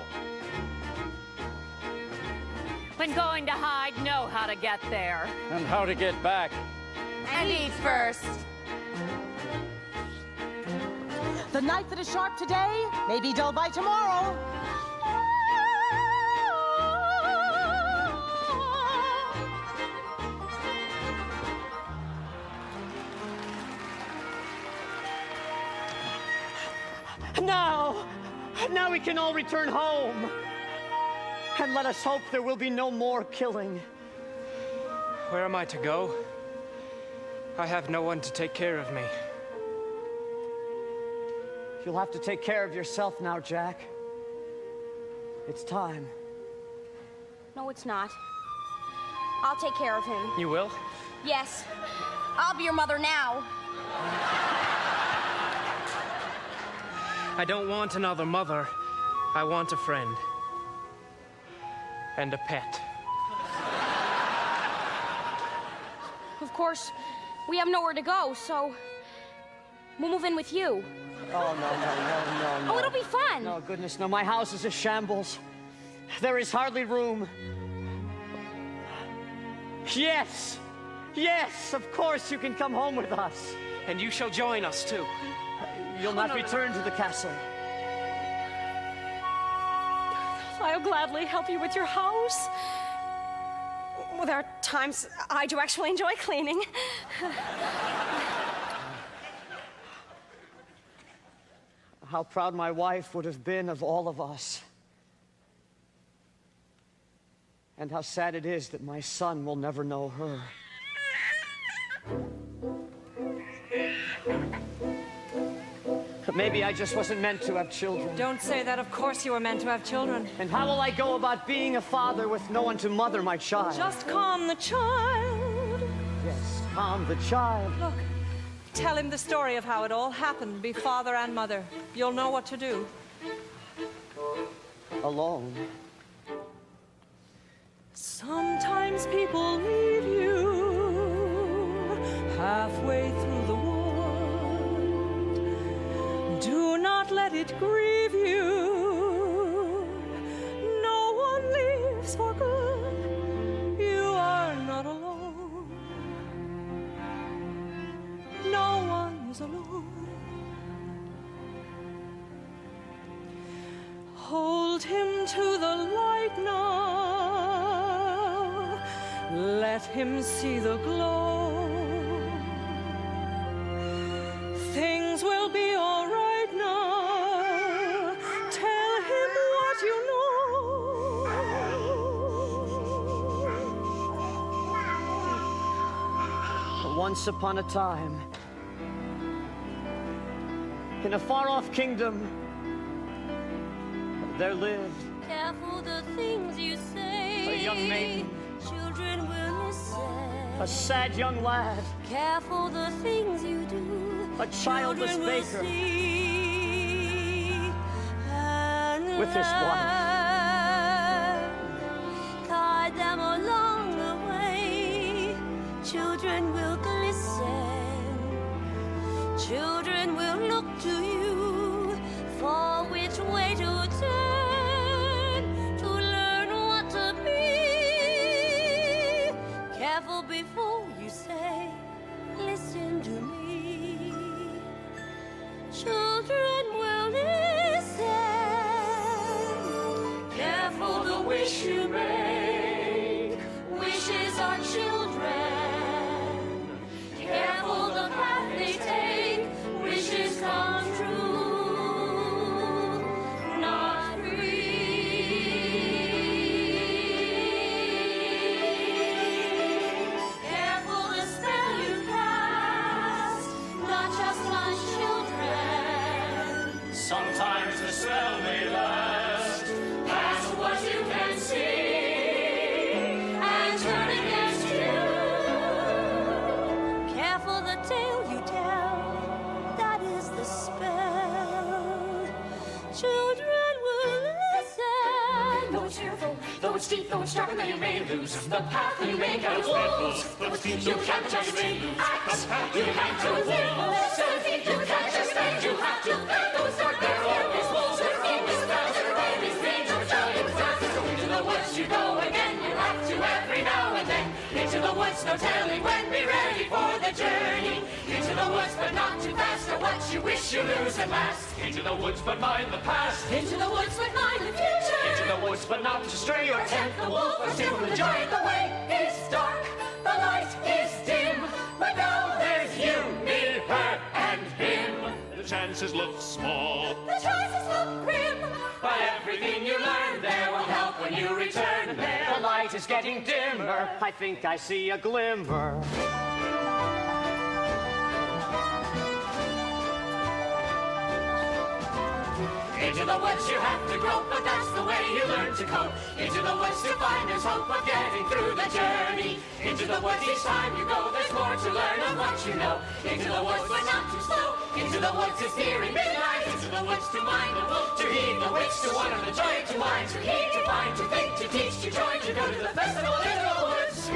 When going to hide, know how to get there. And how to get back. And eat first. The knife that is sharp today may be dull by tomorrow. Now we can all return home. And let us hope there will be no more killing. Where am I to go? I have no one to take care of me. You'll have to take care of yourself now, Jack. It's time. No, it's not. I'll take care of him. You will? Yes. I'll be your mother now. I don't want another mother. I want a friend. And a pet. Of course, we have nowhere to go, so we'll move in with you. Oh, no. Oh, it'll be fun. No, goodness, no. My house is a shambles. There is hardly room. Yes! Yes, of course you can come home with us. And you shall join us, too. You'll not return to the castle. I'll gladly help you with your house. Well, there are times I do actually enjoy cleaning. How proud my wife would have been of all of us. And how sad it is that my son will never know her. But maybe I just wasn't meant to have children. Don't say that. Of course you were meant to have children. And how will I go about being a father with no one to mother my child? Just calm the child. Yes, calm the child. Look, tell him the story of how it all happened. Be father and mother. You'll know what to do. Alone. Sometimes people leave you halfway through the world. Do not let it grieve you. No one leaves for good. You are not alone. No one is alone. Hold him to the light now. Let him see the glow. Things will be all right now. Tell him what you know. Once upon a time, in a far-off kingdom, there lived Careful the things you say. a young maiden, Children will listen. a sad young lad, Careful the things you do. a childless Children will baker see and with his wife. Guide them along the way. Children will glisten. Children will look to you for which way to turn to learn what to be. Careful before you say, listen to me. Children will listen. Careful the wish you make. Wishes are children. Careful the path they take. Wishes come true. Not free. Careful the spell you cast. Not just on children. Sometimes the spell may last past what you can see and turn against you. Careful the tale you tell, that is the spell. Children will listen. Though it's fearful, though it's deep, though it's dark, and then you may lose the path that you make out of wolves. You can't just act, you have to live. So you can't just act, you have to fight those dark. There are always wolves, there are always spells, there are always dangerous giants. So into the woods you go again, you have to every now and then. Into the woods, no telling when, be ready for the journey. Into the woods, but not too fast, or what you wish you lose at last. Into the woods, but mind the past. Into the woods, but mind the future. Into the woods, but not to stray or tempt the wolf or steal from the giant. The way is dark, the light is dim, but now there's you, me, her, and him. The chances look small. The choices look grim. But everything you learn there will help when you return there. The light is getting dimmer. I think I see a glimmer. Into the woods you have to grope, but that's the way you learn to cope. Into the woods to find there's hope of getting through the journey. Into the woods each time you go, there's more to learn of what you know. Into the woods, but not too slow. Into the woods is nearing midnight. Into the woods to mind the wolf, to heed the witch, to wonder the joy, to mind, to heed, to find, to think, to teach, to join, to go to the festival in the woods.